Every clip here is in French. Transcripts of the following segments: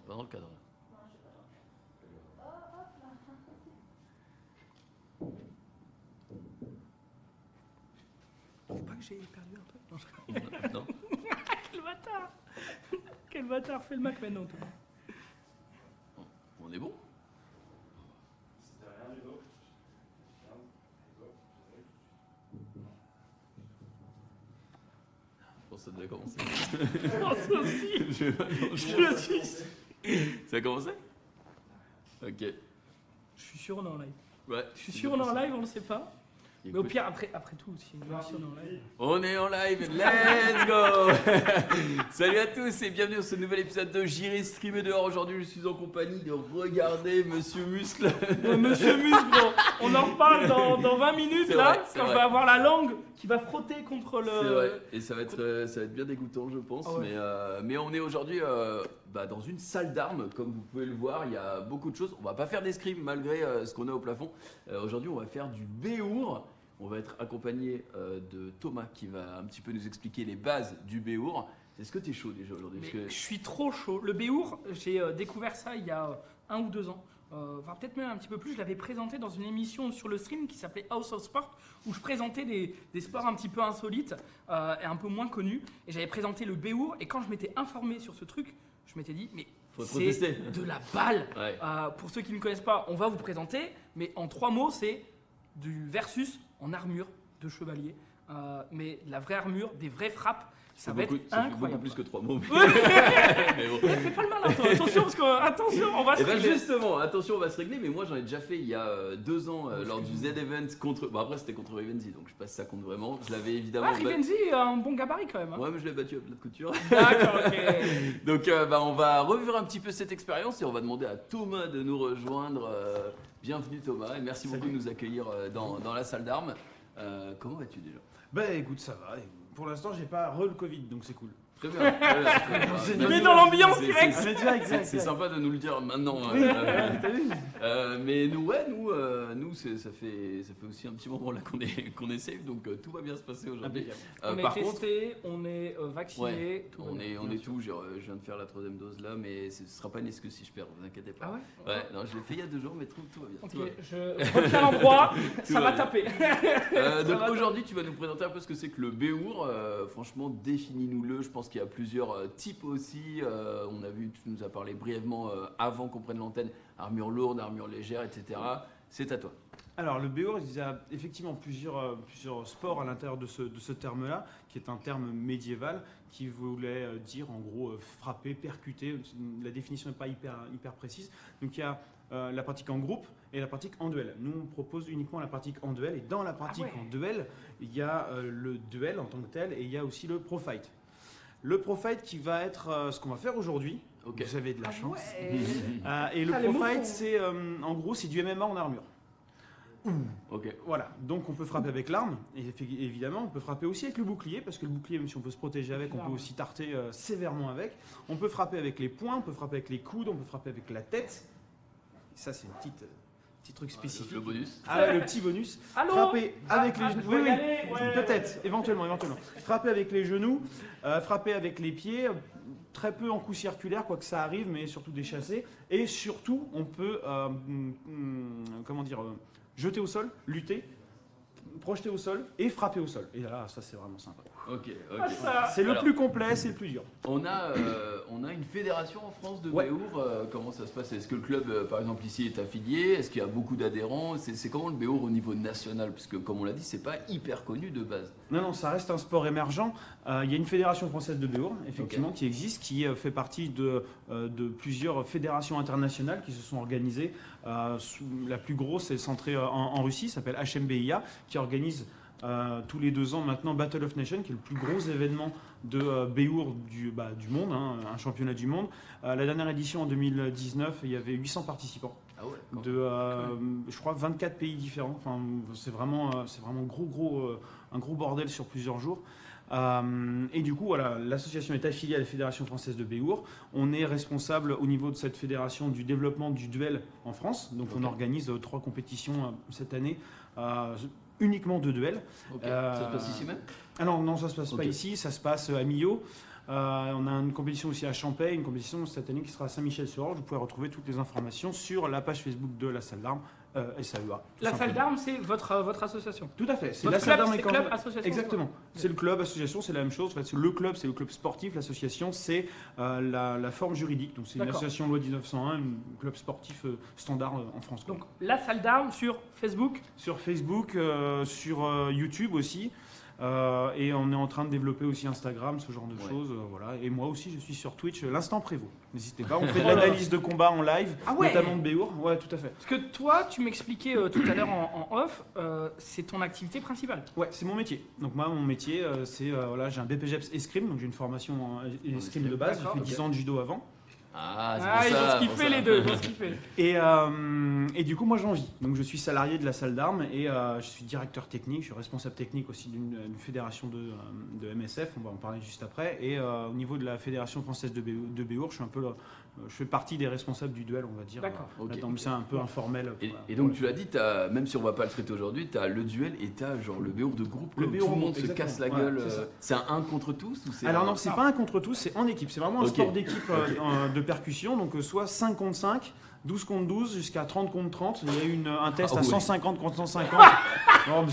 Pas dans le cadre. Faut pas que j'ai perdu un peu. Non. Quel bâtard. Quel bâtard, fais le Mac maintenant toi. On est bon. Je pense que ça devait commencer. Je pense aussi. Je suis. Ça a commencé? Ok. Je suis sûr on est en live. Ouais. Je suis sûr on est en live, on le sait pas. Mais au pire, après tout, si on est en live. On est en live, let's go. Salut à tous et bienvenue dans ce nouvel épisode de J'irai streamer dehors. Aujourd'hui, je suis en compagnie de regardez Monsieur Muscle. Monsieur Muscle, on en reparle dans 20 minutes là, quand je vais avoir la langue qui va frotter contre le... C'est vrai, et ça va être bien dégoûtant je pense, Ah ouais. mais on est aujourd'hui dans une salle d'armes, comme vous pouvez le voir, il y a beaucoup de choses. On va pas faire d'escrime malgré ce qu'on a au plafond. Aujourd'hui, on va faire du béour. On va être accompagné de Thomas qui va un petit peu nous expliquer les bases du béour. Est-ce que tu es chaud déjà aujourd'hui? Je suis trop chaud. Le béour, j'ai découvert ça il y a 1 ou 2 ans. Enfin, peut-être même un petit peu plus. Je l'avais présenté dans une émission sur le stream qui s'appelait House of Sport, où je présentais des sports un petit peu insolites et un peu moins connus. Et j'avais présenté le béour. Et quand je m'étais informé sur ce truc, je m'étais dit, mais c'est de la balle. Ouais. Pour ceux qui ne connaissent pas, on va vous présenter. Mais en 3 mots, c'est du versus en armure de chevalier. Mais la vraie armure, des vraies frappes. Ça va être incroyable. Fait beaucoup plus que 3 mots. Mais bon. Fais pas le malin, toi. Attention, parce que attention, on va se régler. Justement, attention, on va se régler. Mais moi, j'en ai déjà fait il y a 2 ans lors du Z-Event contre. Bon, après, c'était contre Rivenzi, donc je sais pas si ça compte vraiment. Je l'avais évidemment. Rivenzi, un bon gabarit quand même. Hein. Ouais, mais je l'ai battu à plat de couture. D'accord, ok. Donc, on va revivre un petit peu cette expérience et on va demander à Thomas de nous rejoindre. Bienvenue, Thomas, et merci beaucoup de nous accueillir dans la salle d'armes. Comment vas-tu déjà? Bah écoute, ça va. Pour l'instant, j'ai pas le Covid, donc c'est cool. Très bien. Il met dans l'ambiance direct. C'est sympa de nous le dire maintenant. Oui, t'as vu. Mais nous, ça fait aussi un petit moment là qu'on est safe, donc tout va bien se passer aujourd'hui. On est testé, on est vacciné. Ouais, on est tout. Je viens de faire la 3e dose là, mais ce sera pas une excuse si je perds, vous inquiétez pas. Ah ouais? Ouais, non, je l'ai fait il y a 2 jours, mais tout va bien. Ok, tout va bien. je retiens l'endroit, ça va taper. Donc aujourd'hui, tu vas nous présenter un peu ce que c'est que le béour. Franchement, définis-nous-le. Je pense qu'il y a plusieurs types aussi. On a vu, tu nous as parlé brièvement avant qu'on prenne l'antenne, armure lourde, armure légère, etc. C'est à toi. Alors le béour, il y a effectivement plusieurs sports à l'intérieur de ce terme-là, qui est un terme médiéval qui voulait dire en gros frapper, percuter. La définition n'est pas hyper précise. Donc il y a la pratique en groupe et la pratique en duel. Nous on propose uniquement la pratique en duel, et dans la pratique en duel, il y a le duel en tant que tel et il y a aussi le pro fight. Le pro fight qui va être ce qu'on va faire aujourd'hui. Okay. Vous avez de la chance. Ouais. Et le pro fight, c'est en gros c'est du MMA en armure. Ok. Voilà, donc on peut frapper avec l'arme, et évidemment on peut frapper aussi avec le bouclier, parce que le bouclier, même si on peut se protéger avec, on peut aussi tarter sévèrement avec. On peut frapper avec les poings, on peut frapper avec les coudes, on peut frapper avec la tête. Ça c'est un petit truc spécifique. Le bonus. Ah ouais, le petit bonus. Allô? Frapper avec les genoux. Oui, ouais. peut-être, éventuellement. Frapper avec les genoux, frapper avec les pieds, très peu en coup circulaire, quoi que ça arrive, mais surtout des chassés. Et surtout, on peut, jeter au sol, lutter, projeter au sol et frapper au sol. Et là, ça c'est vraiment sympa. Ok. C'est le plus complet, c'est le plus dur. On a une fédération en France de béour. Comment ça se passe? Est-ce que le club, par exemple ici, est affilié? Est-ce qu'il y a beaucoup d'adhérents? C'est comment le béour au niveau national? Parce que comme on l'a dit, c'est pas hyper connu de base. Non, ça reste un sport émergent. Il y a une fédération française de béour, effectivement, qui existe, qui fait partie de plusieurs fédérations internationales qui se sont organisées. La plus grosse est centrée en Russie, s'appelle HMBIA, qui organise tous les 2 ans maintenant Battle of Nations, qui est le plus gros événement de béour du monde, hein, un championnat du monde. La dernière édition en 2019, il y avait 800 participants. Ah ouais, Je crois 24 pays différents. Enfin, c'est vraiment un gros bordel sur plusieurs jours. Et du coup, voilà, l'association est affiliée à la Fédération française de béour. On est responsable au niveau de cette fédération du développement du duel en France. Donc on organise 3 compétitions cette année. Uniquement de duels. Ça se passe ici même? Ah non, ça se passe pas ici, ça se passe à Millau. On a une compétition aussi à Champey, une compétition cette année qui sera à Saint-Michel-sur-Orge. Vous pouvez retrouver toutes les informations sur la page Facebook de la salle d'armes, SAEA. La salle d'armes, c'est votre association. Tout à fait. C'est Votre la salle club, d'armes c'est et camp- club, association. Exactement. C'est le club, association, c'est la même chose. En fait, le club, c'est le club sportif. L'association, c'est la forme juridique. Donc, c'est une D'accord. association loi 1901, un club sportif standard en France. Donc la salle d'armes sur Facebook. Sur Facebook, sur YouTube aussi. Et on est en train de développer aussi Instagram, ce genre de choses. Voilà. Et moi aussi, je suis sur Twitch, l'Instant Prévost. N'hésitez pas, on fait de l'analyse de combat en live, Ah ouais. notamment de Béour. Ouais, tout à fait. Parce que toi, tu m'expliquais tout à l'heure en off, c'est ton activité principale. Ouais, c'est mon métier. Donc moi, mon métier, c'est voilà, j'ai un BPGEPS escrime, donc j'ai une formation en escrime de base. J'ai D'accord, fait 10 ans de judo avant. Ah, c'est Ah, pour ils ça. vont se pour kiffer ça. les deux, ils vont se kiffer. Et du coup, moi, j'en vis. Donc, je suis salarié de la salle d'armes et je suis directeur technique. Je suis responsable technique aussi d'une fédération de MSF. On va en parler juste après. Et au niveau de la fédération française de Béour, je suis un peu je fais partie des responsables du duel, on va dire. D'accord. Ok. Là-dedans, mais c'est un peu informel. Et donc tu l'as dit, même si on va pas le traiter aujourd'hui, tu as le duel et tu as genre le Béour de groupe, Le où Béour tout le monde groupe, se casse la exactement. gueule. Ouais, c'est ça. C'est un contre tous ou c'est Alors un- non, c'est pas un contre tous, c'est en équipe. C'est vraiment un Ok. sport d'équipe de percussion. Donc soit 5 contre 5, 12 contre 12, jusqu'à 30 contre 30. Il y a eu un test Ah à ouais. 150 contre 150. Non, mais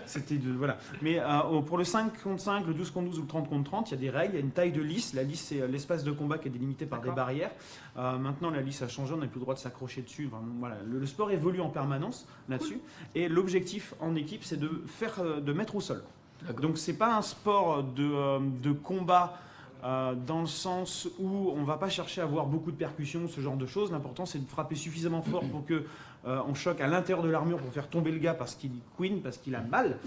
c'était voilà. Mais pour le 5 contre 5, le 12 contre 12 ou le 30 contre 30, il y a des règles. Il y a une taille de lisse. La lisse, c'est l'espace de combat qui est délimité par des D'accord. barrières. Maintenant, la lisse a changé. On n'a plus le droit de s'accrocher dessus. Enfin, voilà. Le sport évolue en permanence là-dessus. Et l'objectif en équipe, c'est de mettre au sol. D'accord. Donc c'est pas un sport de combat dans le sens où on va pas chercher à avoir beaucoup de percussions, ce genre de choses. L'important c'est de frapper suffisamment fort pour que on choque à l'intérieur de l'armure pour faire tomber le gars parce qu'il queen, parce qu'il a mal,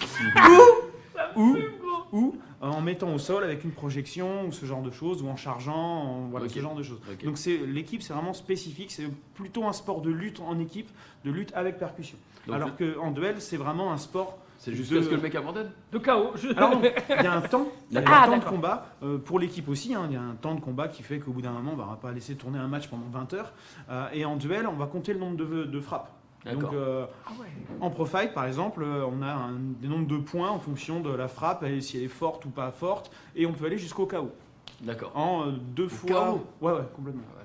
ou en mettant au sol avec une projection ou ce genre de choses, ou en chargeant, voilà, Ok. ce genre de choses. Ok. Donc l'équipe c'est vraiment spécifique, c'est plutôt un sport de lutte en équipe, de lutte avec percussion. Donc, Alors qu'en duel c'est vraiment un sport. c'est jusqu'à de- ce que le mec abandonne. De chaos. Alors non, il y a un temps, il y a un Ah, temps de d'accord. combat pour l'équipe aussi. Il y a un temps de combat qui fait qu'au bout d'un moment, on va pas laisser tourner un match pendant 20 heures. Et en duel, on va compter le nombre de frappes. Donc D'accord. Ah ouais. en pro fight, par exemple, on a des nombres de points en fonction de la frappe, et si elle est forte ou pas forte, et on peut aller jusqu'au KO. D'accord. En deux fois. KO? Ouais, complètement. Ah,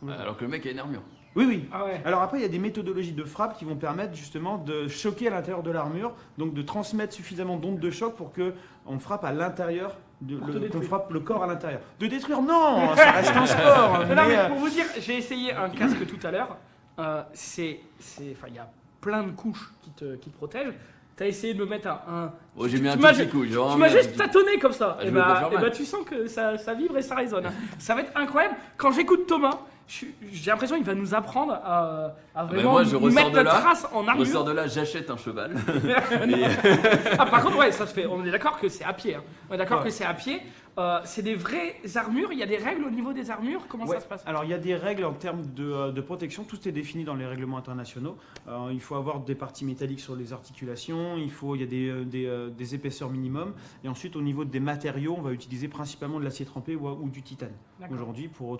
vache. Alors que le mec a une armure. Oui, oui. Ah ouais. Alors après, il y a des méthodologies de frappe qui vont permettre justement de choquer à l'intérieur de l'armure, donc de transmettre suffisamment d'ondes de choc pour que on frappe à l'intérieur, Pour te qu'on détruire. frappe le corps à l'intérieur. De détruire, non, ça reste un sport. Non, mais mais, pour vous dire, j'ai essayé un casque tout à l'heure. Enfin, il y a plein de couches qui te protègent. T'as essayé de me mettre un. Oh, j'ai mis un Tu tout m'as- petit coup. j'ai Tu vraiment m'as mis un juste petit- tâtonné comme ça. Ah, je et veux pas faire mal. tu sens que ça vibre et ça résonne. Ça va être incroyable. Quand j'écoute Thomas, j'ai l'impression qu'il va nous apprendre à vraiment moi, je ressors mettre de notre là, race en Je ressors armure. de là, j'achète un cheval. Ah, par contre, ouais, ça se fait. On est d'accord que c'est à pied. Hein. On est d'accord Ouais. que c'est à pied. C'est des vraies armures. Il y a des règles au niveau des armures. Comment Ouais. ça se passe? Alors il y a des règles en termes de protection, tout est défini dans les règlements internationaux. Il faut avoir des parties métalliques sur les articulations, il y a des épaisseurs minimum, et ensuite au niveau des matériaux, on va utiliser principalement de l'acier trempé ou du titane D'accord. aujourd'hui pour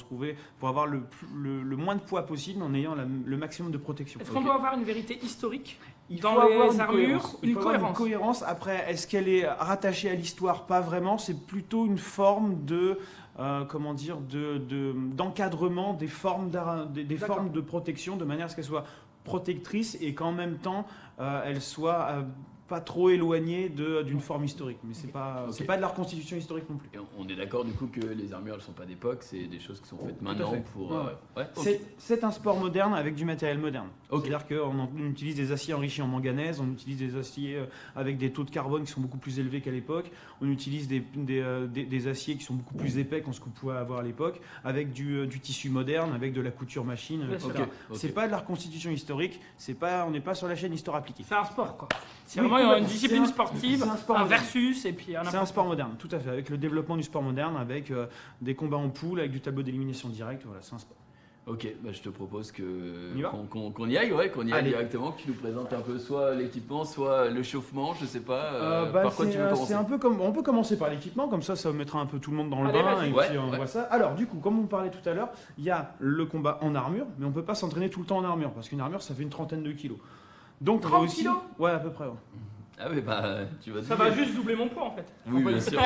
avoir le moins de poids possible en ayant le maximum de protection. Est-ce qu'on doit avoir une vérité historique Il dans faut avoir les une armures, cohérence. Il une faut avoir cohérence? cohérence. Après, est-ce qu'elle est rattachée à l'histoire? Pas vraiment. C'est plutôt une forme de comment dire d'encadrement des formes des D'accord. formes de protection de manière à ce qu'elles soient protectrices et qu'en même temps elles soient pas trop éloignées d'une forme historique. Mais c'est Ok. pas de la reconstitution historique non plus. Et on est d'accord du coup que les armures elles sont pas d'époque, c'est des choses qui sont faites à maintenant fait. pour. Ouais, Ouais, ok. C'est un sport moderne avec du matériel moderne. Ok. C'est-à-dire qu'on utilise des aciers enrichis en manganèse, on utilise des aciers avec des taux de carbone qui sont beaucoup plus élevés qu'à l'époque, on utilise des aciers qui sont beaucoup plus épais qu'on ce qu'on pouvait avoir à l'époque, avec du tissu moderne, avec de la couture machine, Bien etc. sûr. Ok. C'est pas de la reconstitution historique, on n'est pas sur la chaîne Histoire appliquée. C'est un sport, quoi. C'est Oui, vraiment une complètement. discipline C'est un- sportive, c'est un sport un moderne. versus, et puis un C'est un sport moderne, tout à fait, avec le développement du sport moderne, avec des combats en poule, avec du tableau d'élimination directe, voilà, c'est un sport. Ok, bah, je te propose On y va qu'on y aille, ouais, qu'on y aille Allez. directement, que tu nous présentes un peu soit l'équipement, soit le chauffement, je sais pas. Bah, par quoi tu veux commencer c'est un peu comme on peut commencer par l'équipement, comme ça mettra un peu tout le monde dans le Allez, bain vas-y. et Ouais, puis on ouais. voit ça. Alors du coup, comme on parlait tout à l'heure, il y a le combat en armure, mais on peut pas s'entraîner tout le temps en armure parce qu'une armure ça fait une trentaine de kilos. Donc on va 30 aussi, kilos ouais à peu près. Ouais. Ah oui, bah tu vas Ça va juste doubler mon poids en fait. Oui, bien sûr.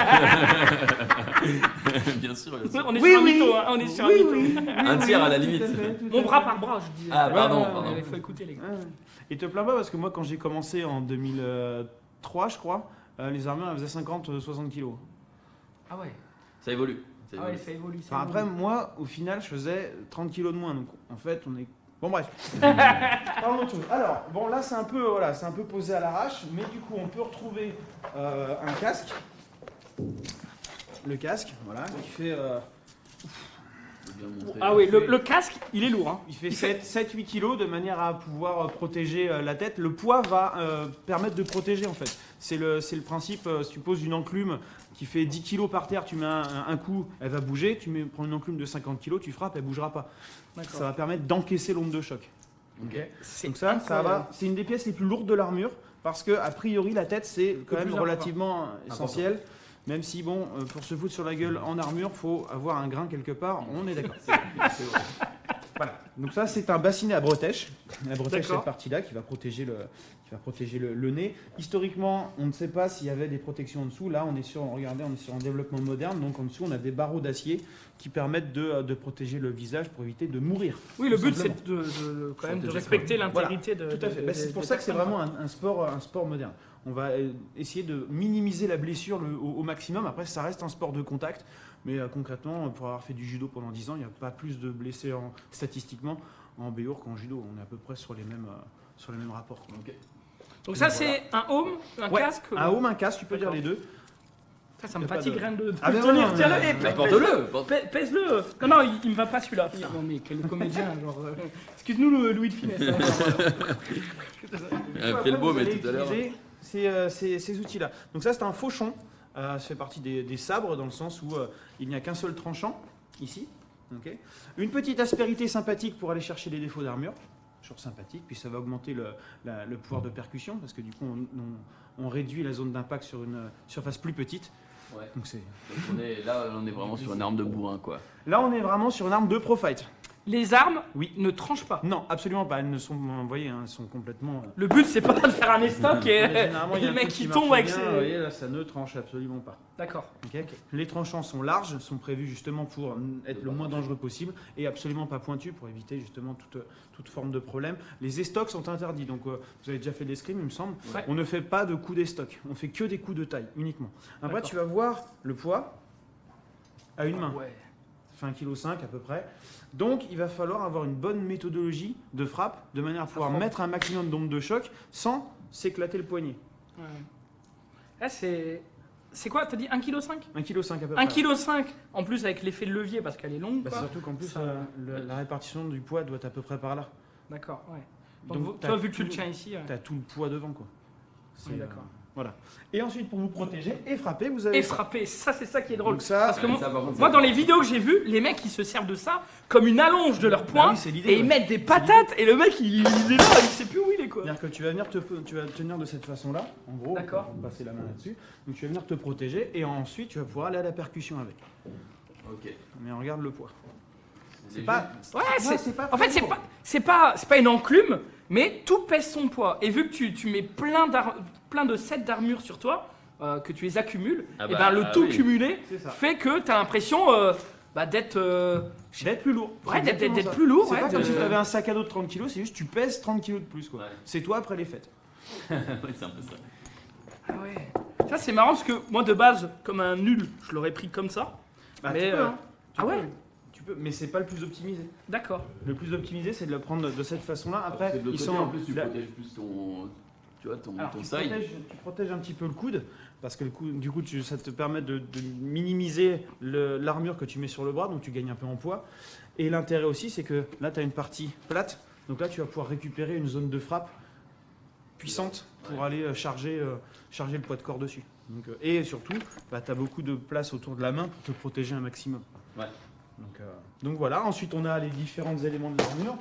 Bien sûr, bien sûr. On est Oui, sur un oui. mytho, hein. On est sur un mytho. Un tiers à la limite. Mon bras par bras, je dis. Ah, pardon, Ouais, pardon. Il faut écouter les gars. Ouais. Et te plains pas parce que moi, quand j'ai commencé en 2003, je crois, les armures elles faisaient 50-60 kilos. Ah ouais. Ça évolue. Ça Ah ouais, évolue. ça évolue. Enfin, après, moi, au final, je faisais 30 kilos de moins. Donc, en fait, on est. Bon, bref. Parlons d'autre chose. Alors, bon, là, c'est un peu posé à l'arrache, mais du coup, on peut retrouver un casque. Le casque, voilà, qui fait. Je vais bien montrer. Ah oui, le casque, il est lourd. Hein. Il fait 7-8 kilos de manière à pouvoir protéger la tête. Le poids va permettre de protéger en fait. C'est le principe, si tu poses une enclume qui fait 10 kilos par terre, tu mets un coup, elle va bouger. Prends une enclume de 50 kilos, tu frappes, elle bougera pas. Ça va permettre d'encaisser l'onde de choc. Ok. Donc ça va. C'est une des pièces les plus lourdes de l'armure parce que a priori la tête c'est quand même plus relativement essentiel. Même si bon, pour se foutre sur la gueule en armure, faut avoir un grain quelque part. On est d'accord. Voilà. Donc ça c'est un bassinet à bretèche. La bretèche c'est cette partie-là qui va protéger le nez. Historiquement, on ne sait pas s'il y avait des protections en dessous. Là, on est sur un développement moderne. Donc en dessous, on a des barreaux d'acier qui permettent de protéger le visage pour éviter de mourir. Oui, le Tout but simplement. c'est quand même de Protéger respecter l'intégrité de. Tout à fait. de- C'est de- pour de ça que c'est personnes, vraiment un sport moderne. On va essayer de minimiser la blessure au maximum. Après, ça reste un sport de contact. Mais concrètement, pour avoir fait du judo pendant 10 ans, il n'y a pas plus de blessés statistiquement en Béour qu'en judo. On est à peu près sur les mêmes rapports. Ok. Donc ça c'est un home, un Ouais, casque. Un home, un casque, tu peux dire D'accord. les deux. Ça me y a pas fatigue de- rien de Ah, mais le tenir. non, Tiens-le, mais- et mais porte-le. Pèse-le. Non, il me va pas celui-là. Non mais quel comédien, genre. Excuse-nous le Louis de Finesse. Hein, Fais le beau, Vous mais allez tout à l'heure. utiliser ces outils-là. Donc ça, c'est un fauchon. Ça fait partie des sabres dans le sens où il n'y a qu'un seul tranchant, ici. Ok. Une petite aspérité sympathique pour aller chercher les défauts d'armure. Toujours sympathique. Puis ça va augmenter le pouvoir de percussion parce que du coup, on réduit la zone d'impact sur une surface plus petite. Ouais. Donc c'est... Donc on est vraiment sur une arme de bourrin, quoi. Là, on est vraiment sur une arme de pro-fight. Les armes Oui. ne tranchent pas. Non, absolument pas. Elles ne sont, vous voyez, elles sont complètement... Le but c'est pas de faire un estoc et Généralement, il y a le un mec truc qui marche tombe avec bien, ses. Vous voyez, là, ça ne tranche absolument pas. D'accord. Ok. Les tranchants sont larges, sont prévus justement pour être le moins dangereux possible et absolument pas pointus pour éviter justement toute forme de problème. Les estocs sont interdits, donc vous avez déjà fait de l'escrime, il me semble. Ouais. On ne fait pas de coups d'estoc, on fait que des coups de taille uniquement. Après, D'accord. tu vas voir le poids à une main. Ouais. Ça fait 1,5 kg à peu près. Donc, il va falloir avoir une bonne méthodologie de frappe de manière à pouvoir frappe. mettre un maximum d'onde de choc sans s'éclater le poignet. Ouais. Là c'est. C'est quoi? T'as dit 1,5 kg 1,5 kg à peu près. 1,5 kg en plus avec l'effet de levier parce qu'elle est longue. Bah, quoi. surtout qu'en plus, Ça- la répartition du poids doit être à peu près par là. D'accord, ouais. Donc, Donc, t'as toi, vu que tu tout- le tiens ici. Tu as tout le poids devant, quoi. Oui, d'accord. Voilà. Et ensuite, pour vous protéger et frapper, vous avez Et ça. frapper, ça c'est ça qui est drôle. Donc ça, Parce que Ça, par contre, moi, c'est- dans les vidéos que j'ai vues, les mecs ils se servent de ça comme une allonge de leur poing oui, c'est l'idée, et ils ouais. mettent des patates et le mec il est là, il sait plus où il est quoi. c'est-à-dire que tu vas venir tu vas tenir de cette façon-là, en gros. D'accord. On va passer la main là-dessus. Donc tu vas venir te protéger et ensuite tu vas pouvoir aller à la percussion avec. Ok. Mais regarde le poids. C'est léger. pas. Ouais, c'est pas en fait très lourd. c'est pas une enclume, mais tout pèse son poids. Et vu que tu mets plein de sets d'armure sur toi, que tu les accumules, Ah et bah, ben le ah tout oui. cumulé C'est ça. fait que tu as l'impression d'être D'être plus lourd. Ouais, C'est exactement d'être ça. plus lourd, C'est ouais, pas comme de- si tu avais un sac à dos de 30 kg, c'est juste tu pèses 30 kg de plus, quoi. Ouais. C'est toi après les fêtes. Ouais, c'est un peu ça. Ah ouais. Ça c'est marrant parce que moi de base, comme un nul, je l'aurais pris comme ça. Bah, Mais, tu peux, hein. Tu ah peux. ouais. Tu peux, mais c'est pas le plus optimisé. D'accord. Le plus optimisé, c'est de le prendre de cette façon-là. Après, C'est de l'autre ils côté, sont en plus, tu là- protèges plus ton. Tu vois, ton Alors, ton tu side. protèges un petit peu le coude, parce que du coup, ça te permet de minimiser l'armure que tu mets sur le bras, donc tu gagnes un peu en poids. Et l'intérêt aussi, c'est que là, tu as une partie plate, donc là, tu vas pouvoir récupérer une zone de frappe puissante pour aller charger le poids de corps dessus. Donc, et surtout, tu as beaucoup de place autour de la main pour te protéger un maximum. Ouais. Donc voilà, ensuite on a les différents éléments de l'armure.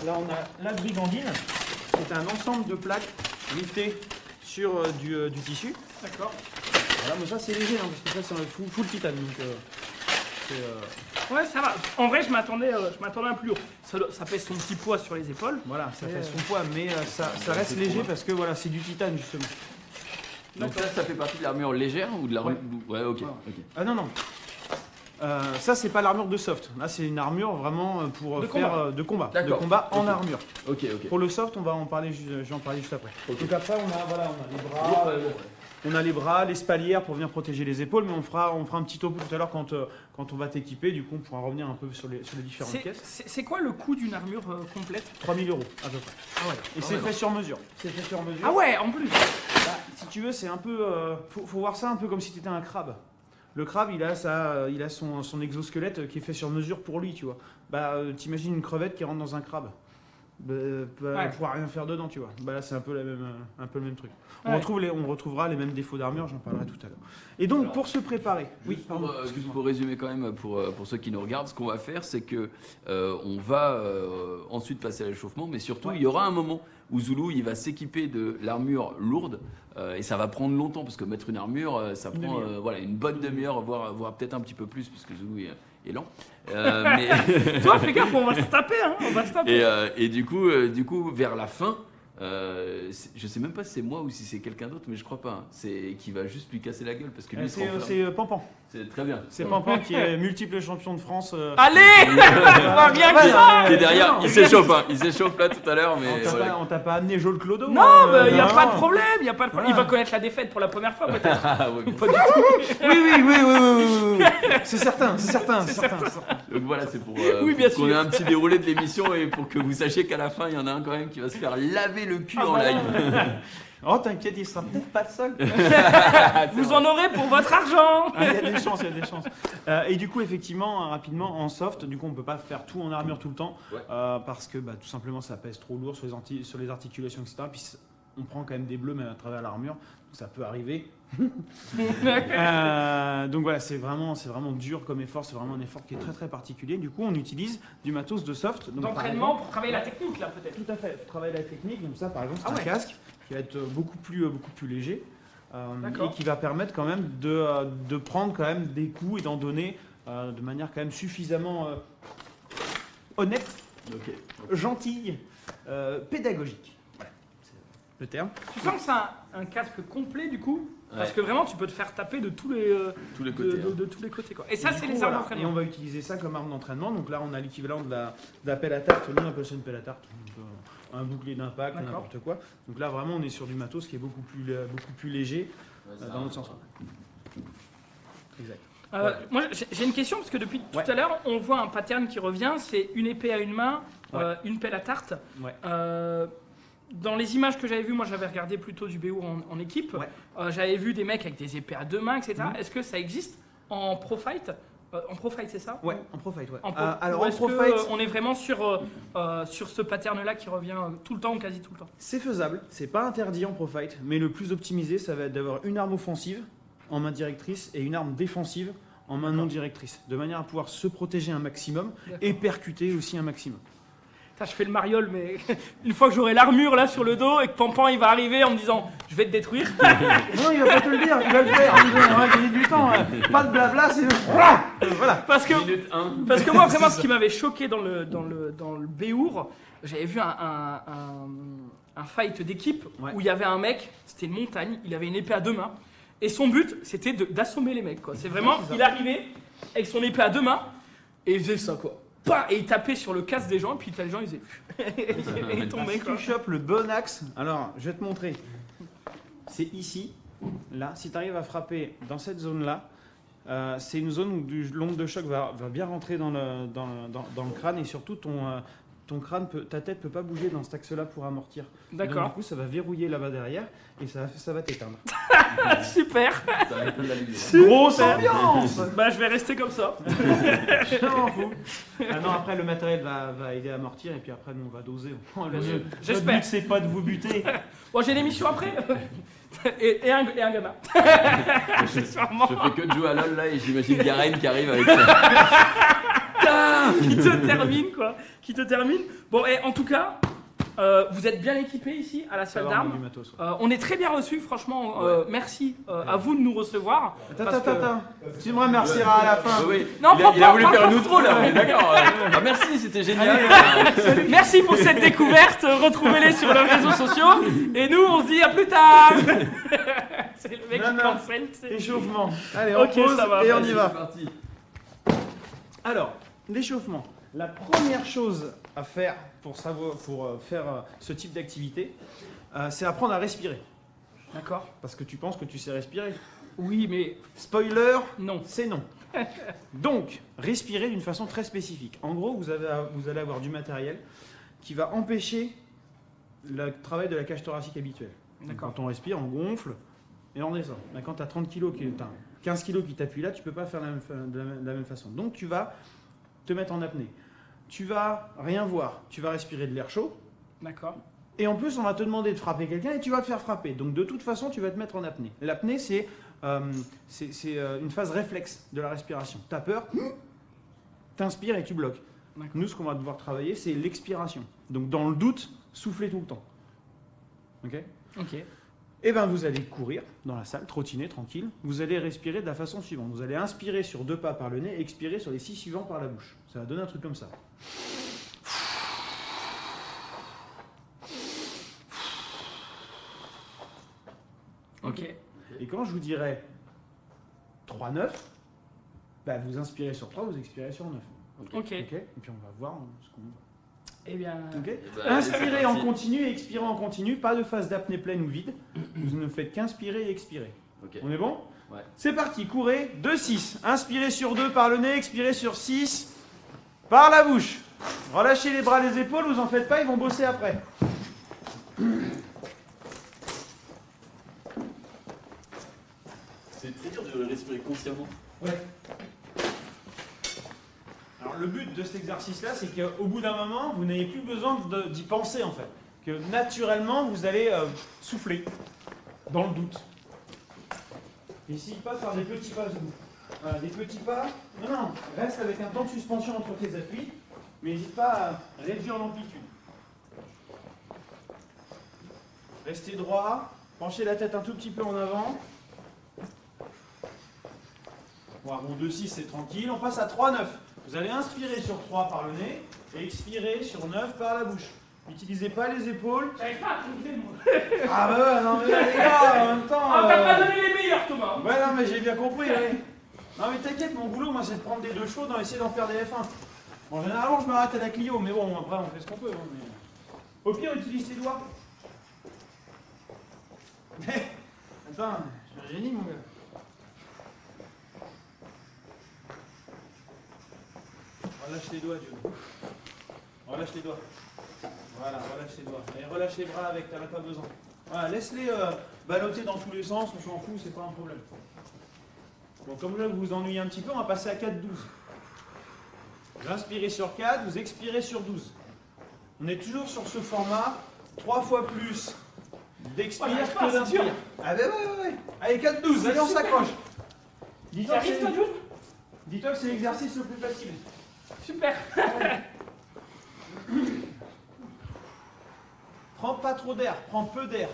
Là on a la brigandine, c'est un ensemble de plaques liftées sur du tissu. D'accord. Voilà, mais ça c'est léger, hein, parce que ça c'est un full titane. Donc, Ouais, ça va. En vrai, je m'attendais à plus lourd. Ça pèse son petit poids sur les épaules. voilà, ça Et, fait son poids, mais ça reste léger parce que voilà, c'est du titane justement. Donc D'accord. ça fait partie de l'armure légère ou de l'armure... Ouais, ok. Ouais. ok. Ah non, non. Ça, c'est pas l'armure de soft. Là, c'est une armure vraiment pour De faire combat. de combat. De D'accord. combat en Ok. armure. Ok, ok. Pour le soft, on va en parler, je vais en parler juste après. Ok. Donc après, on a les bras, on a les bras, les spalières pour venir protéger les épaules, mais on fera un petit topo tout à l'heure quand on va t'équiper. Du coup, on pourra revenir un peu sur les différentes pièces. C'est quoi le coût d'une armure complète? 3000 € à peu près. Ah ouais. Et c'est fait sur mesure. C'est fait sur mesure. Ah ouais, en plus. Bah, si tu veux, c'est un peu. Faut voir ça un peu comme si tu étais un crabe. Le crabe, il a son exosquelette qui est fait sur mesure pour lui, tu vois. Bah, t'imagines une crevette qui rentre dans un crabe. Elle pourra rien faire dedans, tu vois. Bah là, c'est un peu le même truc. On Ouais. retrouvera les mêmes défauts d'armure, j'en parlerai tout à l'heure. Et donc, Alors, pour se préparer. Oui, Juste pardon. juste Excuse-moi. pour résumer quand même, pour ceux qui nous regardent, ce qu'on va faire, c'est que on va ensuite passer à l'échauffement, mais surtout, il y aura un moment où Zulu, il va s'équiper de l'armure lourde, et ça va prendre longtemps, parce que mettre une armure, ça Une prend demi-heure. une bonne demi-heure, voire peut-être un petit peu plus, puisque Zulu est lent. Mais Toi, fais gaffe, on va se taper, hein. On va se taper. et du coup, vers la fin, je sais même pas si c'est moi ou si c'est quelqu'un d'autre, mais je crois pas. Hein. C'est qui va juste lui casser la gueule parce que lui il se renferme. C'est Pampan. C'est très bien. C'est Pampan qui est multiple champion de France. Allez rien que ça. Qui est derrière, il s'échauffe, hein. Il s'échauffe là tout à l'heure, mais voilà. On t'a pas amené Joel Clodo? Non, il n'y a non. pas de problème, y a pas de problème. Il Voilà. va connaître la défaite pour la première fois peut-être. Ah, ouais, bien sûr. Oui. C'est certain. Donc voilà, c'est pour Oui, bien qu'on ait sûr. un petit déroulé de l'émission et pour que vous sachiez qu'à la fin, il y en a un quand même qui va se faire laver le cul Ah en bah, live. Oh, t'inquiète, il sera peut-être pas seul. Vous en aurez pour votre argent. Il y a des chances. Et du coup, effectivement, rapidement, en soft, du coup, on peut pas faire tout en armure tout le temps, Ouais. parce que tout simplement, ça pèse trop lourd sur les articulations, etc. Puis on prend quand même des bleus même à travers l'armure, donc ça peut arriver. Donc voilà, c'est vraiment dur comme effort, c'est vraiment un effort qui est très très particulier. Du coup, on utilise du matos de soft. Donc, D'entraînement pour travailler la technique là peut-être. tout à fait, pour travailler la technique. Donc ça, par exemple, c'est Ah un ouais. casque qui va être beaucoup plus léger D'accord. et qui va permettre quand même de prendre quand même des coups et d'en donner de manière quand même suffisamment honnête, Ok. gentille, pédagogique. Voilà, c'est le terme. Tu sens que c'est un casque complet du coup? Parce Ouais. que vraiment tu peux te faire taper de tous les, Tous les côtés. hein. de tous les côtés quoi. Et ça Du c'est coup, les armes voilà. Et d'entraînement. on va utiliser ça comme arme d'entraînement. Donc là, on a l'équivalent de la pelle à tarte. Nous, on appelle ça une pelle à tarte. Donc, un bouclier d'impact, D'accord. n'importe quoi. Donc là, vraiment, on est sur du matos qui est beaucoup plus léger Ouais, ça dans va. l'autre sens. Exact. Moi j'ai une question parce que depuis tout à l'heure on voit un pattern qui revient, c'est une épée à une main, une pelle à tarte. Ouais. Dans les images que j'avais vues, moi j'avais regardé plutôt du BO en équipe. Ouais. J'avais vu des mecs avec des épées à deux mains, etc. Mhm. Est-ce que ça existe en pro fight? En pro fight c'est ça? Ouais, en pro fight, ouais. En pro, Alors ou en est-ce pro que, fight, on est vraiment sur ce pattern-là qui revient tout le temps ou quasi tout le temps? c'est faisable. C'est pas interdit en pro fight, mais le plus optimisé, ça va être d'avoir une arme offensive en main directrice et une arme défensive en main non directrice, de manière à pouvoir se protéger un maximum et percuter aussi un maximum. Putain, je fais le mariole, mais une fois que j'aurai l'armure là sur le dos et que Pampan il va arriver en me disant je vais te détruire. Non, il va pas te le dire, il va le faire. On va gagner du temps. Pas de blabla, c'est voilà. Parce que Minute 1. Parce que moi, vraiment, ce qui m'avait choqué dans le Béour, j'avais vu un fight d'équipe Ouais. où il y avait un mec, c'était une montagne, il avait une épée à deux mains, et son but, c'était d'assommer les mecs, quoi. C'est vraiment, c'est ça. il arrivait avec son épée à deux mains, et il faisait ça, quoi. Bah, et il tapait sur le casque des gens, et puis les gens, ils faisaient... et ils tombaient, Si quoi. tu chopes le bon axe, alors je vais te montrer. C'est ici, là. Si tu arrives à frapper dans cette zone-là, c'est une zone où l'onde de choc va bien rentrer dans le crâne et surtout ton crâne, ta tête peut pas bouger dans cet axe-là pour amortir. Et donc, D'accord. du coup, ça va verrouiller là-bas derrière et ça va t'éteindre. Super. Ça va être de la lumière. Grosse ambiance. Bah, je vais rester comme ça. Je m'en fous. Ah non, après le matériel va aider à amortir et puis après nous on va doser. Bien sûr. Notre J'espère. but c'est pas de vous buter. Bon, j'ai l'émission après. et un gamin. Sûrement. Je fais que de jouer à LoL là et j'imagine Garen qui arrive avec ça. Qui te termine quoi, qui te termine. Bon et en tout cas, vous êtes bien équipés ici à la salle Ça va, on a du d'armes. matos, ouais. On est très bien reçus, franchement. Merci à vous de nous recevoir. parce que- Attends. Tu me remercieras à la fin. Oui. Non, il a prends voulu pas, faire prends une pas. outro là. D'accord. Ah, merci, c'était génial. Merci pour cette découverte. Retrouvez-les sur leurs réseaux sociaux. Et nous, on se dit à plus tard. C'est le mec Non, qui non. cancel. c'est- Échauffement. Allez, on Ok, pause ça va. et on Allez, y c'est va. parti. Alors, l'échauffement. La première chose à faire pour faire ce type d'activité, c'est apprendre à respirer. D'accord. Parce que tu penses que tu sais respirer. Oui, mais Spoiler, non. c'est non. Donc, respirer d'une façon très spécifique. En gros, vous allez avoir du matériel qui va empêcher le travail de la cage thoracique habituelle. Donc, D'accord. quand on respire, on gonfle et on descend. Là, quand tu as 30 kg, 15 kg qui t'appuient là, tu ne peux pas faire de la même façon. Donc, tu vas te mettre en apnée. Tu vas rien voir. Tu vas respirer de l'air chaud. D'accord. Et en plus, on va te demander de frapper quelqu'un et tu vas te faire frapper. Donc, de toute façon, tu vas te mettre en apnée. L'apnée, c'est une phase réflexe de la respiration. Tu as peur, t'inspires et tu bloques. D'accord. Nous, ce qu'on va devoir travailler, c'est l'expiration. Donc, dans le doute, soufflez tout le temps. Ok ? Ok. Et bien, vous allez courir dans la salle, trottiner tranquille. Vous allez respirer de la façon suivante. Vous allez inspirer sur 2 pas par le nez et expirer sur les 6 suivants par la bouche. Ça va donner un truc comme ça. Ok. Et quand je vous dirai 3-9, bah, vous inspirez sur 3, vous expirez sur 9. Ok. Et puis on va voir ce qu'on va. Eh bien. Ok. Bah, allez, c'est Inspirez en parti. continu et expirez en continu. Pas de phase d'apnée pleine ou vide. Vous ne faites qu'inspirer et expirer. Ok. On est bon? Ouais. C'est parti, courez. 2-6. Inspirez sur 2 par le nez, expirez sur 6 par la bouche. Relâchez les bras, les épaules, vous en faites pas, ils vont bosser après. C'est très dur de respirer consciemment. Ouais. Alors le but de cet exercice-là, c'est qu'au bout d'un moment, vous n'ayez plus besoin d'y penser en fait. Que naturellement, vous allez souffler dans le doute. N'hésite pas à faire des petits pas debout. Voilà, des petits pas. Non, non, reste avec un temps de suspension entre tes appuis, mais n'hésite pas à réduire l'amplitude. Restez droit, penchez la tête un tout petit peu en avant. Bon, 2-6, c'est tranquille. On passe à 3-9. Vous allez inspirer sur 3 par le nez et expirer sur 9 par la bouche. N'utilisez pas les épaules. J'arrive pas à compter, moi. Ah bah ouais, non mais là, les gars, en même temps... Ah, t'as pas donné les meilleurs, Thomas. Ouais, non mais j'ai bien compris, oui. Non mais t'inquiète, mon boulot, moi, c'est de prendre des 2 chauds et essayer d'en faire des F1. Bon, généralement, je m'arrête à la Clio, mais bon, après, on fait ce qu'on peut. Hein, mais... Au pire, utilise tes doigts. Attends, je suis un génie, mon gars. Relâche les doigts, Dieu. Relâche les doigts. Voilà, relâche les doigts. Et relâche les bras avec, t'en as pas besoin. Voilà, laisse-les balloter dans tous les sens, on s'en fout, c'est pas un problème. Bon, comme là, vous vous ennuyez un petit peu, on va passer à 4-12. Vous inspirez sur 4, vous expirez sur 12. On est toujours sur ce format, 3 fois plus d'expire Ouais, que c'est d'inspire. dur. Ah ben ouais. Allez, 4-12, allez, on s'accroche. Dis-toi que J'arrive, toi, c'est- Jules. dis-toi que c'est l'exercice le plus facile. Super. Prends pas trop d'air, prends peu d'air.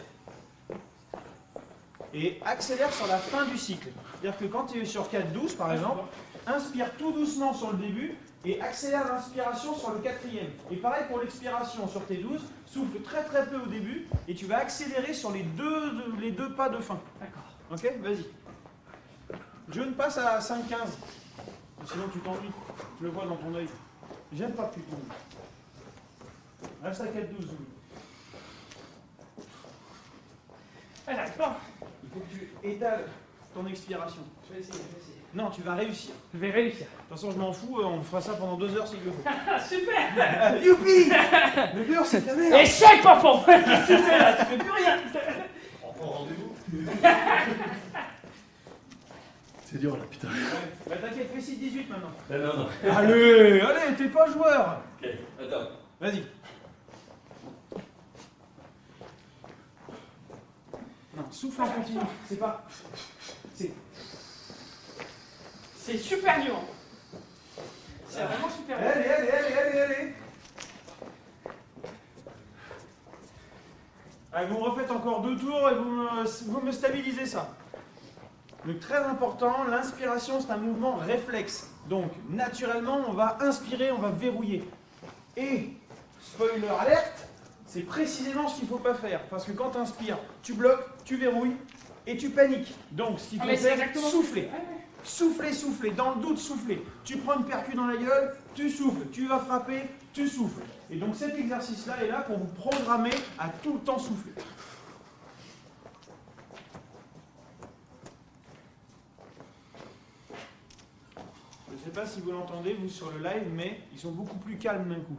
Et accélère sur la fin du cycle. C'est-à-dire que quand tu es sur 4-12 par exemple, inspire tout doucement sur le début et accélère l'inspiration sur le 4e. Et pareil pour l'expiration sur tes 12, souffle très très peu au début et tu vas accélérer sur les deux pas de fin. D'accord. Ok, vas-y. Je ne passe à 5-15. Sinon tu t'ennuies. Je le vois dans ton œil. J'aime pas que tu tombes. Reste à 4-12. Ah, j'arrive pas. Il faut que tu étales ton expiration. Je vais essayer. Non, tu vas réussir. Je vais réussir. De toute façon, je m'en fous, on fera ça pendant 2 heures s'il le faut. Ah, super. Youpi. Le beurre, c'est ta mère. Échec, papa. Qu'est-ce que tu fais là? Tu fais plus rien. On prend rendez-vous. C'est dur là, putain. Bah t'inquiète, fais 6-18 maintenant. Non. Allez, t'es pas joueur. Ok, attends. Vas-y. Non, souffle en continu. C'est pas... C'est super dur. C'est vraiment super dur. Allez. Allez, vous me refaites encore 2 tours et vous me stabilisez ça. Donc très important, l'inspiration c'est un mouvement réflexe. Donc naturellement on va inspirer, on va verrouiller. Et, spoiler alerte, c'est précisément ce qu'il ne faut pas faire. Parce que quand tu inspires, tu bloques, tu verrouilles. et tu paniques. Donc, ce qu'il faut mais c'est faire, exactement souffler. Ouais, ouais. Souffler, souffler, dans le doute, souffler. Tu prends une percu dans la gueule, tu souffles. Tu vas frapper, tu souffles. Et donc cet exercice-là est là pour vous programmer à tout le temps souffler. Je ne sais pas si vous l'entendez, vous, sur le live, mais ils sont beaucoup plus calmes d'un coup.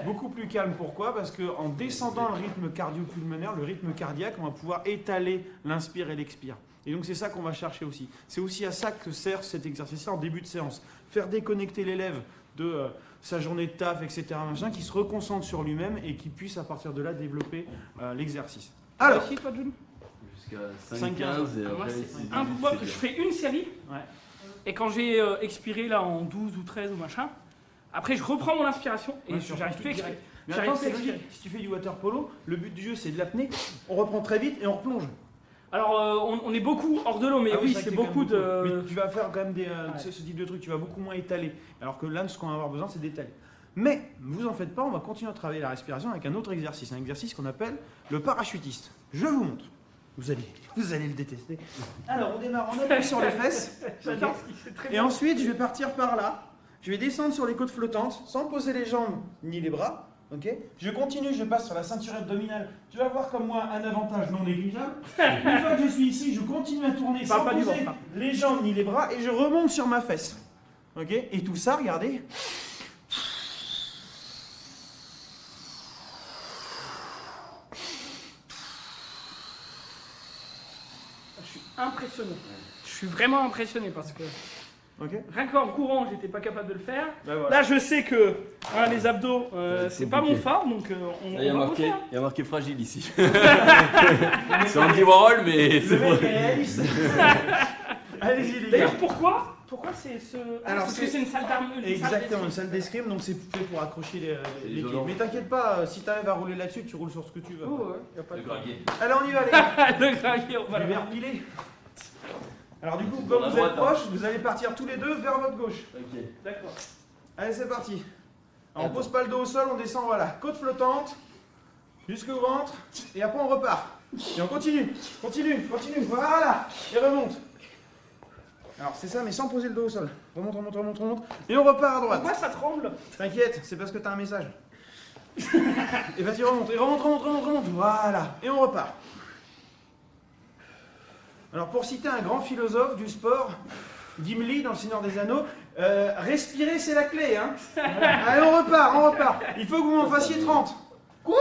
Beaucoup plus calmes. Pourquoi? Parce qu'en descendant le rythme cardio-pulmonaire, le rythme cardiaque, on va pouvoir étaler l'inspire et l'expire. Et donc c'est ça qu'on va chercher aussi. C'est aussi à ça que sert cet exercice-là en début de séance. Faire déconnecter l'élève de sa journée de taf, etc., machin, qui se reconcentre sur lui-même et qui puisse à partir de là développer l'exercice. Alors, Aussi, toi, June Jusqu'à 5-15, 5-15 et Moi, après, c'est c'est un- 18, moi, c'est je bien. fais une série, ouais. et quand j'ai expiré là en 12 ou 13 ou machin, après je reprends mon inspiration et Ouais, tu j'arrive reprends plus à tout expirer. direct. Mais J'arrive attends, plus à c'est logique. expirer. Si tu fais du water polo, le but du jeu c'est de l'apnée. On reprend très vite et on replonge. Alors on est beaucoup hors de l'eau, mais Ah oui, vrai c'est que t'es beaucoup quand même de. Mais tu vas faire quand même Ouais. ce type de truc, tu vas beaucoup moins étaler. Alors que là, ce qu'on va avoir besoin, c'est d'étaler. Mais, ne vous en faites pas, on va continuer à travailler la respiration avec un autre exercice. Un exercice qu'on appelle le parachutiste. Je vous montre. Vous allez le détester. Alors, on démarre, on appuie sur les fesses. J'adore, c'est très Et bien. ensuite, je vais partir par là. Je vais descendre sur les côtes flottantes, sans poser les jambes ni les bras. Ok, je continue, je passe sur la ceinture abdominale. Tu vas voir comme moi un avantage non négligeable. Une fois que je suis ici, je continue à tourner sans pas du poser ventre, les jambes ni les bras et je remonte sur ma fesse. Ok, et tout ça, regardez. Je suis impressionné. Je suis vraiment impressionné parce que Ok. rien qu'en courant, j'étais pas capable de le faire. Ben voilà. Là, je sais que les abdos, Ouais, c'est c'est pas mon compliqué. fort, donc on Là, il y a va marqué, bosser, hein. il y a marqué fragile ici. C'est Andy Warhol, mais c'est Le mec vrai. est réaliste. Allez-y les gars. D'ailleurs, pourquoi c'est ce. Alors, parce que c'est une salle d'armes. Exactement, une salle d'escrime, donc c'est fait pour accrocher les pieds. isolant. Mais t'inquiète pas, si t'arrives à rouler là-dessus, tu roules sur ce que tu veux. Oh, ouais, y a pas de Le gravier. Allez, on y va les gars. Le gravier, on va Je le vais voir. repiler. Alors du coup, C'est comme dans la vous êtes droite, hein. proches, vous allez partir tous les deux vers votre gauche. Ok. D'accord. Allez, c'est parti. Alors, on Attends. pose pas le dos au sol, on descend, voilà. Côte flottante, jusqu'au ventre, et après on repart. Et on continue, continue, continue, voilà. Et remonte. Alors c'est ça, mais sans poser le dos au sol. Remonte, remonte, remonte, remonte. Et on repart à droite. Pourquoi ça tremble? T'inquiète, c'est parce que t'as un message. Et vas-y, remonte, et remonte, remonte, remonte, remonte. Voilà. Et on repart. Alors pour citer un grand philosophe du sport, Gimli dans le Seigneur des Anneaux, respirer c'est la clé, hein. Allez, on repart, on repart. Il faut que vous m'en fassiez 30. Quoi?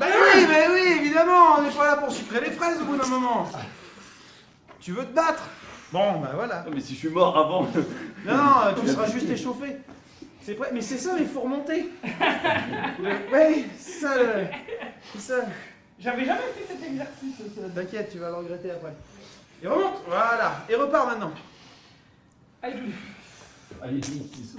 Bah oui, évidemment, on n'est pas là pour sucrer les fraises au bout d'un moment. Tu veux te battre? Bon, bah voilà. Ah, mais si je suis mort avant. Non, non, tu seras juste échauffé. C'est vrai, mais c'est ça, il faut remonter. Oui, c'est ça. C'est ça. J'avais jamais fait cet exercice. T'inquiète, tu vas le regretter après. Et remonte, voilà. Et repars maintenant. Allez, Julie. Allez, vite.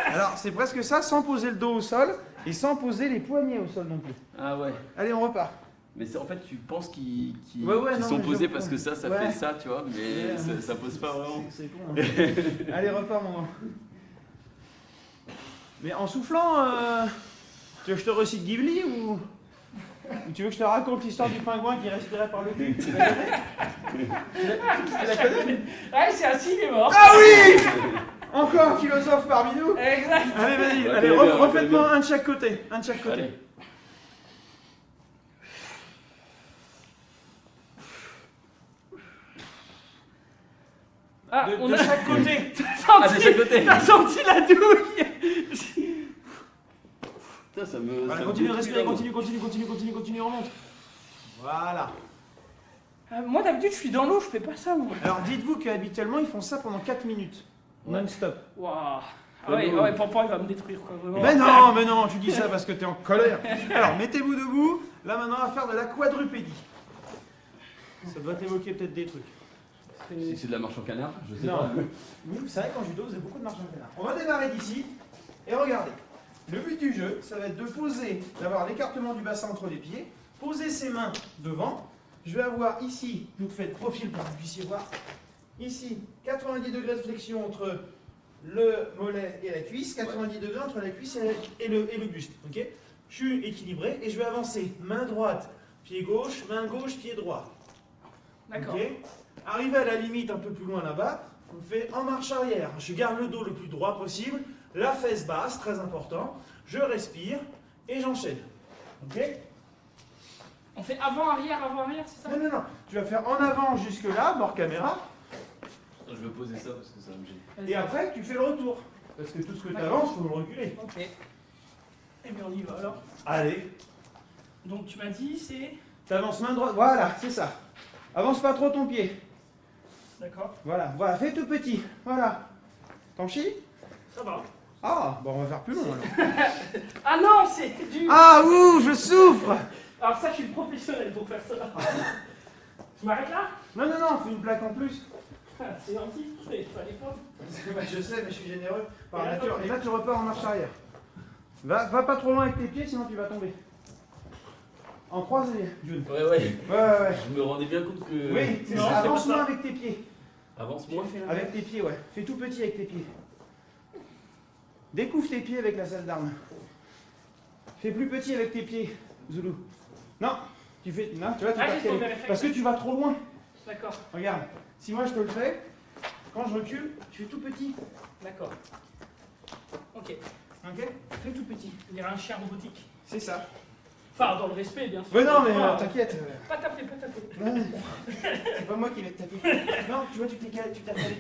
Alors, c'est presque ça, sans poser le dos au sol et sans poser les poignets au sol non plus. Ah ouais. Allez, on repart. Mais en fait, tu penses qu'ils Ouais, non, sont mais posés je parce que ça Ouais. fait ça, tu vois, mais Ouais. ça pose pas vraiment. C'est con. Hein. Allez, repars, mon grand. Mais en soufflant, tu veux que je te recite Ghibli ou tu veux que je te raconte l'histoire du pingouin qui respirait par le cul? Tu la connais? Tu la connais? Ouais, c'est assis, il est mort. Ah oui! Encore un philosophe parmi nous. Exact. Allez, vas-y, Ouais, allez, bien, bien, refaites-moi un de chaque côté. Un de chaque côté. Allez. Ah, De, on de a chaque côté. Ah, de chaque côté. T'as senti la douille? Putain, ça me. Voilà, ça me continue de détruit, respirer, là, continue, remonte. Voilà. Moi, d'habitude, je suis dans l'eau, je fais pas ça, moi. Alors dites-vous qu'habituellement ils font ça pendant 4 minutes. Ouais. Non-stop. Waouh. Ah ouais, Pampan, il va me détruire, quoi, vraiment. Mais non, tu dis ça parce que t'es en colère. Alors mettez-vous debout. Là maintenant on va faire de la quadrupédie. Ça doit t'évoquer peut-être des trucs. Si c'est de la marche en canard, je sais Non. pas. Vous savez qu'en judo vous avez beaucoup de marche en canard. On va démarrer d'ici et regardez. Le but du jeu, ça va être de poser, d'avoir l'écartement du bassin entre les pieds, poser ses mains devant. Je vais avoir ici, je vous fais de profil pour que vous puissiez voir. Ici, 90 degrés de flexion entre le mollet et la cuisse, 90 degrés entre la cuisse et le buste. Ok? Je suis équilibré et je vais avancer main droite, pied gauche, pied droit. D'accord. Ok. Arrivé à la limite un peu plus loin là-bas, on fait en marche arrière. Je garde le dos le plus droit possible, la fesse basse, très important. Je respire et j'enchaîne. Ok. On fait avant-arrière, c'est ça? Non, non, non. Tu vas faire en avant jusque là, bord caméra. Je vais poser ça parce que ça me gêne. Vas-y. Et après, tu fais le retour. Parce que tout ce que tu avances, il faut le reculer. Ok. Et bien on y va alors. Allez. Donc tu m'as dit c'est... Tu avances main droite. Voilà, c'est ça. Avance pas trop ton pied. D'accord. Voilà, voilà. Fais tout petit. Voilà. T'en chies? Ça va. Ah, bon, on va faire plus long alors. Ah non, c'est du... Ah, ouh, je souffre. Alors ça, je suis professionnel pour faire ça. Tu m'arrêtes là? Non, non, non, fais une plaque en plus. C'est gentil, c'est pas les fautes. Bah, je sais, mais je suis généreux par nature. Et là, tu repars en marche arrière. Va pas trop loin avec tes pieds, sinon tu vas tomber. En croisé, June. Ouais, ouais. Ouais, ouais, ouais. Je me rendais bien compte que. Oui, c'est non, ça. c'est pas Avance ça. moins avec tes pieds. Avance-moi. Avec tes pieds, ouais. Fais tout petit avec tes pieds. Découvre tes pieds avec la salle d'armes. Fais plus petit avec tes pieds, Zoulou. Non, tu fais. Non, tu vois, tu Ah, vas juste pour caler. vérifier. Parce que tu vas trop loin. D'accord, Regarde, si moi je te le fais, quand je recule, tu fais tout petit. d'accord. Ok, Ok. Fais tout petit. on dirait un chien robotique. C'est ça. Enfin, dans le respect, bien sûr. Ouais, non, mais Ah, t'inquiète. Pas taper, pas taper. Ouais. C'est pas moi qui vais te taper. Non, tu vois, tu t'es calé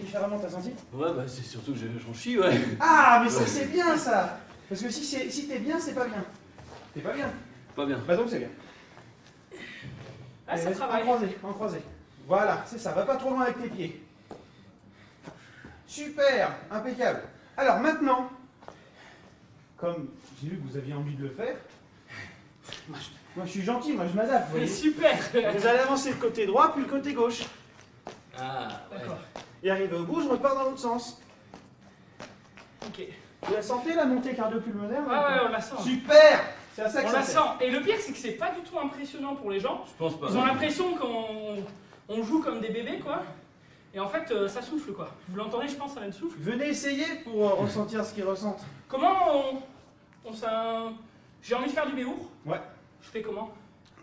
différemment, t'as senti? Ouais, bah c'est surtout que j'en chie, ouais. Ah, mais ça c'est bien ça. Parce que si t'es bien, c'est pas bien. T'es pas bien. Pas bien. Bah donc c'est bien. Ah, Allez, ça vas-y, travaille. en croisé. Voilà, c'est ça. Va pas trop loin avec tes pieds. Super, impeccable. Alors maintenant, comme j'ai vu que vous aviez envie de le faire, moi je suis gentil, moi je m'adapte. Vous Mais voyez. super. Vous allez avancer le côté droit puis le côté gauche. Ah, ouais. D'accord. Et arrivé au bout, je repars dans l'autre sens. Ok. Vous la sentez la montée cardio-pulmonaire Ah ouais, on la sent. Super. C'est à ça que On ça la sert. sent. Et le pire, c'est que c'est pas du tout impressionnant pour les gens. Je pense pas. Ils ont l'impression qu'on joue comme des bébés, quoi. Et en fait, ça souffle, quoi. Vous l'entendez, je pense, ça vient de souffle. Venez essayer pour ressentir ce qu'ils ressentent. Comment on s'en... J'ai envie de faire du béour. Ouais. Je fais comment?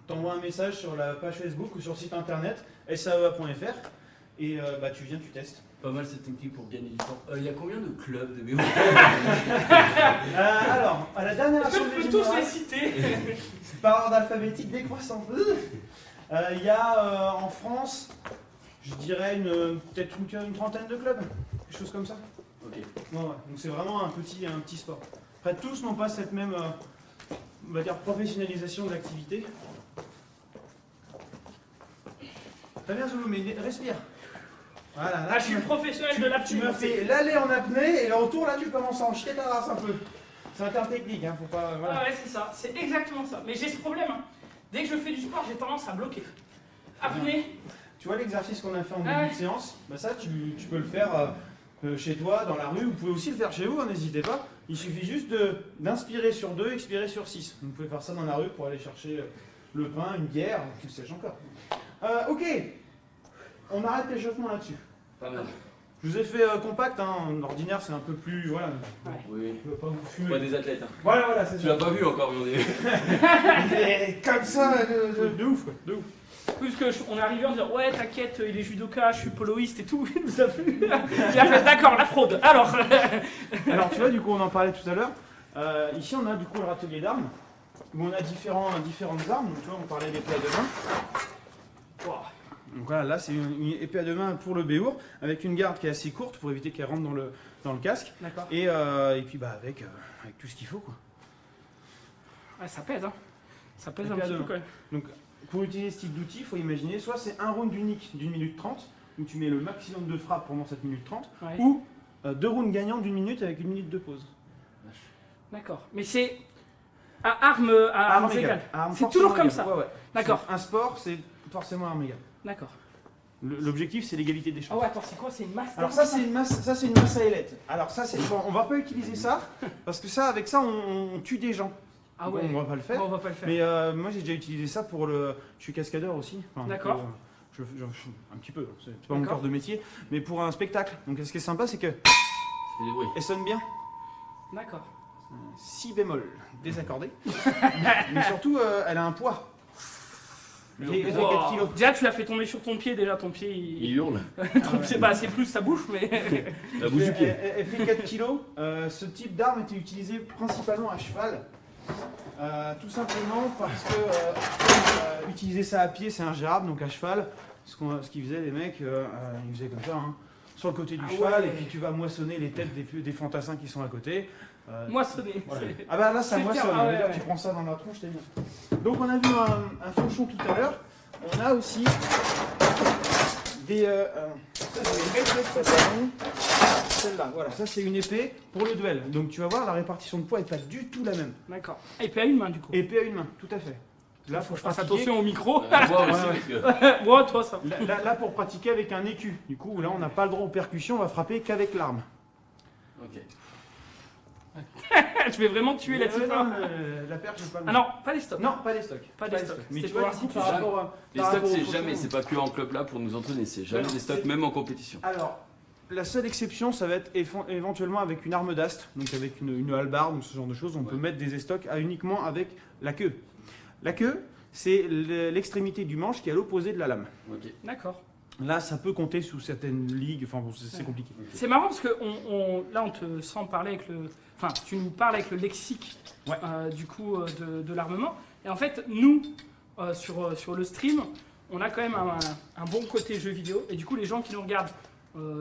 T'envoies un message sur la page Facebook ou sur le site internet saea.fr et bah tu viens, tu testes. Pas mal cette technique pour gagner du temps. Il y a combien de clubs de BO Alors, à la dernière Est-ce que assemblée je peux tous les générale, citer? par ordre alphabétique décroissant, il y a en France, je dirais peut-être une trentaine de clubs, quelque chose comme ça. Ok. Ouais, ouais. Donc c'est vraiment un petit sport. Après, tous n'ont pas cette même, on va dire, professionnalisation de l'activité. Très bien, Zoulou, mais respire. Voilà, là, Ah, je suis le professionnel de la tu me fais l'aller en apnée et le retour, là, tu commences à en chier ta race un peu. C'est intertechnique, hein, faut pas. Voilà. Ah ouais, c'est ça, c'est exactement ça. Mais j'ai ce problème. Hein. Dès que je fais du sport, j'ai tendance à bloquer. Apnée. Tu vois l'exercice qu'on a fait en Ah début ouais. de séance, bah ça, tu peux le faire chez toi, dans la rue. Vous pouvez aussi le faire chez vous, hein, n'hésitez pas. Il suffit juste d'inspirer sur 2, expirer sur 6. Vous pouvez faire ça dans la rue pour aller chercher le pain, une bière, que sais-je encore. Ok, on arrête l'échauffement là-dessus. Pas mal. Je vous ai fait compact, hein. En ordinaire c'est un peu plus. Voilà, Oui. je ne veux pas vous fumer. Pas des athlètes. Hein. Voilà, c'est Tu ça. l'as pas vu encore, mais on est. Et comme ça, de ouf, quoi, de ouf. Oui, parce qu'on est arrivé en disant ouais, t'inquiète, il est judoka, je suis poloïste et tout. Il nous a vu. Il a fait d'accord, la fraude. Alors. Alors tu vois, du coup on en parlait tout à l'heure. Ici on a du coup le râtelier d'armes, où on a différentes armes. Donc tu vois, on parlait d'épée à deux mains. Wow. Donc voilà, là c'est une épée à deux mains pour le béour, avec une garde qui est assez courte pour éviter qu'elle rentre dans le casque. D'accord. Et puis bah avec tout ce qu'il faut quoi. Ouais, ça pèse, hein. Ça pèse Et un puis à petit peu deux quand même. Donc pour utiliser ce type d'outil, il faut imaginer soit c'est un round unique d'une minute 30, où tu mets le maximum de frappe pendant cette minute 30, Ouais. ou deux rounds gagnants d'une minute avec une minute de pause. D'accord. Mais c'est à armes égales. Armes C'est forcément toujours comme égales. ça. Ouais, ouais. D'accord. Un sport, c'est forcément armes égales. D'accord. L'objectif, c'est l'égalité des Ah chances. ouais, attends, c'est quoi? C'est une masse. Alors ça, c'est une masse à ailette. Alors ça, c'est bon, on va pas utiliser ça parce que ça, avec ça, on tue des gens. Ah Donc, ouais. on va pas le faire. Bon, on va pas le faire. Mais moi, j'ai déjà utilisé ça pour le. Je suis cascadeur aussi. Enfin, D'accord. un petit peu. C'est pas mon D'accord. corps de métier, mais pour un spectacle. Donc, ce qui est sympa, c'est que Ça fait des bruits. elle sonne bien. D'accord. Si bémol, désaccordé. Mais surtout, elle a un poids. fait 4 kilos. Déjà, tu l'as fait tomber sur ton pied. Déjà, ton pied, Il hurle. ton pied, bah, c'est plus sa bouche, mais. La bouche du pied. Elle fait 4 kilos. Ce type d'arme était utilisé principalement à cheval. Tout simplement parce que utiliser ça à pied, c'est ingérable. Donc à cheval, ce qu'ils faisaient les mecs, ils faisaient comme ça, hein, sur le côté du cheval, ouais. et puis tu vas moissonner les têtes des fantassins qui sont à côté. Moissonné. Voilà. Ah bah là ça C'est moissonne, clair, on va ouais, dire, ouais. tu prends ça dans la tronche, t'es bien. Donc on a vu un fauchon tout à l'heure, on a aussi des... celle-là, voilà, ça c'est une épée pour le duel. Donc tu vas voir, la répartition de poids n'est pas du tout la même. D'accord. Épée à une main, du coup. Épée à une main, tout à fait. Là, faut que je fasse pratiquer- attention au micro. Moi aussi, Ouais, parce que. Moi, toi, ça. Là, pour pratiquer avec un écu. Du coup, là on n'a pas le droit aux percussions, on va frapper qu'avec l'arme. Ok. Je vais vraiment tuer la Non, Tifa. la perche, j'ai pas le Ah non, pas les stocks. Non, pas les stocks. Pas les stocks. Mais C'est tu pour vois, voir ici, si par tu- rapport à... Les par stocks, rapport au c'est fauchon- jamais, c'est pas que en club là pour nous entraîner, c'est jamais Alors, des stocks, c'est- même en compétition. Alors, la seule exception, ça va être éventuellement avec une arme d'ast, donc avec une hallebarde ou ce genre de choses, on peut mettre des estocs uniquement avec la queue. La queue, c'est l'extrémité du manche qui est à l'opposé de la lame. Ok. D'accord. Là, ça peut compter sous certaines ligues, enfin bon, c'est compliqué. C'est marrant parce que là, on te sent parler avec le. Enfin, tu nous parles avec le lexique Ouais. du coup de l'armement. Et en fait, nous, sur le stream, on a quand même un bon côté jeu vidéo. Et du coup, les gens qui nous regardent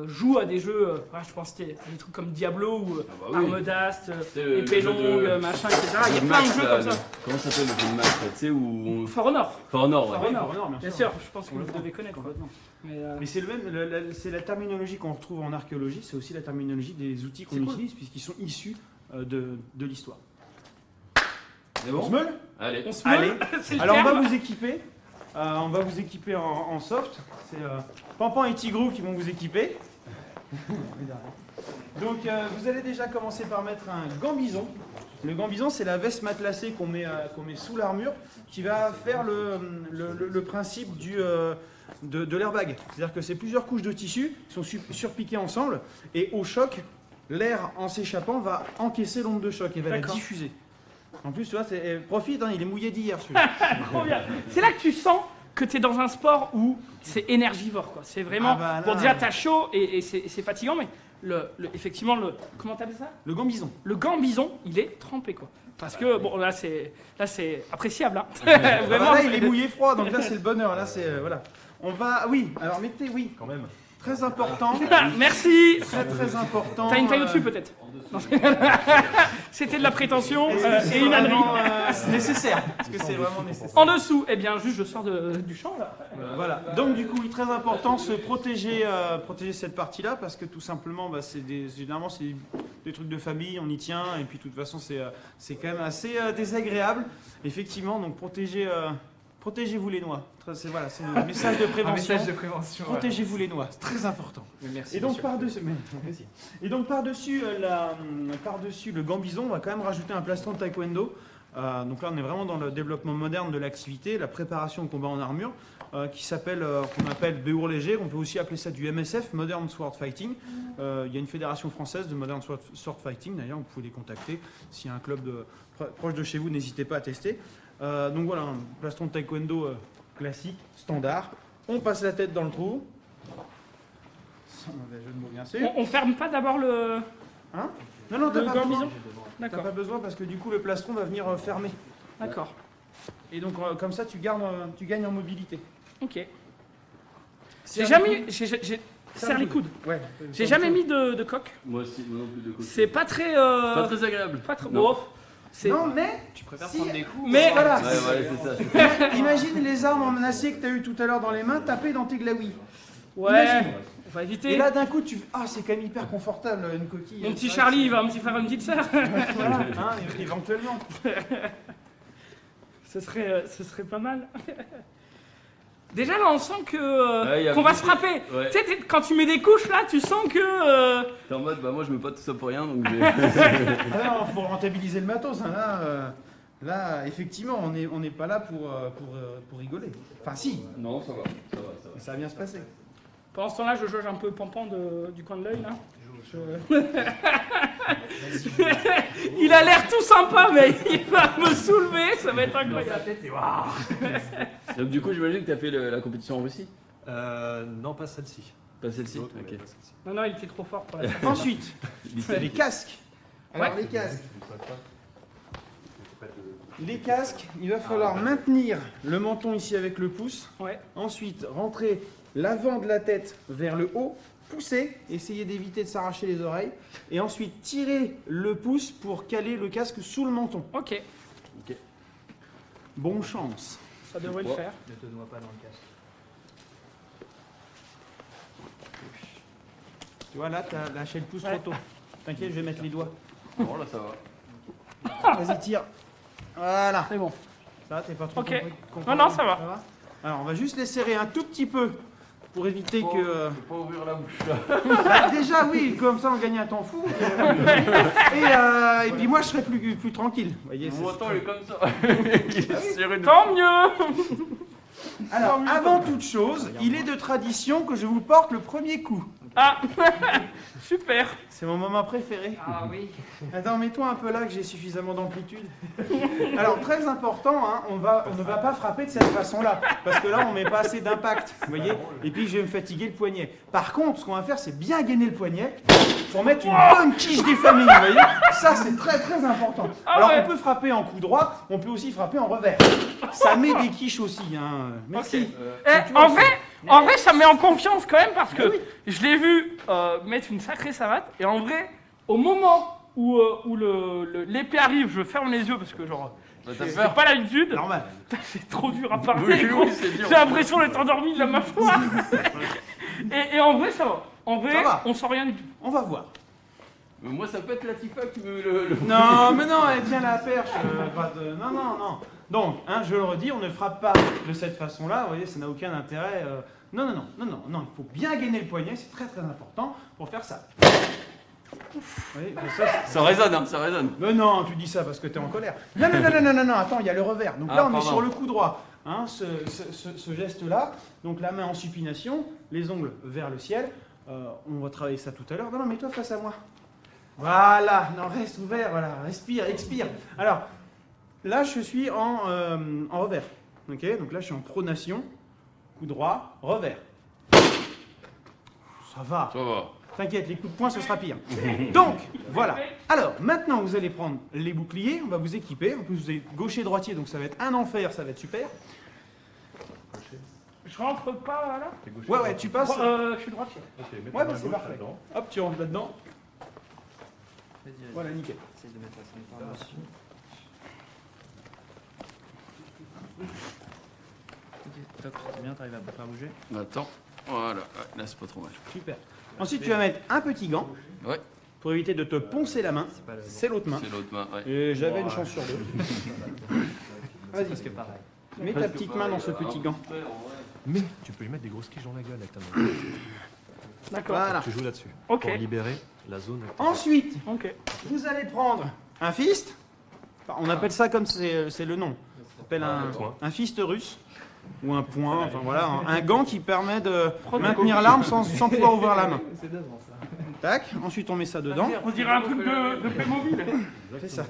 jouent à des jeux, je pense que c'était des trucs comme Diablo ou Ah bah oui. Arme d'Ast, C'est le Épée jeu de- longue, machin, etc. Il y a Le plein de match, jeux là, comme ça. Comment ça s'appelle le jeu de match là, tu sais, où on. For Honor, For Honor, ouais. For Honor. Honor, bien sûr, je pense que vous Complètement. devez connaître. quoi. Complètement. Mais, Mais c'est le même, c'est la terminologie qu'on retrouve en archéologie, c'est aussi la terminologie des outils qu'on C'est cool. utilise puisqu'ils sont issus de l'histoire. C'est On bon se meule on se Allez. meule, c'est le Alors on va terme. vous équiper. On va vous équiper en soft. C'est Pampan et Tigrou qui vont vous équiper. Donc vous allez déjà commencer par mettre un gant bison. Le gant bison, c'est la veste matelassée qu'on met sous l'armure qui va faire le principe de l'airbag. C'est-à-dire que c'est plusieurs couches de tissu qui sont surpiquées ensemble et au choc, l'air en s'échappant va encaisser l'onde de choc et va la D'accord. diffuser. En plus, tu vois, profite, hein, il est mouillé d'hier celui-là. Trop bien. C'est là que tu sens que tu es dans un sport où c'est énergivore. Quoi. C'est vraiment. Ah bah là, bon, déjà, tu as chaud et c'est fatigant, mais effectivement, comment tu appelles ça? Le gant bison. Le gant bison, il est trempé. Quoi. Parce que, bon, là, c'est appréciable. Hein. Vraiment, Vraiment. là, il est mouillé froid, donc là, c'est le bonheur. Là, c'est voilà. On va, oui. Alors mettez, oui, quand même. Très important. Merci. Très important. T'as une taille au-dessus, peut-être? Non, c'était de la prétention c'est et une ânerie. vraiment nécessaire. Parce que c'est vraiment nécessaire. En dessous, eh bien, juste, je sors du champ, là. Voilà. Donc du coup, oui, très important, se protéger, protéger cette partie-là, parce que tout simplement, bah, généralement, c'est des trucs de famille, on y tient, et puis de toute façon, c'est quand même assez désagréable. Effectivement, donc protégez-vous les noix. C'est voilà, c'est le message de prévention. Un message de prévention. Protégez-vous les noix, c'est très important. Merci. Et donc monsieur. par-dessus, par-dessus le gant bison, on va quand même rajouter un plastron de taekwondo. Donc là, on est vraiment dans le développement moderne de l'activité, la préparation au combat en armure, qu'on appelle béour léger. On peut aussi appeler ça du MSF, Modern Sword Fighting. Il y a une fédération française de Modern Sword Fighting. D'ailleurs, vous pouvez les contacter. S'il y a un club proche de chez vous, n'hésitez pas à tester. Donc voilà, un plastron de taekwondo classique, standard. On passe la tête dans le trou. Sans mauvais jeu de mots, bien sûr. On ferme pas d'abord le Hein non, t'as le pas gant besoin. bison? T'as D'accord, pas besoin parce que du coup le plastron va venir fermer. d'accord. Et donc comme ça tu gagnes en mobilité. Ok. Serre Serre les coudes. Ouais. J'ai jamais mis de coque. Moi aussi, moi non plus de côté. C'est pas très. Pas très agréable. Pas très. Non. Bon, c'est- Non mais Tu préfères Si- prendre des coups Mais- voilà. Ouais, ouais, c'est ça. Imagine les armes en acier que t'as eu tout à l'heure dans les mains taper dans tes glaouis. Ouais. Imagine. On va éviter. Et là d'un coup tu c'est quand même hyper confortable une coquille. Mon petit C'est vrai Charlie, que il va me faire une petite sœur. c'est- voilà, hein, éventuellement. Ce serait pas mal. Déjà là, on sent que Ouais, y a qu'on va plus se de- frapper. Ouais. Tu sais, quand tu mets des couches là, tu sens que. T'es en mode, bah moi je mets pas tout ça pour rien donc j'ai. Ah non, faut rentabiliser le matos. Hein, là, effectivement, on n'est pas là pour rigoler. Enfin si, Non, ça va. mais ça va bien se passer. Pendant ce temps-là, je jauge un peu Pampan du coin de l'œil là. Il a l'air tout sympa, mais il va me soulever, ça va être incroyable. Donc du coup, j'imagine que tu as fait la compétition en Russie? Non, pas celle-ci. Pas celle-ci. L'autre, Ok. mais pas celle-ci. Non, il était trop fort pour la faire. Ensuite, les casques. Alors les casques. Les casques, il va falloir maintenir le menton ici avec le pouce. Ouais. Ensuite, rentrer l'avant de la tête vers le haut, pousser, essayer d'éviter de s'arracher les oreilles. Et ensuite, tirer le pouce pour caler le casque sous le menton. Ok, Bonne chance. ça devrait le faire. Ne te noie pas dans le casque. Tu vois, là, t'as lâché le pouce Ouais. trop tôt. T'inquiète, je vais mettre les doigts. Bon, là, ça va. Vas-y, tire. Voilà. C'est bon. Ça va, t'es pas trop Ok. compris- Non, ça va. Alors, on va juste les serrer un tout petit peu pour éviter Faut- que... faut pas ouvrir la bouche. Bah, déjà, oui, comme ça, on gagne un temps fou. Et puis moi, je serai plus tranquille. Vous voyez, Mon c'est- menton, il est comme ça. Il est serré de- Tant mieux. Alors, avant toute chose, il est de tradition que je vous porte le premier coup. Ah, super. C'est mon moment préféré. Ah oui. Attends, mets-toi un peu là que j'ai suffisamment d'amplitude. Alors, très important, hein, on ne va pas frapper de cette façon-là, parce que là, on met pas assez d'impact, vous voyez. Et puis, je vais me fatiguer le poignet. Par contre, ce qu'on va faire, c'est bien gainer le poignet pour mettre une bonne quiche des familles, vous voyez. Ça, c'est très, très important. Ah Alors, ouais. on peut frapper en coup droit, on peut aussi frapper en revers. Ça met des quiches aussi, hein. Merci. En vrai, ça me met en confiance quand même parce que Ah oui. je l'ai vu mettre une sacrée savate et en vrai, au moment où l'épée arrive, je ferme les yeux parce que genre, Bah, t'as j'ai peur? pas l'habitude. Normal. C'est trop dur à parler. Oui, gros. oui, c'est dur. J'ai l'impression d'être endormi de la mâchoire. et en vrai, ça va. En vrai, Ça va. on sent rien du tout. On va voir. Mais moi, ça peut être Latifa qui me le... Non, mais non, elle tient la perche. Non, non, non. Donc, hein, je le redis, on ne frappe pas de cette façon-là. Vous voyez, ça n'a aucun intérêt. Non, il faut bien gainer le poignet, c'est très très important pour faire ça. Vous voyez, Ça résonne, hein, ça résonne. Mais non, tu dis ça parce que tu es en colère. Non, attends, il y a le revers. Donc là, Ah, on est pardon. sur le coup droit. Hein, ce geste-là, donc la main en supination, les ongles vers le ciel. On va travailler ça tout à l'heure. Non, mets-toi face à moi. Voilà, non, reste ouvert, voilà, respire, expire. Alors, là, je suis en revers. Ok, donc là, je suis en pronation, coup droit, revers. Ça va. Ça va. T'inquiète, les coups de poing, ce sera pire. Donc, voilà. Alors, maintenant, vous allez prendre les boucliers, on va vous équiper. En plus, vous êtes gaucher-droitier, donc ça va être un enfer, ça va être super. Je rentre pas là. T'es gaucher, Ouais, droite. tu passes. Je suis droitier. Ok, mets ta Ouais, main bah, c'est gauche parfait. là-dedans. Hop, tu rentres là-dedans. Voilà, nickel. Essaye de mettre la sonde par-dessus. Ok, top, c'est bien, t'arrives à pas faire bouger. Attends. Voilà. Ouais, là, c'est pas trop mal. Super. Ensuite, tu vas mettre un petit gant Ouais. pour éviter de te poncer la main. C'est pas le. C'est l'autre main. C'est l'autre main, ouais. Et j'avais une chance sur deux. C'est Vas-y, presque pareil. mets ta petite main dans ce petit gant. Mais tu peux lui mettre des grosses quiches dans la gueule avec ta main. D'accord. Voilà. Tu joues là-dessus. Ok. Pour libérer la zone. Ensuite, Ok. vous allez prendre un fist. Enfin, on appelle ça comme c'est le nom. On appelle un fist russe. Ou un point, enfin voilà, un gant qui permet de maintenir l'arme sans pouvoir ouvrir la main. C'est devant ça. Tac, ensuite on met ça dedans. On dirait un truc de Playmobil. C'est ça.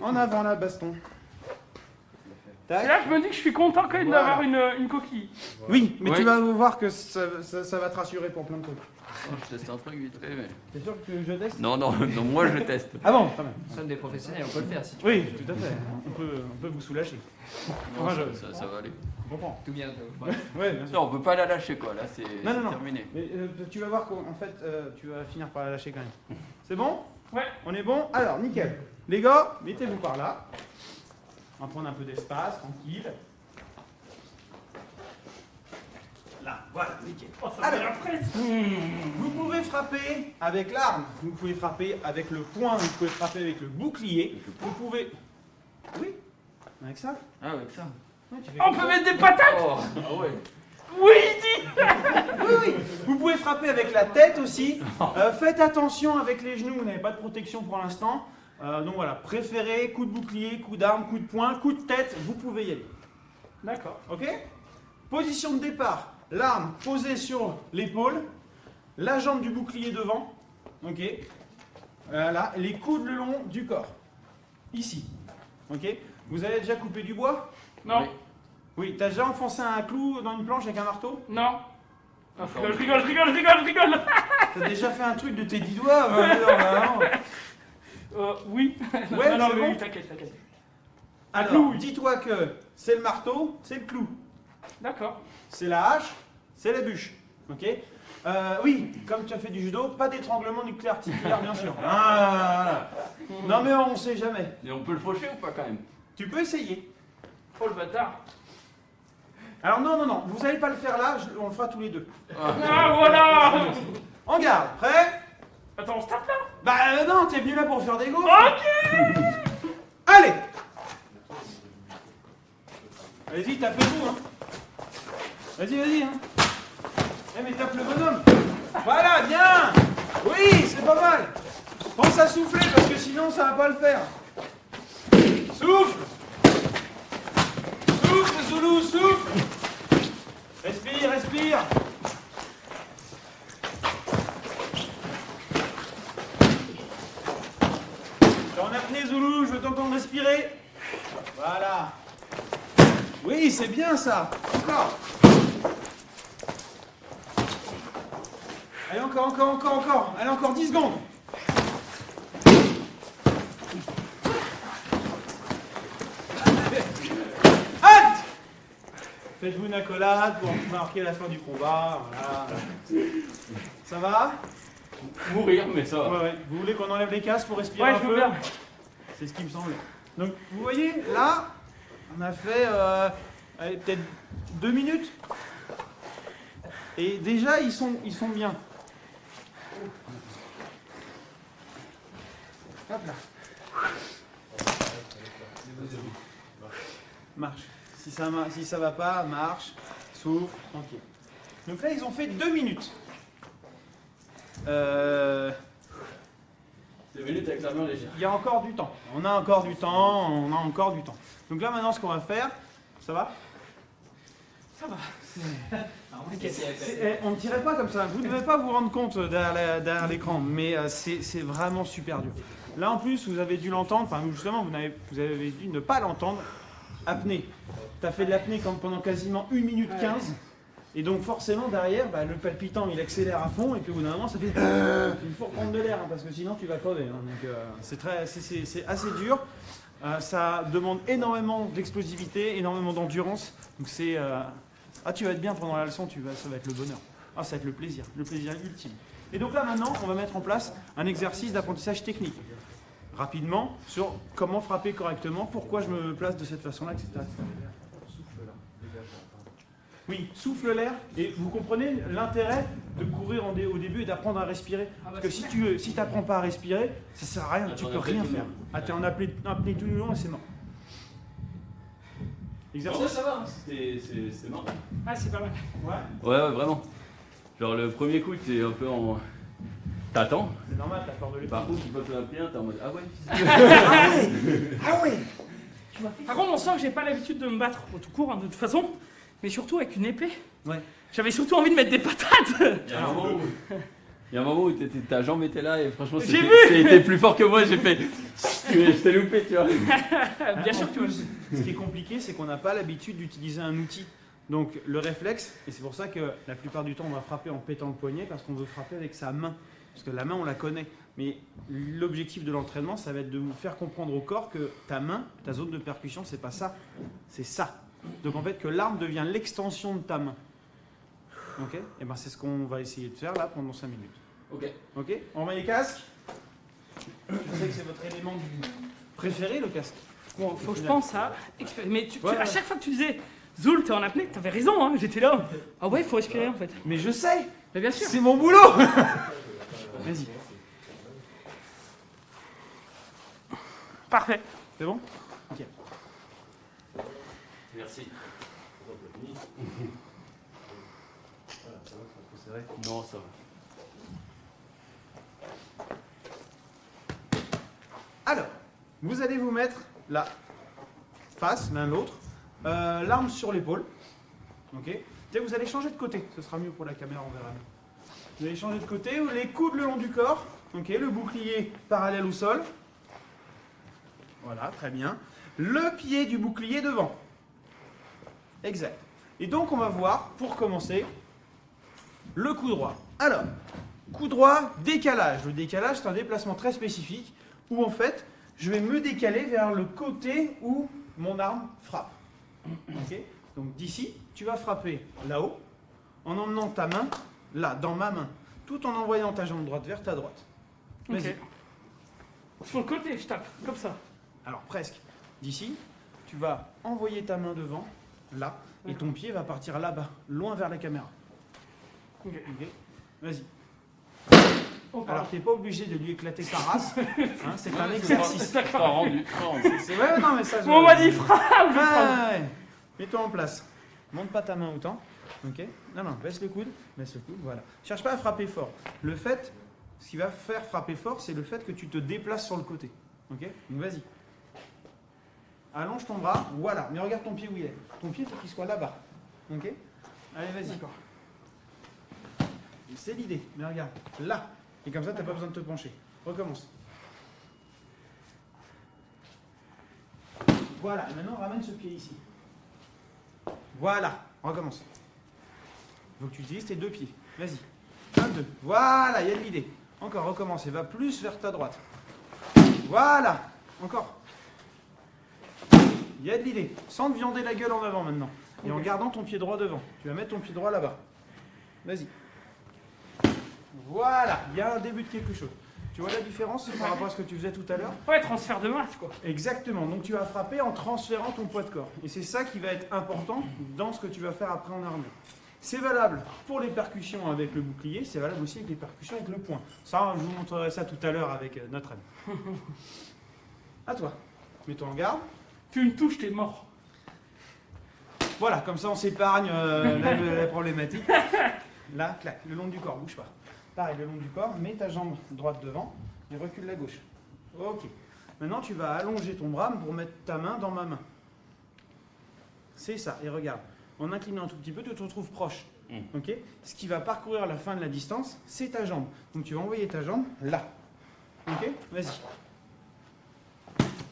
En avant la baston. Et Tac. là, je me dis que je suis content quand même Voilà. d'avoir une coquille. Oui, mais Ouais. tu vas voir que ça va te rassurer pour plein de trucs. Oh, je teste un truc vite fait, mais... T'es sûr que je teste? Non, moi, je teste. Ah bon, quand même. Nous sommes des professionnels, on peut le faire si tu Oui, tout à fait. On peut vous soulager. Non, Moi, ça va aller. Je comprends. tout bien. Ouais, bien sûr. Non, on peut pas la lâcher, quoi. Là, c'est Non. terminé. Mais tu vas voir qu'en fait, tu vas finir par la lâcher quand même. C'est bon? Ouais. On est bon? Alors, nickel. Les gars, mettez-vous par là. On va prendre un peu d'espace, tranquille. Là, voilà, nickel. Oh, ça Alors. me fait la presse. Vous pouvez frapper avec l'arme, vous pouvez frapper avec le poing, vous pouvez frapper avec le bouclier, vous pouvez... Oui, avec ça. Ah, avec ça. Ouais, tu fais On comme peut ça. mettre des patates. Oh, ah ouais. Oui, dit. Oui. Vous pouvez frapper avec la tête aussi. Faites attention avec les genoux, vous n'avez pas de protection pour l'instant. Donc voilà, préférez coup de bouclier, coup d'arme, coup de poing, coup de tête, vous pouvez y aller. D'accord. Ok? Position de départ, l'arme posée sur l'épaule, la jambe du bouclier devant. Ok. Voilà, les coudes le long du corps. Ici. Ok. Vous avez déjà coupé du bois? Non, Oui. Oui. T'as déjà enfoncé un clou dans une planche avec un marteau? non. Ah, je rigole. T'as déjà fait un truc de tes 10 doigts? Non. Oui. Ouais, non, c'est mais bon. oui, t'inquiète. Alors, clou, oui. dis-toi que c'est le marteau, c'est le clou. D'accord. C'est la hache, c'est la bûche. Ok. Oui, comme tu as fait du judo, pas d'étranglement nucléaire articulaire, bien sûr. Ah, voilà. Non mais on sait jamais. Et on peut le faucher ou pas quand même? Tu peux essayer. Oh le bâtard. Alors non, vous n'allez pas le faire là, on le fera tous les deux. Ah voilà. En garde, prêt? Attends, on se tape là? Bah non, t'es venu là pour faire des gaufres. Ok. Allez. Allez-y, tapez-vous. Hein. Vas-y. Hein. Eh mais tape le bonhomme. Voilà, bien. Oui, c'est pas mal. Pense à souffler parce que sinon ça va pas le faire. Souffle. Souffle, Zoulou, souffle. Respire. T'es en apnée, Zoulou, je veux t'entendre respirer. Voilà. Oui, c'est bien ça. Encore. Allez, encore. Allez, encore 10 secondes. Hâte. Faites-vous une accolade pour marquer la fin du combat. Voilà. Ça va? Mourir, mais ça va. Ouais. Vous voulez qu'on enlève les casques pour respirer Ouais, un je veux peu? bien. C'est ce qui me semble. Donc, vous voyez, là, on a fait allez, peut-être 2 minutes. Et déjà, ils sont bien. Hop là. Marche. Si ça va pas, marche, souffle, tranquille. Donc là, ils ont fait 2 minutes. 2 minutes avec la main légère. Il y a encore du temps. On a encore du temps. Donc là, maintenant, ce qu'on va faire, ça va? Ça va. On ne tirait pas comme ça. Vous ne devez pas vous rendre compte derrière l'écran, mais c'est vraiment super dur. Là, en plus, vous avez dû l'entendre, enfin, justement, vous avez dû ne pas l'entendre. Apnée. Tu as fait de l'apnée pendant quasiment 1 minute 15. Et donc, forcément, derrière, bah, le palpitant, il accélère à fond, et puis au bout d'un moment, ça fait. Il faut reprendre de l'air, hein, parce que sinon, tu vas crever. Hein. Donc, c'est assez dur. Ça demande énormément d'explosivité, énormément d'endurance. Donc, c'est. Ah, tu vas être bien pendant la leçon, ça va être le bonheur. Ah, ça va être le plaisir ultime. Et donc là, maintenant, on va mettre en place un exercice d'apprentissage technique. Rapidement, sur comment frapper correctement, pourquoi je me place de cette façon-là, etc. Oui, souffle l'air. Et vous comprenez l'intérêt de courir au début et d'apprendre à respirer. Parce que si tu n'apprends pas à respirer, ça sert à rien, tu peux rien faire. Ah, tu es en apnée tout le long et c'est mort. Exercice. Ça va, c'est marrant. Ah, c'est pas mal. Ouais, vraiment. Genre le premier coup, t'es un peu en. T'attends. C'est normal, t'as peur de l'épaule. Par contre, tu peux te l'appeler, t'es en mode ah ouais. Ah ouais. Par contre, on sent que j'ai pas l'habitude de me battre au tout court, hein, de toute façon, mais surtout avec une épée. Ouais. J'avais surtout envie de mettre des patates. Il y a un moment où ta jambe était là et franchement J'ai Ah, c'était plus fort que moi, j'ai fait. Je t'ai loupé, tu vois. Bien sûr que tu veux. Ce qui est compliqué, c'est qu'on n'a pas l'habitude d'utiliser un outil. Donc le réflexe, et c'est pour ça que la plupart du temps on va frapper en pétant le poignet, parce qu'on veut frapper avec sa main. Parce que la main on la connaît. Mais l'objectif de l'entraînement, ça va être de vous faire comprendre au corps que ta main, ta zone de percussion, c'est pas ça, c'est ça. Donc en fait que l'arme devient l'extension de ta main. Ok? Et ben c'est ce qu'on va essayer de faire là pendant 5 minutes. Ok? On remet les casques. Je sais que c'est votre élément préféré, le casque. Bon, faut que je pense à. Mais Ouais. à chaque fois que tu disais Zoul, t'es en apnée, t'avais raison, hein, j'étais là. Ah ouais, faut respirer en fait. Mais je sais, Mais bien sûr. c'est mon boulot. Vas-y. Parfait. C'est bon? Ok. Merci. Non, ça va. Alors, vous allez vous mettre là, face l'un l'autre, l'arme sur l'épaule. Ok. Et vous allez changer de côté, ce sera mieux pour la caméra, on verra mieux. Vous allez changer de côté, les coudes le long du corps, Ok, le bouclier parallèle au sol. Voilà, très bien. Le pied du bouclier devant. Exact. Et donc on va voir, pour commencer, le coup droit. Alors, coup droit, décalage. Le décalage, c'est un déplacement très spécifique où en fait, je vais me décaler vers le côté où mon arme frappe. Ok. Donc d'ici, tu vas frapper là-haut en emmenant ta main là, dans ma main, tout en envoyant ta jambe droite vers ta droite. Vas-y. Ok. Sur le côté, je tape, comme ça. Alors presque. D'ici, tu vas envoyer ta main devant, là, et ton pied va partir là-bas, loin vers la caméra. Ok. Ok. Vas-y. Oh, Alors pardon. t'es pas obligé de lui éclater sa race, hein, c'est un Ouais, exercice. Pas rendu. Pas rendu. Ouais, non mais ça. On m'a dit frappe. Ouais. Mets-toi en place. Monte pas ta main autant. Ok. Non, baisse le coude. Baisse le coude, voilà. Cherche pas à frapper fort. Ce qui va faire frapper fort, c'est le fait que tu te déplaces sur le côté. Ok. Donc vas-y. Allonge ton bras, voilà. Mais regarde ton pied où il est. Ton pied, il faut qu'il soit là-bas. Ok. Allez, vas-y. D'accord. C'est l'idée. Mais regarde, là. Et comme ça, t'as pas besoin de te pencher. Recommence. Voilà. Et maintenant, ramène ce pied ici. Voilà. Recommence. Il faut que tu utilises tes deux pieds. Vas-y. 1, 2. Voilà, il y a de l'idée. Encore, recommence. Et va plus vers ta droite. Voilà. Encore. Il y a de l'idée. Sans te viander la gueule en avant maintenant. Et en gardant ton pied droit devant. Tu vas mettre ton pied droit là-bas. Vas-y. Voilà. Il y a un début de quelque chose. Tu vois la différence par rapport à ce que tu faisais tout à l'heure? Ouais, transfert de masse, quoi. Exactement. Donc tu vas frapper en transférant ton poids de corps. Et c'est ça qui va être important dans ce que tu vas faire après en armure. C'est valable pour les percussions avec le bouclier, c'est valable aussi avec les percussions avec le poing. Ça, je vous montrerai ça tout à l'heure avec notre ami. À toi. Mets-toi en garde. Tu me touches, t'es mort. Voilà, comme ça on s'épargne la problématique. Là, clac, le long du corps, bouge pas. Pareil, le long du corps, mets ta jambe droite devant et recule la gauche. Ok. Maintenant, tu vas allonger ton bras pour mettre ta main dans ma main. C'est ça, et regarde. En inclinant un tout petit peu, tu te retrouves proche. Ok. Ce qui va parcourir la fin de la distance, c'est ta jambe. Donc tu vas envoyer ta jambe là. Ok. Vas-y.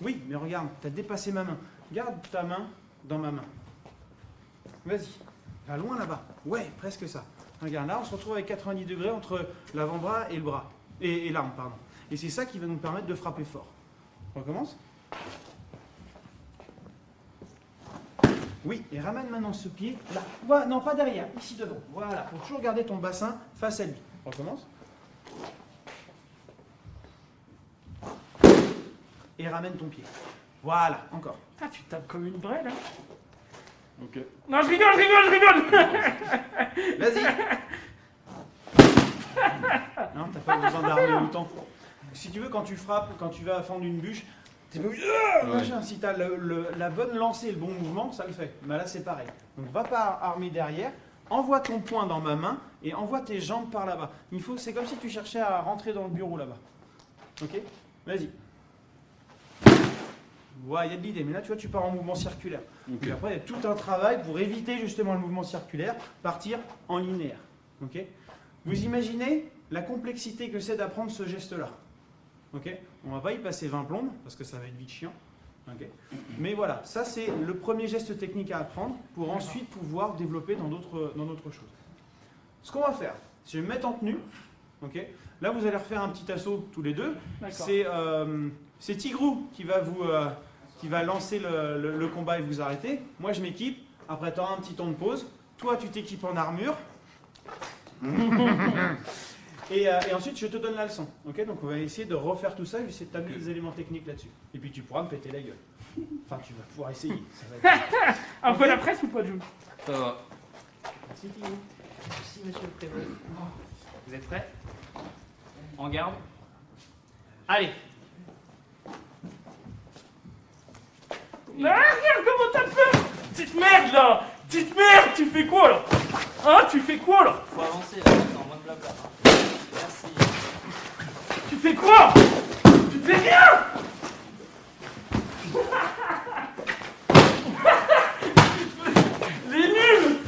Oui, mais regarde, tu as dépassé ma main. Garde ta main dans ma main. Vas-y. Va loin là-bas. Ouais, presque ça. Regarde, là, on se retrouve avec 90 degrés entre l'avant-bras et le bras. Et l'arme, pardon. Et c'est ça qui va nous permettre de frapper fort. On recommence. Oui, et ramène maintenant ce pied là. Voilà, non, pas derrière, ici devant. Voilà, pour toujours garder ton bassin face à lui. On recommence. Et ramène ton pied. Voilà, encore. Ah, tu tapes comme une brêle, hein. Ok. Non, je rigole. Vas-y. Non, t'as pas besoin d'armer autant. Si tu veux, quand tu frappes, quand tu vas fendre une bûche, t'es pas obligé. Machin. Si t'as la bonne lancée et le bon mouvement, ça le fait. Mais là, c'est pareil. Donc, va pas armer derrière. Envoie ton poing dans ma main et envoie tes jambes par là-bas. C'est comme si tu cherchais à rentrer dans le bureau là-bas. Ok? Vas-y. Ouais, il y a de l'idée, mais là, tu vois, tu pars en mouvement circulaire. Ok. Et après, il y a tout un travail pour éviter justement le mouvement circulaire, partir en linéaire. Ok. Vous imaginez la complexité que c'est d'apprendre ce geste-là. Ok. On va pas y passer 20 plombes, parce que ça va être vite chiant. Ok. Mais voilà, ça c'est le premier geste technique à apprendre pour ensuite pouvoir développer dans d'autres choses. Ce qu'on va faire, c'est me mettre en tenue. Ok. Là, vous allez refaire un petit assaut tous les deux. D'accord. C'est Tigrou qui va lancer le combat et vous arrêter. Moi, je m'équipe. Après, tu auras un petit temps de pause. Toi, tu t'équipes en armure. et ensuite, je te donne la leçon. Okay, donc, on va essayer de refaire tout ça. Je vais essayer de t'amener des éléments techniques là-dessus. Et puis, tu pourras me péter la gueule. Enfin, tu vas pouvoir essayer. Ça va être... Un peu la presse ou pas, Jules? Ça va. Merci, Tigrou. Merci, monsieur le prévôt. Vous êtes prêts? En garde. Allez. Ah, regarde comment t'as peur! Petite merde là! Petite merde, tu fais quoi là? Hein, tu fais quoi là? Faut avancer là, en moins de blabla. Merci. Tu fais quoi? Tu fais rien! Les nuls!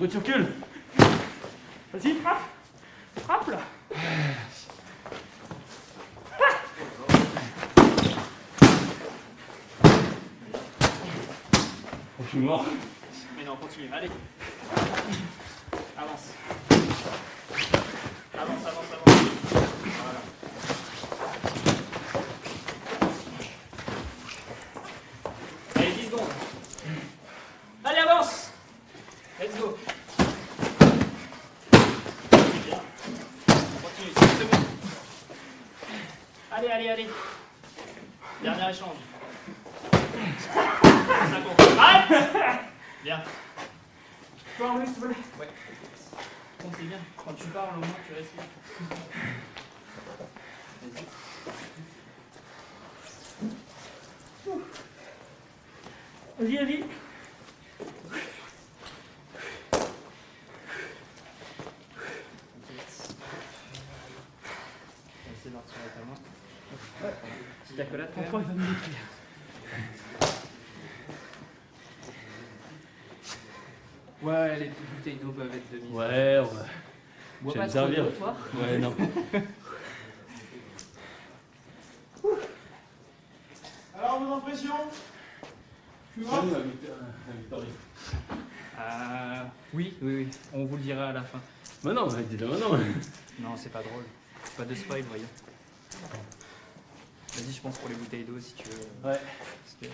Pourquoi tu recules? Vas-y, frappe. Frappe là. Je suis mort. Mais non, continue. Allez. Avance. Avance, avance, avance. Voilà. Allez, 10 secondes. Allez, avance. Let's go. Bien. Continue, 5 secondes. Allez, allez, allez. Dernier échange. Ça compte. Arrête. Bien. Tu peux enlever, s'il te plaît? Ouais. Bon, c'est bien. Quand tu parles, au moins tu respires. Vas-y. Vas-y, vas-y. Essaye d'en retirer ta main. Petite accolade quand Pourquoi même. il va me détruire? Ouais, les bouteilles d'eau peuvent être de mise. Ouais, Bois je vais pas me trop servir. d'eau, toi. Ouais, non. Alors, vos impressions? Tu vois? Oui, oui, oui. On vous le dira à la fin. Mais non, dis-le maintenant. Non, c'est pas drôle. Pas de spoil, voyons. Vas-y, je pense pour les bouteilles d'eau si tu veux. Ouais. Parce que...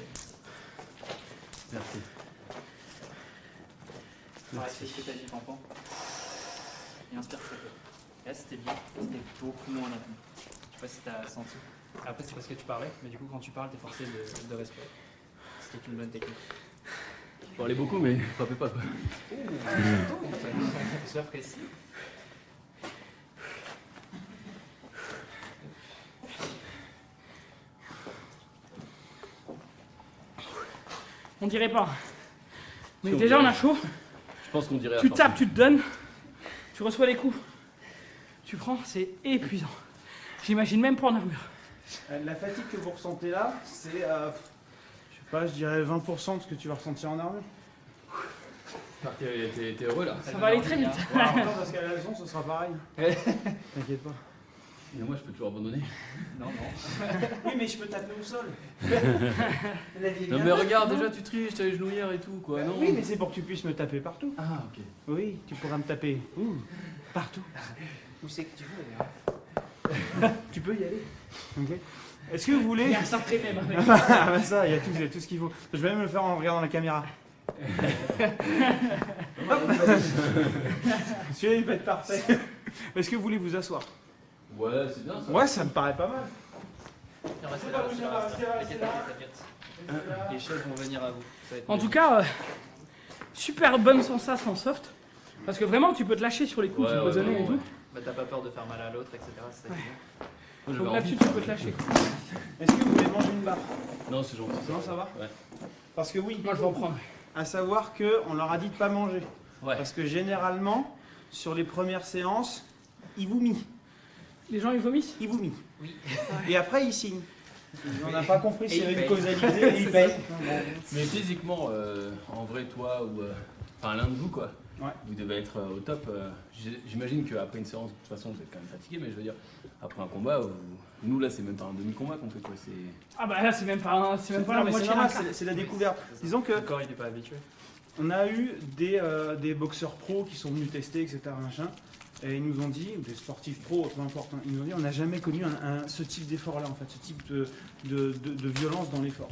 Merci. Ouais, c'est ce que t'as dit, Pampan. Et inspire très peu. Là, c'était bien. C'était beaucoup moins lentement. Je sais pas si t'as senti. Après, c'est parce que tu parlais, mais du coup, quand tu parles, t'es forcé de respirer. C'était une bonne technique. Je parlais beaucoup, mais frappez pas quoi. J'apprécie. On dirait pas. Mais Si, on déjà, on dirait. a chaud. Je pense qu'on dirait. à Tu force. tapes, tu te donnes. Tu reçois les coups. Tu prends, c'est épuisant. J'imagine même pas en armure. La fatigue que vous ressentez là, c'est, je sais pas, je dirais 20% de ce que tu vas ressentir en armure. Ah, T'es heureux là. Ça va aller très vite. Alors, attends, parce qu'à la maison, ce sera pareil. T'inquiète pas. Mais moi je peux toujours abandonner. Non, non. Oui, mais je peux taper au sol. Non mais regarde, déjà tu triches, t'as les genouillères et tout quoi, non? Oui, mais c'est pour que tu puisses me taper partout. Ah ok. Oui, tu pourras me taper. Partout. Où c'est que tu veux, d'ailleurs? Tu peux y aller. Ok. Est-ce que vous voulez. Il y a un sacré même avec. Ah bah ça, il y a tout ce qu'il faut. Je vais même le faire en regardant la caméra. Celui-là, il va être parfait. Est-ce que vous voulez vous asseoir? Ouais, c'est bien ça. Ouais, ça me paraît pas mal. Restez là, restez là, restez là. T'inquiète, t'inquiète. Les chefs vont venir à vous. Ça va être En mieux. tout cas, super bonne sensation en soft. Parce que vraiment, tu peux te lâcher sur les coups, Ouais, tu peux ouais, donner vraiment, et tout. ouais. Bah, t'as pas peur de faire mal à l'autre, etc. C'est ça qui est bien. Moi, j'avais Donc envie. là-dessus, tu peux te lâcher. Est-ce que vous voulez manger une barre? Non, c'est gentil. Non, ça va? Ouais. Parce que oui, Moi, je vais en prendre. à savoir qu'on leur a dit de pas manger. Ouais. Parce que généralement, sur les premières séances, ils vomissent. Les gens, ils vomissent. Ils vomissent. Oui. Et après, ils signent. On n'a pas compris s'il y Et avait ils une payent. causalité et ils payent. Mais physiquement, en vrai, toi ou enfin l'un de vous quoi, Ouais. vous devez être au top. J'imagine qu'après une séance, de toute façon, vous êtes quand même fatigué, mais je veux dire, après un combat, nous là, c'est même pas un demi-combat qu'on fait quoi. C'est. Ah bah là, c'est même pas, c'est même pas la Non, mais c'est moitié d'un normal, quart. c'est la découverte. Disons que Le corps, il n'est pas habitué. on a eu des boxeurs pros qui sont venus tester, etc. Machin, et ils nous ont dit, ou des sportifs pros, peu importe, hein, ils nous ont dit on n'a jamais connu ce type d'effort-là, en fait, ce type de violence dans l'effort.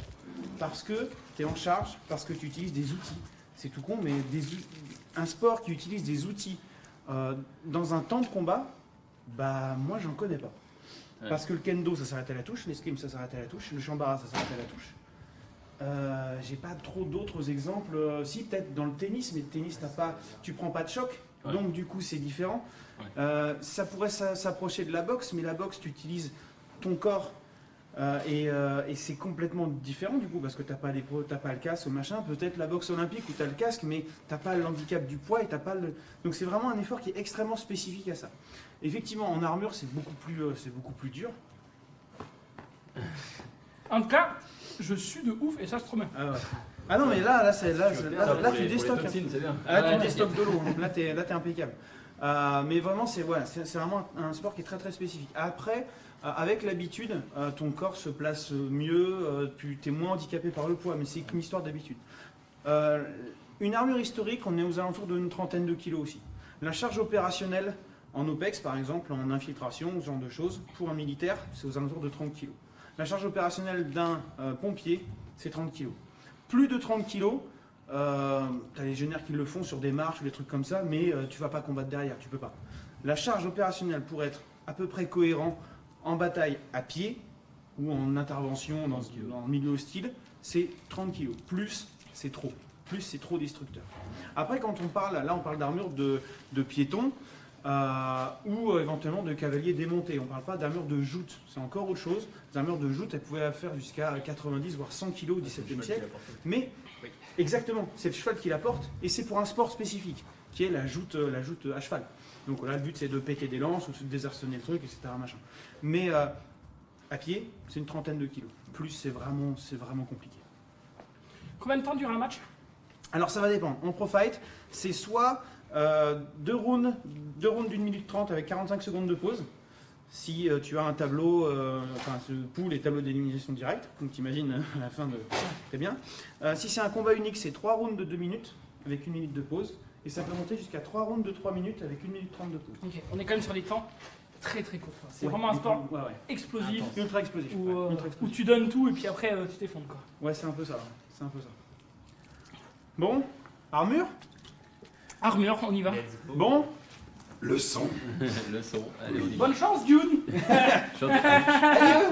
Parce que tu es en charge, parce que tu utilises des outils. C'est tout con, mais un sport qui utilise des outils dans un temps de combat, bah moi j'en connais pas. Ouais. Parce que le kendo ça s'arrête à la touche, l'escrime ça s'arrête à la touche, le shambara ça s'arrête à la touche. J'ai pas trop d'autres exemples. Si peut-être dans le tennis, mais le tennis tu prends pas de choc, Ouais. donc du coup c'est différent. Ouais. Ça pourrait s'approcher de la boxe, mais la boxe tu utilises ton corps et c'est complètement différent du coup parce que t'as pas le casque ou machin. Peut-être la boxe olympique où t'as le casque, mais t'as pas le handicap du poids et t'as pas le. Donc c'est vraiment un effort qui est extrêmement spécifique à ça. Effectivement, en armure c'est beaucoup plus dur. En tout cas, je suis de ouf et ça, c'est trop bien. Ah ouais. Ah non, mais là tu déstockes. C'est bien. Ah, là, Ouais. tu déstockes de l'eau. Là, t'es impeccable. Mais vraiment, c'est vraiment un sport qui est très très spécifique. Après, avec l'habitude, ton corps se place mieux, tu es moins handicapé par le poids, mais c'est qu'une histoire d'habitude. Une armure historique, on est aux alentours d'une trentaine de kilos aussi. La charge opérationnelle en OPEX, par exemple, en infiltration, ce genre de choses, pour un militaire, c'est aux alentours de 30 kilos. La charge opérationnelle d'un pompier, c'est 30 kilos. Plus de 30 kilos, tu as les légionnaires qui le font sur des marches ou des trucs comme ça, mais tu vas pas combattre derrière, tu peux pas. La charge opérationnelle pour être à peu près cohérent en bataille à pied ou en intervention dans le milieu hostile, c'est 30 kilos. Plus, c'est trop. Plus, c'est trop destructeur. Après, quand on parle d'armure de piéton ou éventuellement de cavalier démonté. On ne parle pas d'armure de joute, c'est encore autre chose. Les armures de joute, elles pouvaient faire jusqu'à 90 voire 100 kg au XVIIe siècle. Mais exactement, c'est le cheval qui la porte et c'est pour un sport spécifique qui est la joute à cheval. Donc là, le but c'est de péter des lances ou de désarçonner le truc, etc. Machin. Mais à pied, c'est une trentaine de kilos. Plus, c'est vraiment compliqué. Combien de temps dure un match? Alors ça va dépendre. En pro fight, c'est soit 2 rounds d'une minute 30 avec 45 secondes de pause. Si tu as un tableau, ce pool et tableau d'élimination directe, donc t'imagines à la fin de... Très bien. Si c'est un combat unique, c'est 3 rounds de 2 minutes avec 1 minute de pause. Et ça peut monter jusqu'à 3 rounds de 3 minutes avec 1 minute 30 de pause. Ok, on est quand même sur des temps très très courts. C'est Ouais, vraiment un sport ouais. explosif Ultra explosif. où, ouais, ultra où explosif. tu donnes tout et puis après tu t'effondres quoi. Ouais, c'est un peu ça. C'est un peu ça. Bon, armure. Armure, on y va. Bon, Le son. Le son. Allez, on y va. Bonne chance, Dune. Je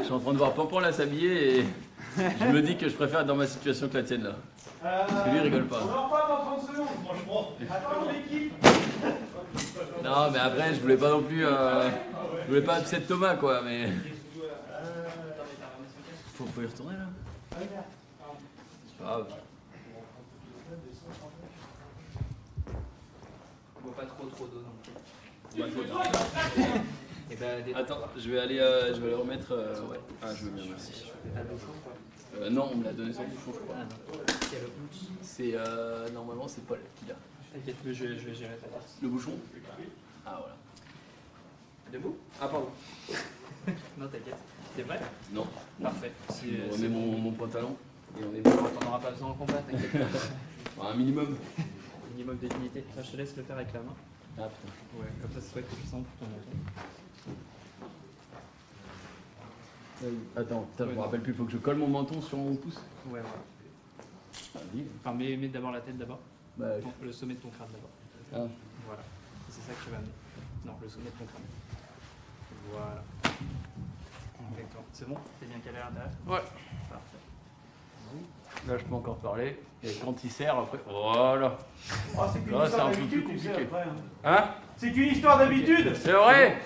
suis en train de voir Pampon là s'habiller et je me dis que je préfère être dans ma situation que la tienne là. Parce que lui il rigole pas. On en reparle dans 30 secondes, franchement. Attends, l'équipe. Non mais après je voulais pas non plus. Je voulais pas upset Thomas quoi mais. Faut y retourner là. C'est pas grave. On boit pas trop d'eau non plus. Et Attends, je vais aller remettre. Ouais. Ah je veux bien merci. T'as de l'eau chaude quoi. Non on me l'a donné sans bouchon je crois. Ah non. Quelle honte. C'est normalement c'est Paul qui l'a. T'inquiète, je vais gérer ta tête. Le bouchon. Ah voilà. Debout? Ah pardon. Non t'inquiète. T'es prêt? Non. Parfait. On remet mon pantalon et on est T'en bon. auras pas besoin en combat, t'inquiète pas. Un minimum. Minimum de dignité. Ça, je te laisse le faire avec la main. Ah putain. Ouais, comme ça, c'est toi qui sens pour ton menton. Attends, putain, je me rappelle plus, il faut que je colle mon menton sur mon pouce. Ouais, voilà. Ah, dis. Enfin, mets d'abord la tête d'abord. Bah, Le sommet de ton crâne d'abord. ah. Voilà. C'est ça que tu vas amener. Non, le sommet de ton crâne. Voilà. D'accord. C'est bon? T'es bien calé à l'intérieur? Ouais. Parfait. Là, je peux encore parler. Et quand il sert, après. Voilà. Oh, c'est qu'une Là, c'est histoire un peu d'habitude, plus tu sais, compliqué. après, hein. Hein? C'est qu'une histoire d'habitude. C'est vrai?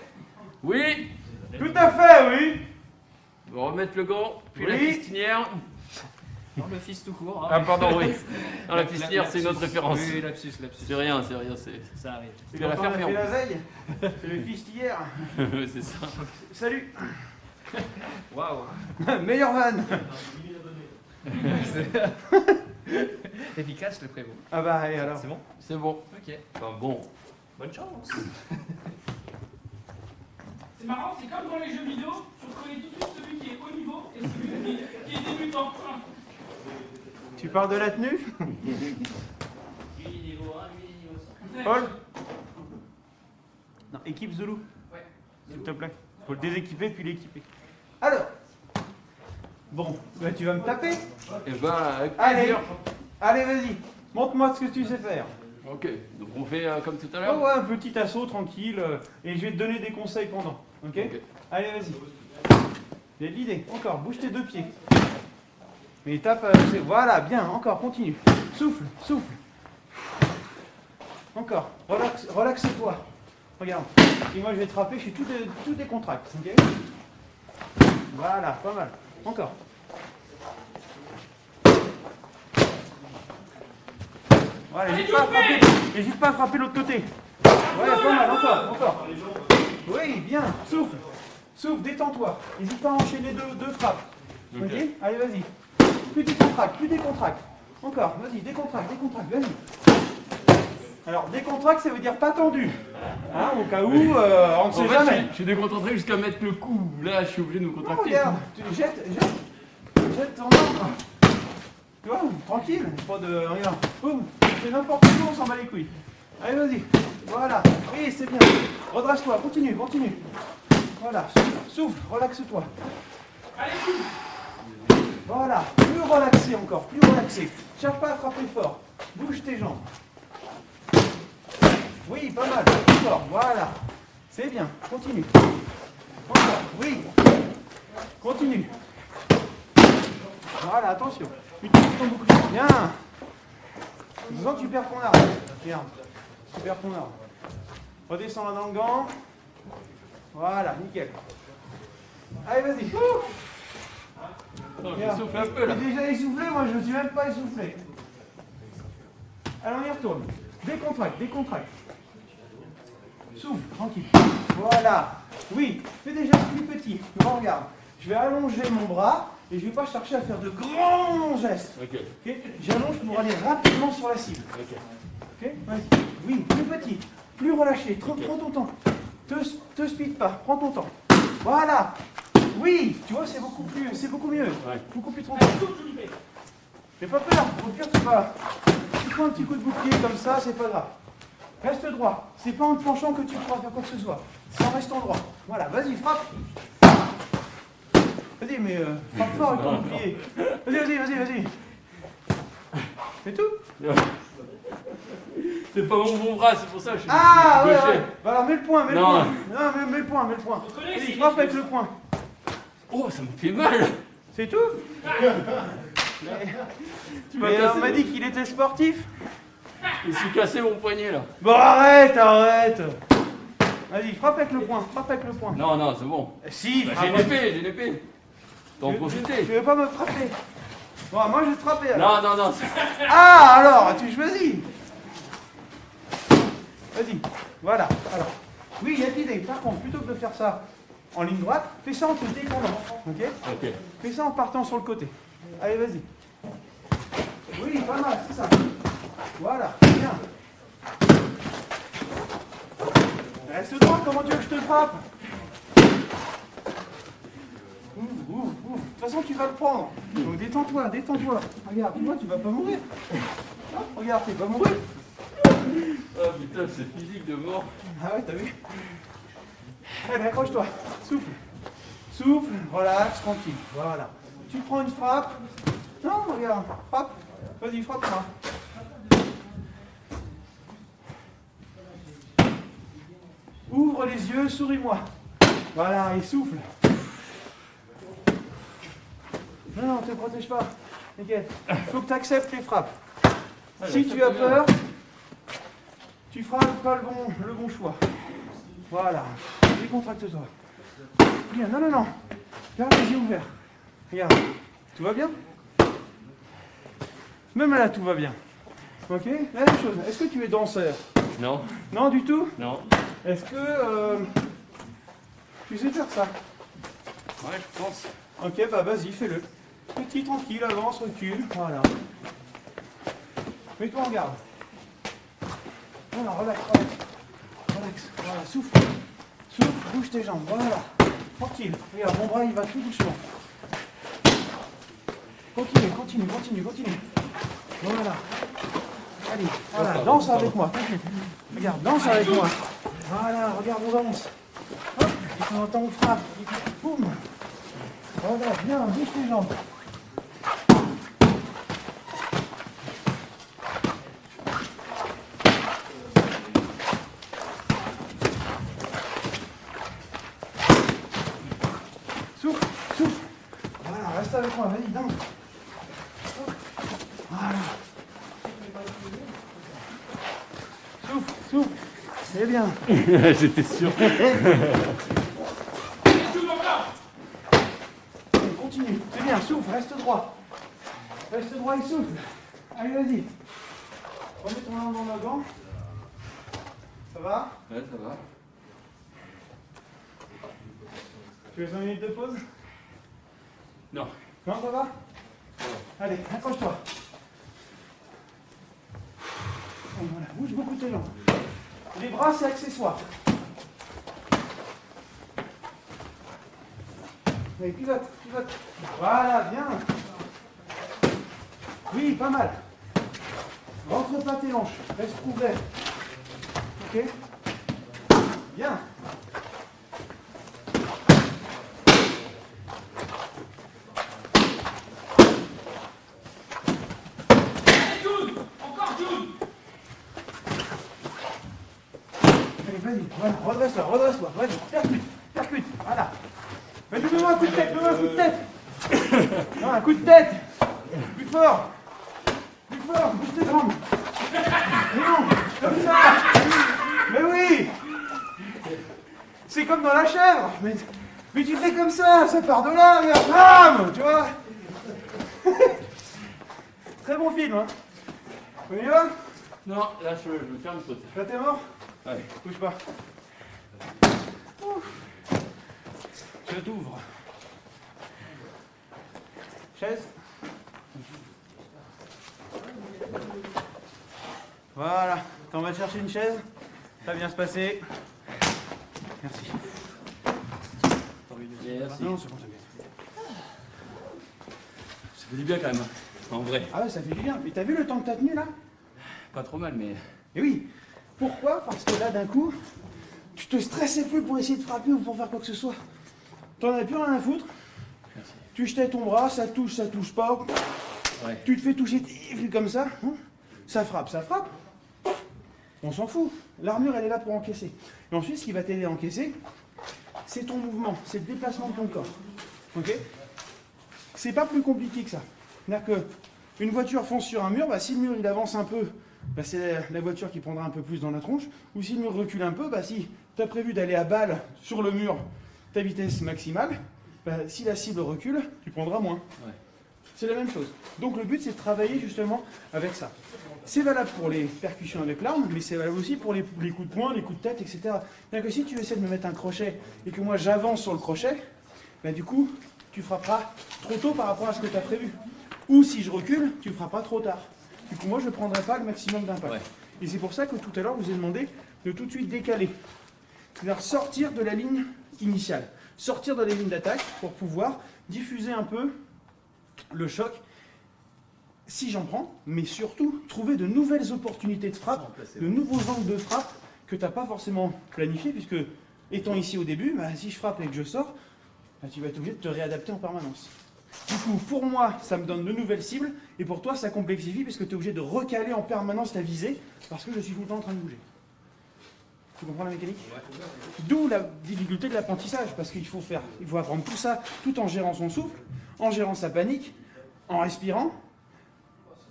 Oui. Tout à fait, oui. On va remettre le gant, puis la Oui. fistinière. Non, le fils tout court. Ah, pardon, oui. Non, la fistinière, c'est une autre référence. Oui, lapsus. C'est rien, c'est. Ça arrive. Et Tu vas la quand on a fermer, fait en la veille, c'est le fist hier. C'est ça. Salut. Waouh. Meilleure vanne. Efficace le prévôt. Ah bah, et alors? C'est bon? C'est bon. Ok. Enfin, bon. Bonne chance. C'est marrant, c'est comme dans les jeux vidéo, tu reconnais tout de suite celui qui est haut niveau et celui qui est débutant. Tu parles de la tenue? Lui niveau 1, lui niveau 100. Paul? Non, équipe Zulu. Ouais. S'il te plaît. Faut le déséquiper puis l'équiper. Alors. Bon, bah tu vas me taper. Et ben, avec Allez, plaisir. allez, vas-y. Montre-moi ce que tu sais faire. Ok, donc on fait comme tout à Oh l'heure. ouais, un petit assaut tranquille. Et je vais te donner des conseils pendant. Ok? Ok. Allez, vas-y. J'ai de l'idée. Encore, bouge tes deux pieds. Mais tape. Voilà, bien. Encore, continue. Souffle, souffle. Encore. Relaxe-toi. Regarde. Et moi, je vais te frapper. Je suis tout décontracté. Ok? Voilà, pas mal. Encore. Voilà, n'hésite pas à frapper l'autre côté. Ouais, pas mal, encore. Oui, bien, souffle, détends-toi. N'hésite pas à enchaîner deux frappes. Ok? Allez, vas-y. Plus décontracte. Encore, vas-y, décontracte, vas-y. Alors, décontracte, ça veut dire pas tendu. Hein, au cas où, on ne sait jamais. Je suis déconcentré jusqu'à mettre le coup. Là, je suis obligé de me Oh, contracter. regarde, tu jette ton arme. Tu vois, tranquille, pas de. Regarde, boum, c'est n'importe quoi, on s'en bat les couilles. Allez, vas-y, voilà, oui, c'est bien. Redresse-toi, continue. Voilà, souffle, relaxe-toi. Allez, souffle. Voilà, plus relaxé encore, plus relaxé. Cherche pas à frapper fort, bouge tes jambes. Oui, pas mal, encore, voilà. C'est bien, continue. Encore, oui. Continue. Voilà, attention. Utilise ton bouclier. Bien. Je sens que tu perds ton arme. Regarde. Tu perds ton arme. Redescends là dans le gant. Voilà, nickel. Allez, vas-y. Non, je souffle un peu là. T'es déjà essoufflé, moi je ne suis même pas essoufflé. Allez, on y retourne. Décontracte. Souffle, tranquille. Voilà. Oui, fais déjà plus petit. Non, regarde. Je vais allonger mon bras et je ne vais pas chercher à faire de grands gestes. Ok. Okay. J'allonge pour aller rapidement sur la cible. Ok. Ok, vas-y. Oui, plus petit, plus relâché. Prends ton temps. Te speed pas. Prends ton temps. Voilà. Oui, tu vois, c'est beaucoup mieux. Ouais. Beaucoup plus tranquille. Fais pas peur. Au pire, tu prends un petit coup de bouclier comme ça, c'est pas grave. Reste droit. C'est pas en te penchant que tu pourras faire quoi que ce soit. C'est en restant droit. Voilà, vas-y, frappe. Vas-y, mais frappe fort avec ton bouclier. Vas-y. C'est tout? C'est pas mon bon bras, c'est pour ça que je suis Ah ouais, gaucher. ouais. Bah alors mets le point, Non. Non, mets le point. Reconnais, Vas-y, c'est frappe avec le point. Oh, ça me fait mal. C'est tout? Tu m'as Mais cassé. on m'a dit qu'il était sportif. Je me suis cassé mon poignet là. Bon, arrête. Vas-y, frappe avec le point. Non, c'est bon. Si, Bah, frappe. j'ai une épée. T'en Tu profiter. veux pas me frapper? Bon, moi je vais te frapper alors. Non. Ah, alors, tu choisis. Vas-y, voilà. Alors, oui, il y a l'idée. Par contre, plutôt que de faire ça en ligne droite, fais ça en te détendant. Ok? Ok. Fais ça en partant sur le côté. Allez, vas-y. Oui, pas mal, c'est ça. Voilà, bien. Reste droit, comment tu veux que je te frappe? Ouvre. De toute façon, tu vas le prendre. Donc détends-toi. Regarde, moi, tu vas pas mourir. Hop, regarde, tu vas pas mourir. Oh putain, c'est physique de mort. Ah ouais, t'as vu? Allez, accroche-toi. Souffle, relax, tranquille. Voilà. Tu prends une frappe. Non, regarde, frappe. Vas-y, frappe-moi. Ouvre les yeux, souris-moi. Voilà, et souffle. Non, te protège pas. Nickel. Il faut que tu acceptes les frappes. Si tu as peur, tu feras pas le bon choix. Voilà. Décontracte-toi. Bien, non. Garde les yeux ouverts. Regarde. Tout va bien? Même là, tout va bien. Ok? La même chose. Est-ce que tu es danseur? Non. Non, du tout? Non. Est-ce que tu sais faire ça? Ouais, je pense. Ok, bah vas-y, fais-le. Petit, tranquille, avance, recule. Voilà. Mets-toi en garde. Non, relax. Voilà, souffle, bouge tes jambes. Voilà. Tranquille. Regarde, mon bras, il va tout doucement. Continue. Voilà. Allez, voilà, danse avec moi. Regarde, danse avec moi. Voilà, regarde, on danse. Hop, et on entend, on frappe. Boum. Voilà, bien, bouge tes jambes. Souffle. Voilà, reste avec moi, vas-y, danse. Voilà. Souffle. C'est bien. J'étais sûr. Continue, c'est bien, souffle, reste droit. Reste droit et souffle. Allez, vas-y. Remets ton main dans le gant. Ça va? Ouais, ça va. Tu veux 5 minutes de pause? Non. Non, ça va? Allez, accroche-toi. Voilà, bouge beaucoup tes jambes. Les bras, c'est accessoire. Allez, pivote, pivote. Voilà, bien. Oui, pas mal. Rentre pas tes hanches, reste ouvert. Ok? Bien. Allez, vas-y, voilà, redresse-toi, vas-y, percute, percute, voilà. Vas-y, mets-moi un coup de tête, mets-moi un coup de tête. Non, un coup de tête. Plus fort, bouge tes jambes. Mais non, comme ça. Mais oui. C'est comme dans la chèvre. Mais tu fais comme ça part de là, bam, tu vois. Très bon film, hein. On y va? Non, là je me ferme le côté. Là t'es mort? Allez. Bouge pas. Ouf. Je t'ouvre. Chaise. Voilà. On va te chercher une chaise. Ça va bien se passer. Merci. Merci. Non, c'est bon, t'inquiète. Ça fait du bien quand même, en vrai. Ah ouais, ça fait du bien. Mais t'as vu le temps que t'as tenu là? Pas trop mal, mais... Et oui. Pourquoi? Parce que là, d'un coup, tu te stressais plus pour essayer de frapper ou pour faire quoi que ce soit. T'en as plus rien à foutre. Merci. Tu jetais ton bras, ça touche pas. Ouais. Tu te fais toucher comme ça. Hein, ça frappe. On s'en fout. L'armure, elle est là pour encaisser. Et ensuite, ce qui va t'aider à encaisser, c'est ton mouvement, c'est le déplacement de ton corps. Ok? C'est pas plus compliqué que ça. C'est-à-dire qu'une voiture fonce sur un mur, bah, si le mur il avance un peu, bah, c'est la voiture qui prendra un peu plus dans la tronche. Ou si le mur recule un peu, bah, si tu as prévu d'aller à balle sur le mur, ta vitesse maximale, bah, si la cible recule, tu prendras moins. Ouais. C'est la même chose. Donc le but, c'est de travailler justement avec ça. C'est valable pour les percussions avec l'arme, mais c'est valable aussi pour les coups de poing, les coups de tête, etc. C'est-à-dire que si tu essaies de me mettre un crochet et que moi j'avance sur le crochet, bah, du coup, tu frapperas trop tôt par rapport à ce que tu as prévu. Ou si je recule, tu frapperas trop tard. Du coup, moi, je ne prendrai pas le maximum d'impact. Ouais. Et c'est pour ça que tout à l'heure, je vous ai demandé de tout de suite décaler. C'est-à-dire sortir de la ligne initiale. Sortir de la ligne d'attaque pour pouvoir diffuser un peu le choc, si j'en prends, mais surtout trouver de nouvelles opportunités de frappe, de nouveaux angles de frappe que tu n'as pas forcément planifié, puisque étant ici au début, bah, si je frappe et que je sors, bah, tu vas être obligé de te réadapter en permanence. Du coup, pour moi, ça me donne de nouvelles cibles, et pour toi, ça complexifie, puisque tu es obligé de recaler en permanence ta visée, parce que je suis tout le temps en train de bouger. Tu comprends la mécanique? D'où la difficulté de l'apprentissage, parce qu'il faut apprendre tout ça tout en gérant son souffle, en gérant sa panique, en respirant,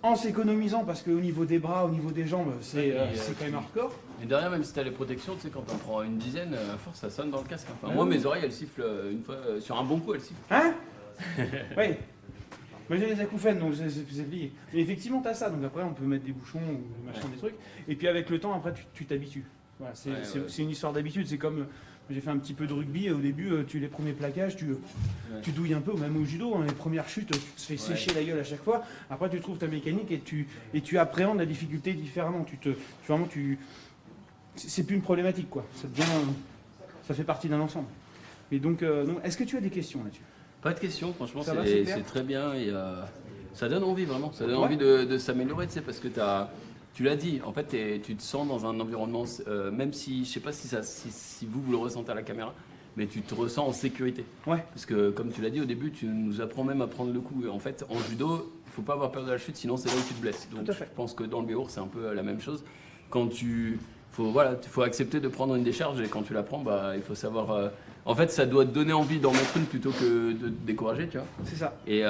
en s'économisant, parce qu'au niveau des bras, au niveau des jambes, c'est quand même hardcore. Et derrière, même si t'as les protections, tu sais, quand t'en prends une dizaine, à force ça sonne dans le casque. Enfin, Ah moi, oui. mes oreilles, elles sifflent une fois, sur un bon coup, elles sifflent. Hein? Oui. Moi j'ai les acouphènes, donc c'est lié. Mais effectivement, tu as ça, donc après on peut mettre des bouchons ou des machins, des trucs. Et puis avec le temps, après tu t'habitues. Voilà, c'est une histoire d'habitude. C'est comme, j'ai fait un petit peu de rugby, et au début, les premiers plaquages, tu douilles un peu, ou même au judo, hein, les premières chutes, tu te fais sécher la gueule à chaque fois. Après tu trouves ta mécanique et tu appréhendes la difficulté différemment. C'est plus une problématique, quoi. Ça fait partie d'un ensemble. Et donc est-ce que tu as des questions là-dessus? Pas de questions, franchement, Ça va, c'est clair. c'est très bien. Et, ça donne envie, vraiment. Ça donne Ouais. envie de s'améliorer, tu sais, parce que tu l'as dit, en fait, tu te sens dans un environnement, même si, je sais pas si vous le ressentez à la caméra, mais tu te ressens en sécurité. Ouais. Parce que, comme tu l'as dit au début, tu nous apprends même à prendre le coup. Et en fait, en judo, il faut pas avoir peur de la chute, sinon c'est là où tu te blesses. Donc, Tout à fait. je pense que dans le béour, c'est un peu la même chose. Faut accepter de prendre une décharge et quand tu la prends, bah, il faut savoir. En fait, ça doit te donner envie d'en mettre une plutôt que de te décourager, tu vois. C'est ça. Et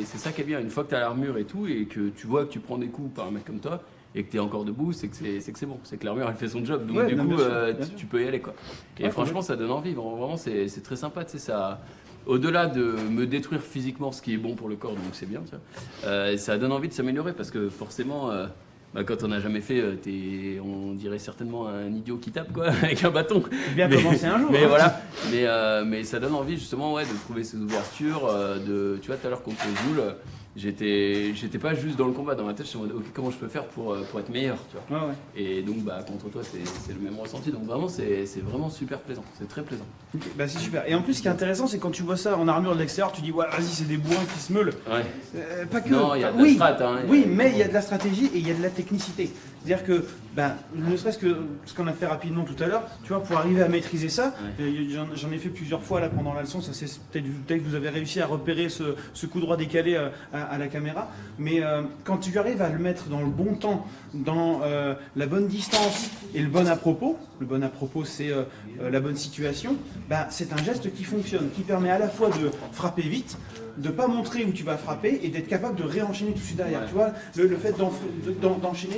c'est ça qui est bien. Une fois que tu as l'armure et tout, et que tu vois que tu prends des coups par un mec comme toi, et que tu es encore debout, c'est que c'est bon. C'est que l'armure, elle fait son job. Donc, Ouais, du non, coup, bien sûr, bien sûr. tu peux y aller, quoi. Et Ouais, franchement, ça donne envie. Vraiment, c'est très sympa, tu sais, ça. Au-delà de me détruire physiquement, ce qui est bon pour le corps, donc c'est bien, tu vois, ça donne envie de s'améliorer parce que forcément. Quand on n'a jamais fait, on dirait certainement un idiot qui tape quoi, avec un bâton. Bien commencer un jour. Mais hein. voilà, mais ça donne envie justement ouais, de trouver ces ouvertures. Tu vois, tout à l'heure contre Zoul, j'étais pas juste dans le combat. Dans ma tête, je me suis dit, ok, comment je peux faire pour être meilleur, tu vois. Ouais, ouais. Et donc, bah, contre toi, c'est le même ressenti. Donc, vraiment, c'est vraiment super plaisant. C'est très plaisant. Ok, bah c'est super. Et en plus, ce qui est intéressant, c'est quand tu vois ça en armure de l'extérieur, tu dis, ouais, vas-y, c'est des bourrins qui se meulent. Ouais. Pas que. Non, il y a de oui, la strat. Hein, oui, mais il y a de la stratégie et il y a de la technicité. C'est-à-dire que, ben, ne serait-ce que ce qu'on a fait rapidement tout à l'heure, tu vois, pour arriver à maîtriser ça, j'en ai fait plusieurs fois là pendant la leçon, ça c'est peut-être que vous avez réussi à repérer ce coup droit décalé à la caméra, mais quand tu arrives à le mettre dans le bon temps, dans la bonne distance et le bon à propos c'est la bonne situation, ben, c'est un geste qui fonctionne, qui permet à la fois de frapper vite, de ne pas montrer où tu vas frapper et d'être capable de réenchaîner tout de suite derrière. Ouais. Tu vois, le fait d'enchaîner,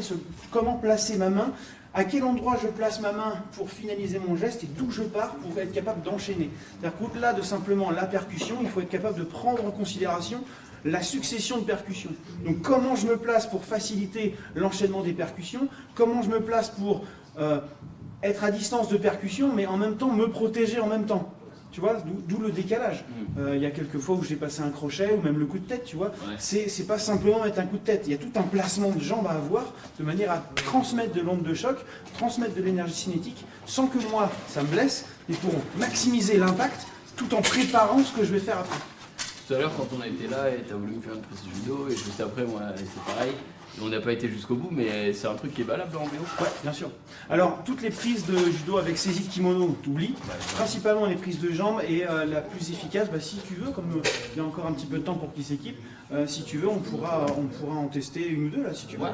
comment placer ma main, à quel endroit je place ma main pour finaliser mon geste et d'où je pars pour être capable d'enchaîner. C'est-à-dire qu'au-delà de simplement la percussion, il faut être capable de prendre en considération la succession de percussions. Donc comment je me place pour faciliter l'enchaînement des percussions, comment je me place pour être à distance de percussion, mais en même temps me protéger en même temps. Tu vois, d'où le décalage. Il y a quelques fois où j'ai passé un crochet ou même le coup de tête, tu vois. Ouais. C'est pas simplement mettre un coup de tête. Il y a tout un placement de jambes à avoir de manière à transmettre de l'onde de choc, transmettre de l'énergie cinétique, sans que moi, ça me blesse, mais pour maximiser l'impact tout en préparant ce que je vais faire après. Tout à l'heure, quand on a été là, et t'as voulu me faire une prise judo, et juste après, moi, c'est pareil. On n'a pas été jusqu'au bout, mais c'est un truc qui est valable en BO. Ouais, bien sûr. Alors, toutes les prises de judo avec saisie de kimono, t'oublies. Principalement les prises de jambes et la plus efficace, bah, si tu veux, comme il y a encore un petit peu de temps pour qu'ils s'équipent, si tu veux, on pourra en tester une ou deux là, si tu veux. Ouais,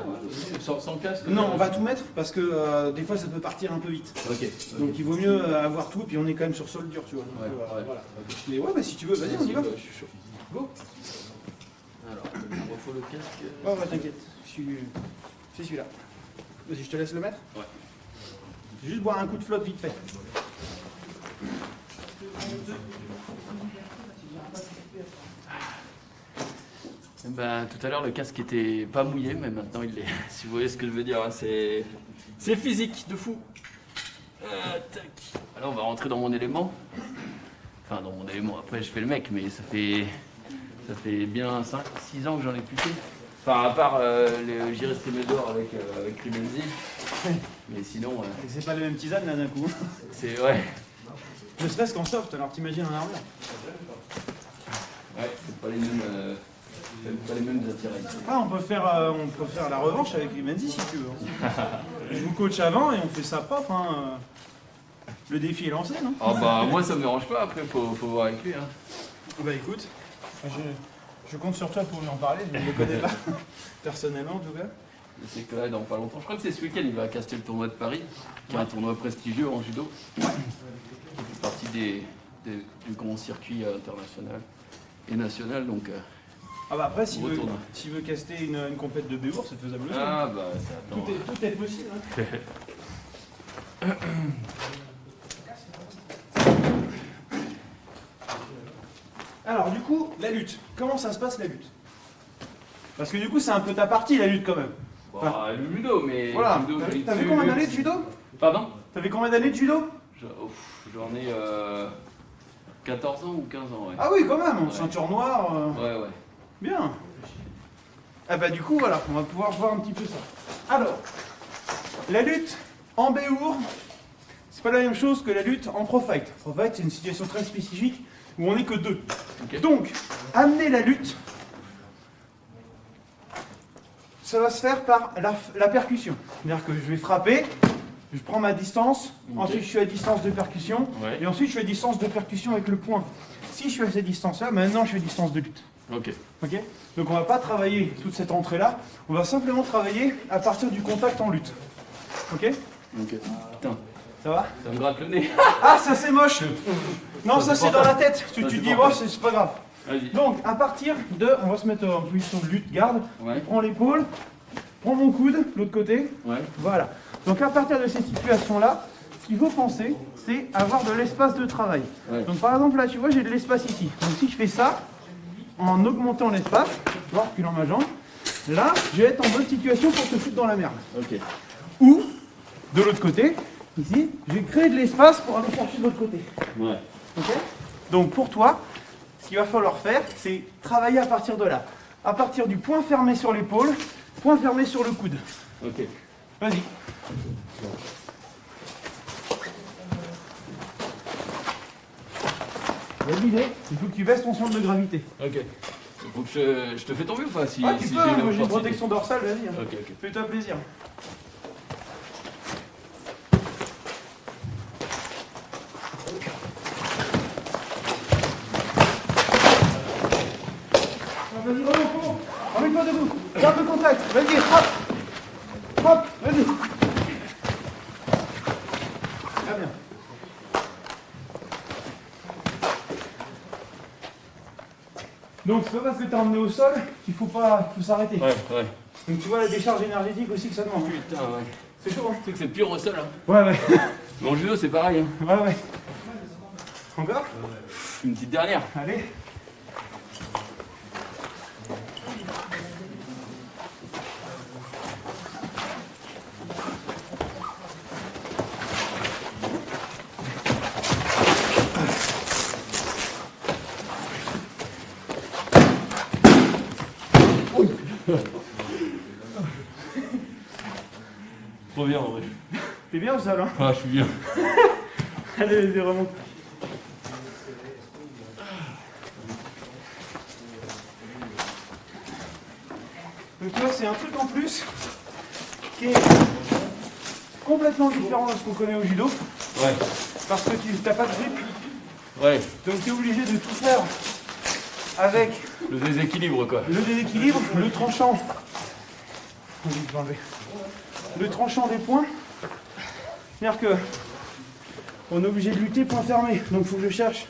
sans casque. Non, on va tout mettre parce que des fois ça peut partir un peu vite. Ok. Donc il vaut mieux avoir tout, puis on est quand même sur sol dur, tu vois. Ouais, Donc, ouais. voilà. Mais ouais, bah si tu veux, vas-y, on y va. Je suis chaud. Go. Alors, il me faut le casque. Ouais, ouais, t'inquiète. C'est celui-là. Vas-y, je te laisse le mettre. Ouais. Juste boire un coup de flotte vite fait. Ben, tout à l'heure, le casque était pas mouillé, mais maintenant il l'est. Si vous voyez ce que je veux dire, hein, c'est physique, de fou. Tac. Alors, on va rentrer dans mon élément. Enfin, dans mon élément. Après, je fais le mec, mais ça fait bien 5-6 ans que j'en ai plus fait. Enfin, à part j'irai streamer dehors avec Rimenzi. Mais sinon. C'est pas les mêmes tisanes là d'un coup. C'est. Ouais. Ne serait-ce qu'en soft, alors t'imagines en armure. Ouais, c'est pas les mêmes. Pas les mêmes attirails. Ah, on peut faire la revanche avec Rimenzi si tu veux. Je vous coach avant et on fait ça propre. Hein. Le défi est lancé, non? Oh bah, moi ça me dérange pas, après faut voir avec lui. Hein. Bah écoute, je compte sur toi pour lui en parler, je ne le connais pas personnellement en tout cas. Je sais que là, dans pas longtemps, je crois que c'est ce week-end, il va caster le tournoi de Paris, qui est un tournoi prestigieux en judo. Qui fait partie du grand circuit international et national, donc. Ah bah après, s'il retourne. veut caster une compète de béour, c'est faisable aussi. Ah bah, ça attend. Tout est possible. Hein. Alors du coup, la lutte. Comment ça se passe la lutte? Parce que du coup, c'est un peu ta partie la lutte quand même. Bah, le judo, mais. Voilà. Judo, T'avais combien d'années de judo? Pardon? T'avais combien d'années de judo? J'en ai 14 ans ou 15 ans, ouais. Ah oui, quand même. Ouais. Ceinture noire. Ouais, ouais. Bien. Ah bah du coup, voilà, on va pouvoir voir un petit peu ça. Alors, la lutte en béour, c'est pas la même chose que la lutte en pro fight. Pro fight, c'est une situation très spécifique où on n'est que deux. Ok. Donc, amener la lutte, ça va se faire par la percussion. C'est-à-dire que je vais frapper, je prends ma distance, Ok. ensuite je suis à distance de percussion, Ouais. et ensuite je suis à distance de percussion avec le poing. Si je suis à cette distance-là, maintenant je suis à distance de lutte. Ok. Ok. Donc on va pas travailler toute cette entrée-là, on va simplement travailler à partir du contact en lutte. Ok? Ok. Putain, Ça va? ça me gratte le nez. Ah, ça c'est moche! Non, ça c'est c'est pas dans la grave. tête. Tu Ça, te c'est dis, pas oh, grave. c'est pas grave. Vas-y. Donc, à partir de. On va se mettre en position de lutte, garde. Ouais. Prends l'épaule, prends mon coude, l'autre côté. Ouais. Voilà. Donc, à partir de cette situation-là, ce qu'il faut penser, c'est avoir de l'espace de travail. Ouais. Donc, par exemple, là, tu vois, j'ai de l'espace ici. Donc, si je fais ça, en augmentant l'espace, tu vois, reculant ma jambe, là, je vais être en bonne situation pour te foutre dans la merde. Ok. Ou, de l'autre côté, ici, je vais créer de l'espace pour aller chercher de l'autre côté. Ouais. Ok. Donc pour toi, ce qu'il va falloir faire, c'est travailler à partir de là. à partir du point fermé sur l'épaule, point fermé sur le coude. Ok. Vas-y. L'idée, il faut que tu baisses ton centre de gravité. Ok. Faut que je te fais tomber ou pas si, Ah, tu si peux, j'ai moi j'ai une l'opportunité. protection dorsale, vas-y. Hein. Ok, ok. Fais-toi plaisir. Ah, vas-y, remonte, remets-toi debout. Garde le contact. Vas-y, hop. Hop, vas-y. Très bien. Donc c'est pas parce que t'es emmené au sol qu'il faut s'arrêter. Ouais, ouais. Donc tu vois la décharge énergétique aussi que ça demande. Hein. Putain, ouais. C'est chaud, hein. Tu sais que c'est pire au sol. Hein. Ouais, ouais. Mais en judo, c'est pareil. Hein. Ouais, ouais. Encore? Une petite dernière. Allez. Trop bien, en vrai. T'es bien au sol, hein? Ah, je suis bien. Allez, vas-y, remonte. Donc tu vois, c'est un truc en plus qui est complètement différent de ce qu'on connaît au judo, Ouais. parce que tu n'as pas de grip, Ouais. donc tu es obligé de tout faire avec Le déséquilibre, quoi. le déséquilibre, le tranchant. Vas-y, je vais enlever. Le tranchant des points. C'est-à-dire que on est obligé de lutter point fermé. Donc il faut que je cherche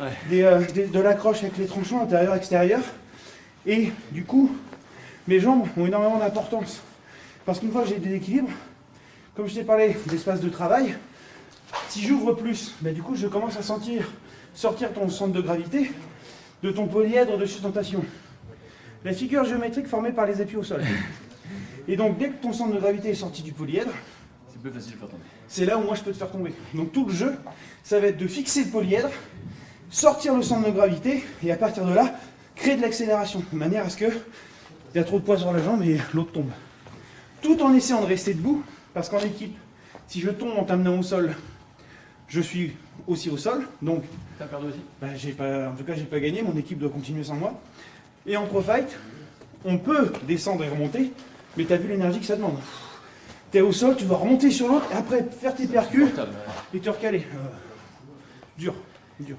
Ouais. de l'accroche avec les tranchants intérieur-extérieur. Et du coup, mes jambes ont énormément d'importance. Parce qu'une fois que j'ai des équilibres, comme je t'ai parlé d'espace de travail, si j'ouvre plus, ben du coup je commence à sortir ton centre de gravité de ton polyèdre de sustentation. La figure géométrique formée par les appuis au sol. Et donc dès que ton centre de gravité est sorti du polyèdre, C'est plus facile de faire tomber. c'est là où moi je peux te faire tomber. Donc tout le jeu, ça va être de fixer le polyèdre, sortir le centre de gravité, et à partir de là, créer de l'accélération, de manière à ce que il y a trop de poids sur la jambe et l'autre tombe. Tout en essayant de rester debout, parce qu'en équipe, si je tombe en t'amenant au sol, je suis aussi au sol, donc T'as perdu aussi? en tout cas j'ai pas gagné, mon équipe doit continuer sans moi. Et en pro fight, on peut descendre et remonter, mais tu as vu l'énergie que ça demande. Tu es au sol, tu dois remonter sur l'autre, et après faire tes percus Portable. et te recaler. Dur, dur.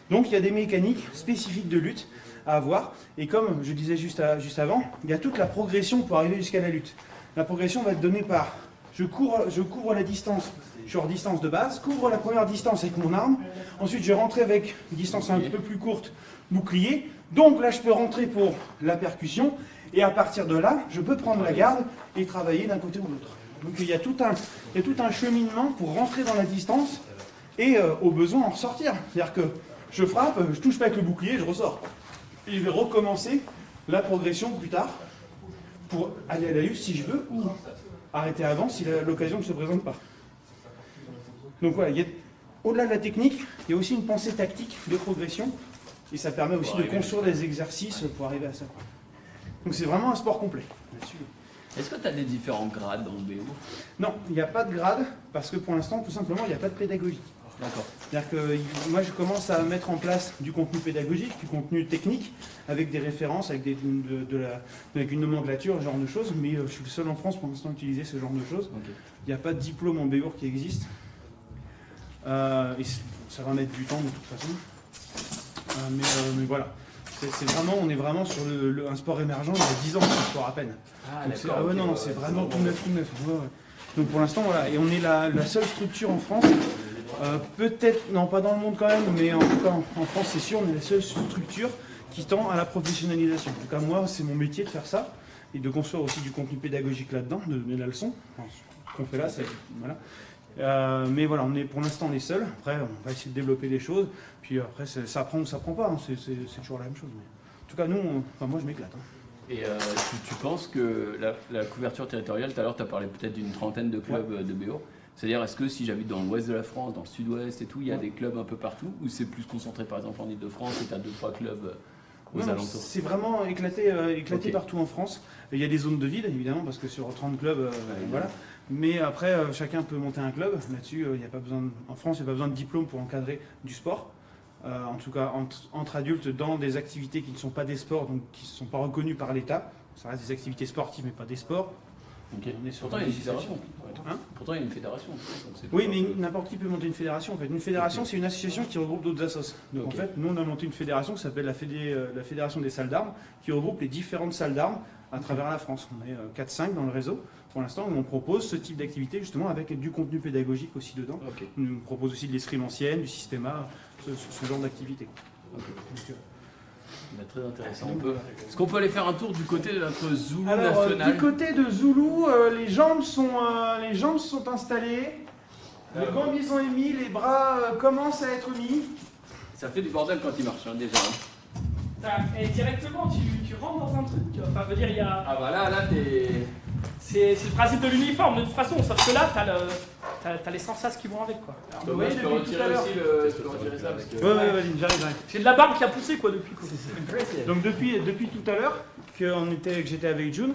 Donc il y a des mécaniques spécifiques de lutte à avoir, et comme je disais juste avant, il y a toute la progression pour arriver jusqu'à la lutte. La progression va être donnée par je couvre la distance, je suis hors distance de base, couvre la première distance avec mon arme, ensuite je vais rentrer avec une distance un peu plus courte, bouclier, donc là je peux rentrer pour la percussion, et à partir de là, je peux prendre la garde et travailler d'un côté ou de l'autre. Donc il y a tout un cheminement pour rentrer dans la distance et au besoin en ressortir. C'est-à-dire que je frappe, je touche pas avec le bouclier, je ressors. Et je vais recommencer la progression plus tard pour aller à la lutte si je veux, ou arrêter avant si l'occasion ne se présente pas. Donc voilà, au-delà de la technique, il y a aussi une pensée tactique de progression, et ça permet aussi de construire des exercices pour arriver à ça. Donc c'est vraiment un sport complet. Là-dessus. Est-ce que tu as des différents grades dans le BO? Non, il n'y a pas de grade, parce que pour l'instant, tout simplement, il n'y a pas de pédagogie. D'accord. C'est-à-dire que moi, je commence à mettre en place du contenu pédagogique, du contenu technique, avec des références, avec, avec une nomenclature, ce genre de choses, mais je suis le seul en France pour l'instant à utiliser ce genre de choses. Ok. Il n'y a pas de diplôme en BEOR qui existe. Et ça va mettre du temps de toute façon. Mais voilà. On est vraiment sur un sport émergent, il y a 10 ans, ce sport à peine. Ah, Donc d'accord. non, c'est vraiment tout neuf, tout neuf. Ouais, ouais. Donc pour l'instant, voilà. Et on est la seule structure en France, peut-être, non pas dans le monde quand même, mais en tout cas en France, c'est sûr, on est la seule structure qui tend à la professionnalisation. En tout cas, moi, c'est mon métier de faire ça, et de construire aussi du contenu pédagogique là-dedans, de donner la leçon. Enfin, ce qu'on fait là, c'est... Voilà. Mais voilà, pour l'instant on est seul. Après, on va essayer de développer des choses. Puis après, ça prend ou ça prend pas. Hein. C'est toujours la même chose. Mais... En tout cas, nous, moi, je m'éclate. Hein. Et tu penses que la couverture territoriale, tout à l'heure, tu as parlé peut-être d'une trentaine de clubs de BO. C'est-à-dire, est-ce que si j'habite dans l'ouest de la France, dans le sud-ouest et tout, il y a des clubs un peu partout, ou c'est plus concentré par exemple en Ile-de-France et tu as 2-3 clubs aux Non, alentours. c'est vraiment éclaté Ok. partout en France. Il y a des zones de vide, évidemment, parce que sur 30 clubs, voilà. Mais après, chacun peut monter un club. Là-dessus, il y a pas besoin en France, il n'y a pas besoin de diplôme pour encadrer du sport. En tout cas, entre adultes, dans des activités qui ne sont pas des sports, donc qui ne sont pas reconnues par l'État. Ça reste des activités sportives, mais pas des sports. Ok. On est sur Pourtant, il y a une fédération. Hein Pourtant, il y a une fédération. Donc, c'est Oui, pas- mais n'importe qui peut monter une fédération. En fait, une fédération, c'est une association qui regroupe d'autres assos. Donc Ok. en fait, nous, on a monté une fédération qui s'appelle la Fédération des salles d'armes, qui regroupe les différentes salles d'armes à travers la France. On est 4-5 dans le réseau. Pour l'instant, on propose ce type d'activité justement avec du contenu pédagogique aussi dedans. Ok. On propose aussi de l'escrime ancienne, du systéma, ce genre d'activité. Ok. Donc, Bah, très intéressant. Est-ce qu'on peut aller faire un tour du côté de notre Zoulou alors, national? du côté de Zoulou, les jambes sont installées, les bambis sont émis, les bras commencent à être mis. Ça fait du bordel quand il marche, hein, déjà. hein. Et directement, tu rentres dans un truc. Enfin, veut dire, il y a. Ah bah là, t'es... C'est le principe de l'uniforme de toute façon, sauf que là, t'as les sensas qui vont avec quoi. Alors, Thomas, vous voyez, je peux depuis tout à retirer l'heure- aussi le... Je peux retirer ça parce que... Ouais, vas-y, j'arrive. J'ai de la barbe qui a poussé quoi depuis quoi. Donc depuis tout à l'heure que j'étais avec June,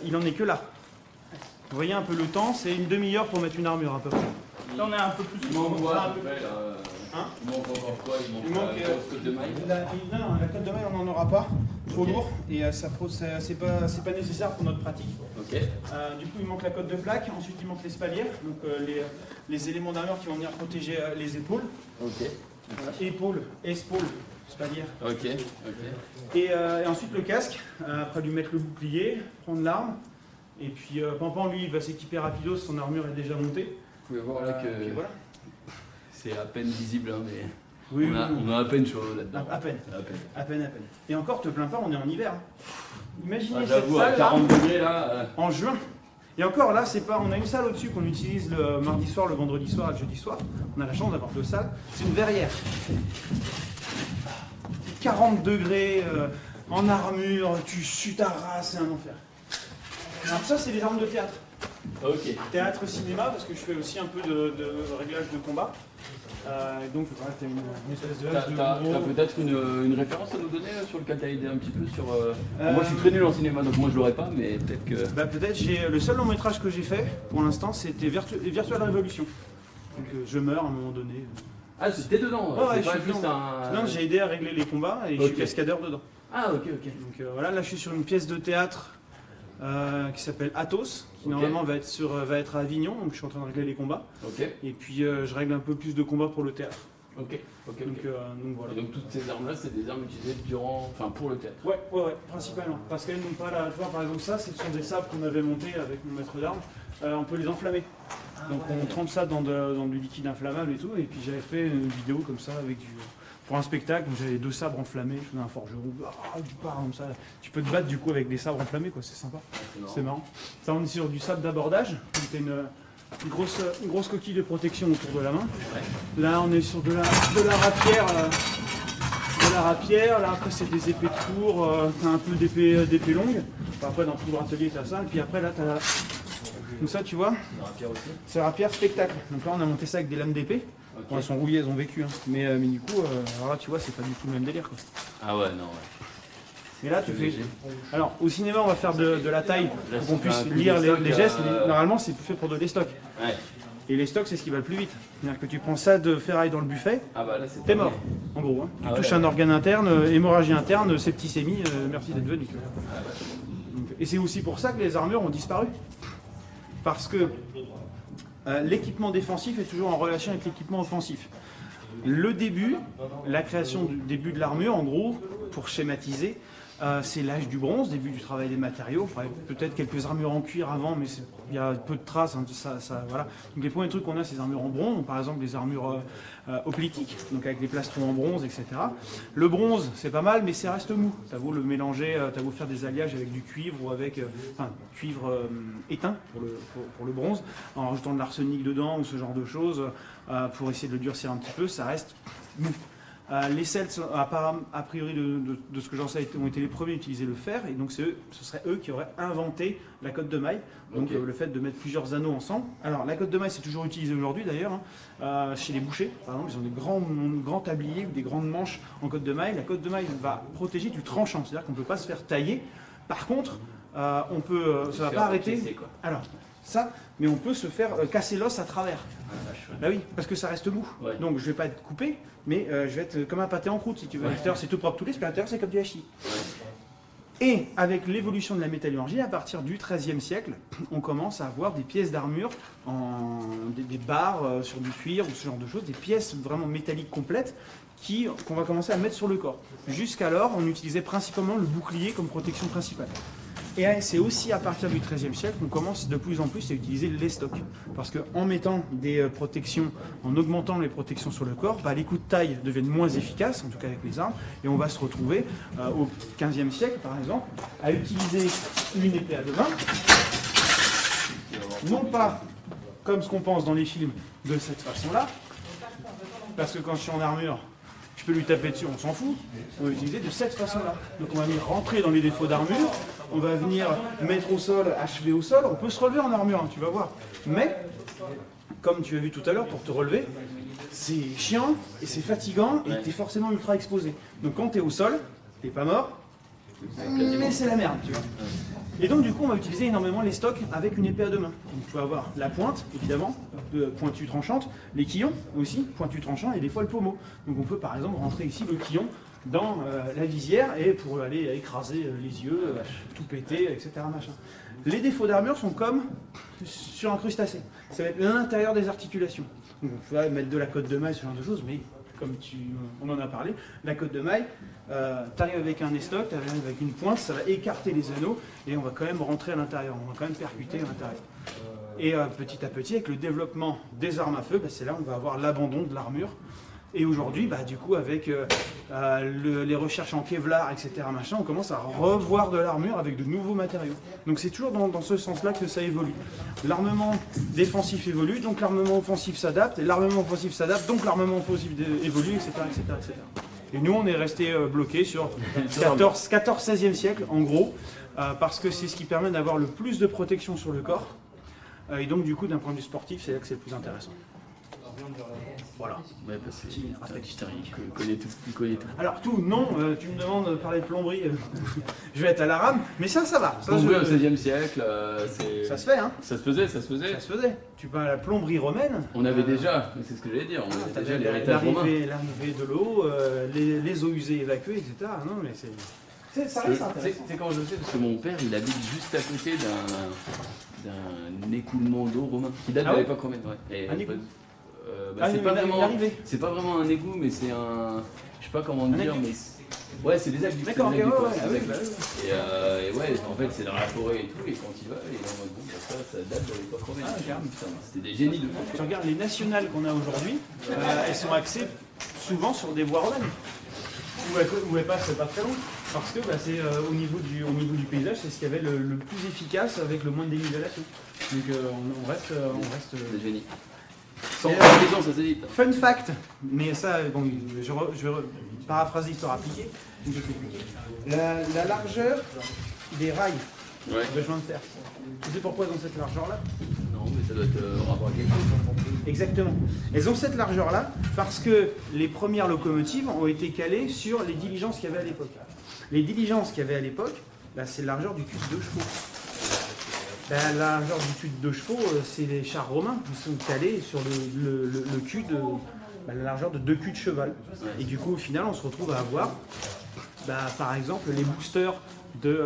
il en est que là. Vous voyez un peu le temps, c'est une demi-heure pour mettre une armure à peu près. Là, on est un peu plus. Il manque quoi Ah, à peu près, là Hein Il manque encore quoi? Il manque, Il manque, la grosse côte de maille. Non, la cote de maille on n'en aura pas, trop lourd, et c'est pas nécessaire pour notre pratique. Ok. Du coup il manque la cote de plaque, ensuite il manque l'espalier, donc les éléments d'armure qui vont venir protéger les épaules. Ok. Voilà. Épaules, espalier. Ok. Ok. Et ensuite le casque, après lui mettre le bouclier, prendre l'arme, et puis Pampan lui il va s'équiper rapido, son armure est déjà montée. Vous pouvez voir là Puis que voilà. c'est à peine visible, hein, mais Oui, on a à peine chaud là-dedans. à peine. À peine. Et encore, te plains pas, on est en hiver. Imaginez Ah, cette j'avoue, à salle 40 degrés là. en juin. Et encore là, c'est pas, on a une salle au-dessus qu'on utilise le mardi soir, le vendredi soir et le jeudi soir. On a la chance d'avoir deux salles. C'est une verrière. 40 degrés en armure, tu sues ta race, c'est un enfer. Alors ça, c'est les armes de théâtre. Ok. Théâtre, cinéma, parce que je fais aussi un peu de réglage de combat. Donc voilà, t'as une espèce de hache de T'as gros. peut-être une référence à nous donner sur lequel t'as aidé un petit peu sur. Moi je suis très nul en cinéma donc moi je l'aurais pas, mais peut-être que. Bah peut-être, le seul long métrage que j'ai fait pour l'instant c'était Virtual Revolution. Donc je meurs à un moment donné. Ah, c'était dedans. Ouais, c'est je pas suis juste dedans. un. Non, j'ai aidé à régler les combats et je suis Ok. cascadeur dedans. Ah, ok, ok. Donc voilà, là je suis sur une pièce de théâtre qui s'appelle Athos, qui Ok. normalement va être à Avignon, donc je suis en train de régler les combats. Ok, Et puis je règle un peu plus de combats pour le théâtre. ok, ok. Donc, donc voilà. Et donc toutes ces armes là, c'est des armes utilisées pour le théâtre. Ouais, principalement. Parce qu'elles n'ont pas la. Tu vois, par exemple, ça, ce sont des sabres qu'on avait montés avec mon maître d'armes. On peut les enflammer. Donc on trempe ça dans du liquide inflammable et tout. Et puis j'avais fait une vidéo comme ça avec pour un spectacle où j'avais deux sabres enflammés. Je faisais un forgeron. Tu pars comme ça. Tu peux te battre du coup avec des sabres enflammés, quoi. C'est sympa. C'est marrant. Ça, on est sur du sable d'abordage. Donc t'as une grosse coquille de protection autour de la main. Là, on est sur de la rapière. De la rapière, là après c'est des épées de cours, t'as un peu d'épées longues. Enfin, après dans tout leur atelier t'as ça, et puis après là t'as la... Donc ça tu vois, Une rapière aussi. c'est la rapière spectacle. Donc là on a monté ça avec des lames d'épée. Ok. Bon, elles sont rouillées, elles ont vécu, hein. Mais du coup, alors là tu vois c'est pas du tout le même délire quoi. Ah ouais, non, ouais. Et là tu C'est fais... léger. Alors au cinéma on va faire de la taille Là, pour qu'on c'est puisse un coup lire de stock, les gestes. euh, Normalement c'est fait pour de l'estoc. Ouais. Et les stocks c'est ce qui va le plus vite. C'est-à-dire que tu prends ça de ferraille dans le buffet, Ah bah là c'est. t'es pas mort, mal. en gros. Hein. Tu Ah ouais, touches ouais. un organe interne, hémorragie interne, septicémie, merci d'être venu. Ah bah, Donc, et c'est aussi pour ça que les armures ont disparu. Parce que l'équipement défensif est toujours en relation avec l'équipement offensif. Le début, la création du début de l'armure, en gros, pour schématiser, c'est l'âge du bronze, début du travail des matériaux. Enfin, peut-être quelques armures en cuir avant, mais il y a peu de traces. Hein, voilà. Donc les premiers trucs qu'on a, c'est les armures en bronze, donc, par exemple des armures hoplitiques, donc avec des plastrons en bronze, etc. Le bronze, c'est pas mal, mais ça reste mou. T'as beau le mélanger, t'as beau faire des alliages avec du cuivre ou avec cuivre éteint pour le bronze, en rajoutant de l'arsenic dedans ou ce genre de choses, pour essayer de le durcir un petit peu, ça reste mou. Les Celtes, a priori de ce que j'en sais, ont été les premiers à utiliser le fer, et donc ce seraient eux qui auraient inventé la cotte de maille, donc le fait de mettre plusieurs anneaux ensemble. Alors la cotte de maille c'est toujours utilisé aujourd'hui d'ailleurs, chez les bouchers, par exemple, ils ont des grands tabliers ou des grandes manches en cotte de maille. La cotte de maille va protéger du tranchant, c'est-à-dire qu'on ne peut pas se faire tailler. Par contre, ça ne va pas arrêter. Alors, ça, mais on peut se faire casser l'os à travers. Bah oui, parce que ça reste mou. Ouais. Donc je vais pas être coupé, mais je vais être comme un pâté en croûte si tu veux. À l'extérieur c'est tout propre tout lisse, puis à l'intérieur c'est comme du hachis. Et avec l'évolution de la métallurgie, à partir du XIIIe siècle, on commence à avoir des pièces d'armure, des barres sur du cuir ou ce genre de choses, des pièces vraiment métalliques complètes qu'on va commencer à mettre sur le corps. Jusqu'alors, on utilisait principalement le bouclier comme protection principale. Et c'est aussi à partir du XIIIe siècle qu'on commence de plus en plus à utiliser l'estoc. Parce qu'en mettant des protections, en augmentant les protections sur le corps, les coups de taille deviennent moins efficaces, en tout cas avec les armes, et on va se retrouver au XVe siècle, par exemple, à utiliser une épée à deux mains, non pas comme ce qu'on pense dans les films de cette façon-là, parce que quand je suis en armure, je peux lui taper dessus, on s'en fout. On va l'utiliser de cette façon-là. Donc on va venir rentrer dans les défauts d'armure, on va venir mettre au sol, achever au sol, on peut se relever en armure, hein, tu vas voir. Mais, comme tu as vu tout à l'heure, pour te relever, c'est chiant et c'est fatigant et tu es forcément ultra exposé. Donc quand tu es au sol, tu n'es pas mort, mais c'est la merde, tu vois. Et donc du coup on va utiliser énormément les stocks avec une épée à deux mains. Donc tu vas avoir la pointe, évidemment, pointue tranchante, les quillons aussi, pointus tranchants, et des fois le pommeau. Donc on peut par exemple rentrer ici le quillon dans la visière et pour aller écraser les yeux, tout péter, etc. Machin. Les défauts d'armure sont comme sur un crustacé. Ça va être l'intérieur des articulations. Donc on peut mettre de la cotte de maille, ce genre de choses, mais comme on en a parlé, la cotte de maille, tu arrives avec un estoc, tu arrives avec une pointe, ça va écarter les anneaux et on va quand même rentrer à l'intérieur, on va quand même percuter à l'intérieur. Et petit à petit, avec le développement des armes à feu, c'est là où on va avoir l'abandon de l'armure. Et aujourd'hui, du coup, avec les recherches en Kevlar, etc., machin, on commence à revoir de l'armure avec de nouveaux matériaux. Donc c'est toujours dans ce sens-là que ça évolue. L'armement défensif évolue, donc l'armement offensif s'adapte, et l'armement offensif s'adapte, donc l'armement offensif évolue, etc., etc., etc. Et nous, on est resté bloqué sur 14-16e siècle, en gros, parce que c'est ce qui permet d'avoir le plus de protection sur le corps. Et donc, du coup, d'un point de vue sportif, c'est là que c'est le plus intéressant. Voilà. Ouais, parce que il connaît tout. Alors tout, non, tu me demandes de parler de plomberie, je vais être à la rame, mais ça va. Ça, Plomberie au XVIe siècle, ça se fait, hein. Ça se faisait. Ça se faisait. Tu parles à la plomberie romaine. On avait déjà, c'est ce que j'allais dire, on avait déjà l'héritage romain. L'arrivée de l'eau, les eaux usées évacuées, etc. Non, mais ça reste intéressant. C'est quand je sais, parce que mon père, il habite juste à côté d'un écoulement d'eau romain, qui date de l'époque romaine. Ouais. Un égout. C'est pas vraiment un égout, mais c'est un. Je sais pas comment dire, mais. Ouais, c'est des aqueducs. D'accord, ok, et ouais, en fait, c'est dans la forêt et tout, et quand il va, il est en mode bon, ça date de l'époque romaine. C'était des génies de fou. Tu regardes les nationales qu'on a aujourd'hui, elles sont axées souvent sur des voies romaines. Où elles passent pas très loin. Parce que c'est au niveau du paysage, c'est ce qu'il y avait le plus efficace avec le moins de dénivellation. Donc on reste des génies. Sans précision, ça c'est dit. Fun fact, mais ça, bon, je vais paraphraser l'histoire appliquée. La largeur des rails de chemin de fer. Tu sais pourquoi elles ont cette largeur-là? Non, mais ça doit être rapport à quelque chose. Exactement. Elles ont cette largeur-là parce que les premières locomotives ont été calées sur les diligences qu'il y avait à l'époque. Les diligences qu'il y avait à l'époque, c'est la largeur du cul de 2 chevaux. La largeur du cul de 2 chevaux, c'est les chars romains qui sont calés sur le cul de la largeur de 2 culs de cheval. Et du coup, au final, on se retrouve à avoir, par exemple, les boosters des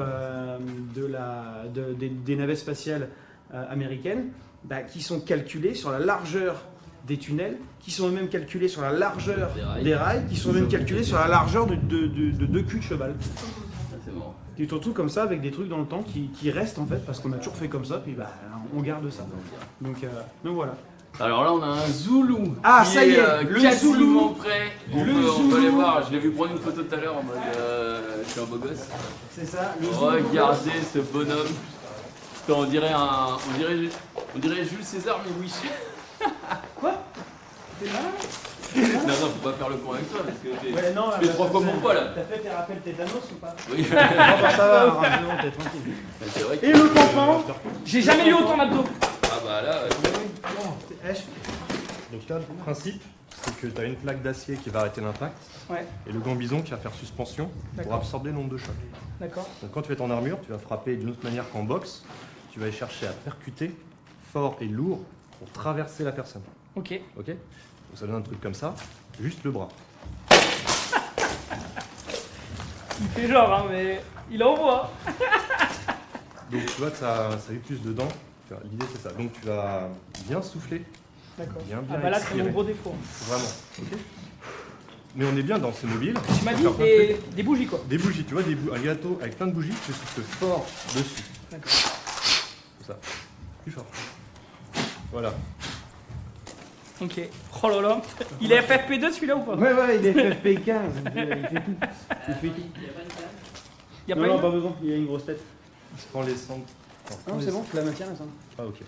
navettes spatiales américaines qui sont calculés sur la largeur des tunnels, qui sont eux-mêmes calculés sur la largeur des rails, qui sont eux-mêmes calculés sur la largeur de 2 culs de cheval. Et surtout comme ça, avec des trucs dans le temps qui restent en fait, parce qu'on a toujours fait comme ça, puis on garde ça. Donc voilà. Alors là, on a un Zoulou. Ah, ça y est, le Zoulou prêt. On peut aller voir. Je l'ai vu prendre une photo tout à l'heure en mode je suis un beau gosse. C'est ça. Regardez ce bonhomme. On dirait Jules César, mais oui. Quoi? T'es malade? Non, faut pas faire le con avec toi parce que Ouais, non, tu fais 3 fois mon poids là. T'as fait tes rappels tétanos ou pas? Oui. Ça va, hein, t'es tranquille. C'est vrai que... Et le pompon? J'ai jamais eu autant d'abdos. Ah bah là, Donc là, le principe, c'est que tu as une plaque d'acier qui va arrêter l'impact Ouais, et le gambison qui va faire suspension pour D'accord. absorber l'onde de choc. d'accord. Donc quand tu es en armure, tu vas frapper d'une autre manière qu'en boxe. Tu vas aller chercher à percuter fort et lourd pour traverser la personne. Ok. Ok? Donc ça donne un truc comme ça, juste le bras. Il fait genre, hein, mais il envoie. Donc tu vois que ça eu plus dedans. L'idée c'est ça. Donc tu vas bien souffler, D'accord. bien Ah bah là, c'est expirer. mon gros défaut. Vraiment. Ok? Mais on est bien dans ces mobiles. Tu m'as On dit peut faire plein de trucs. des bougies, quoi. Des bougies, tu vois, un gâteau avec plein de bougies, tu souffles fort dessus. D'accord. Comme ça. Plus fort. Voilà. Ok. Oh là là. Il est FFP2 celui-là ou pas? Ouais, il est FFP15. Il fait tout. Il fait tout. Y a Non, pas non, une... pas besoin, il a une grosse tête. Je prends les cendres. Non, c'est bon, je la maintiens, ça. Ah, ok.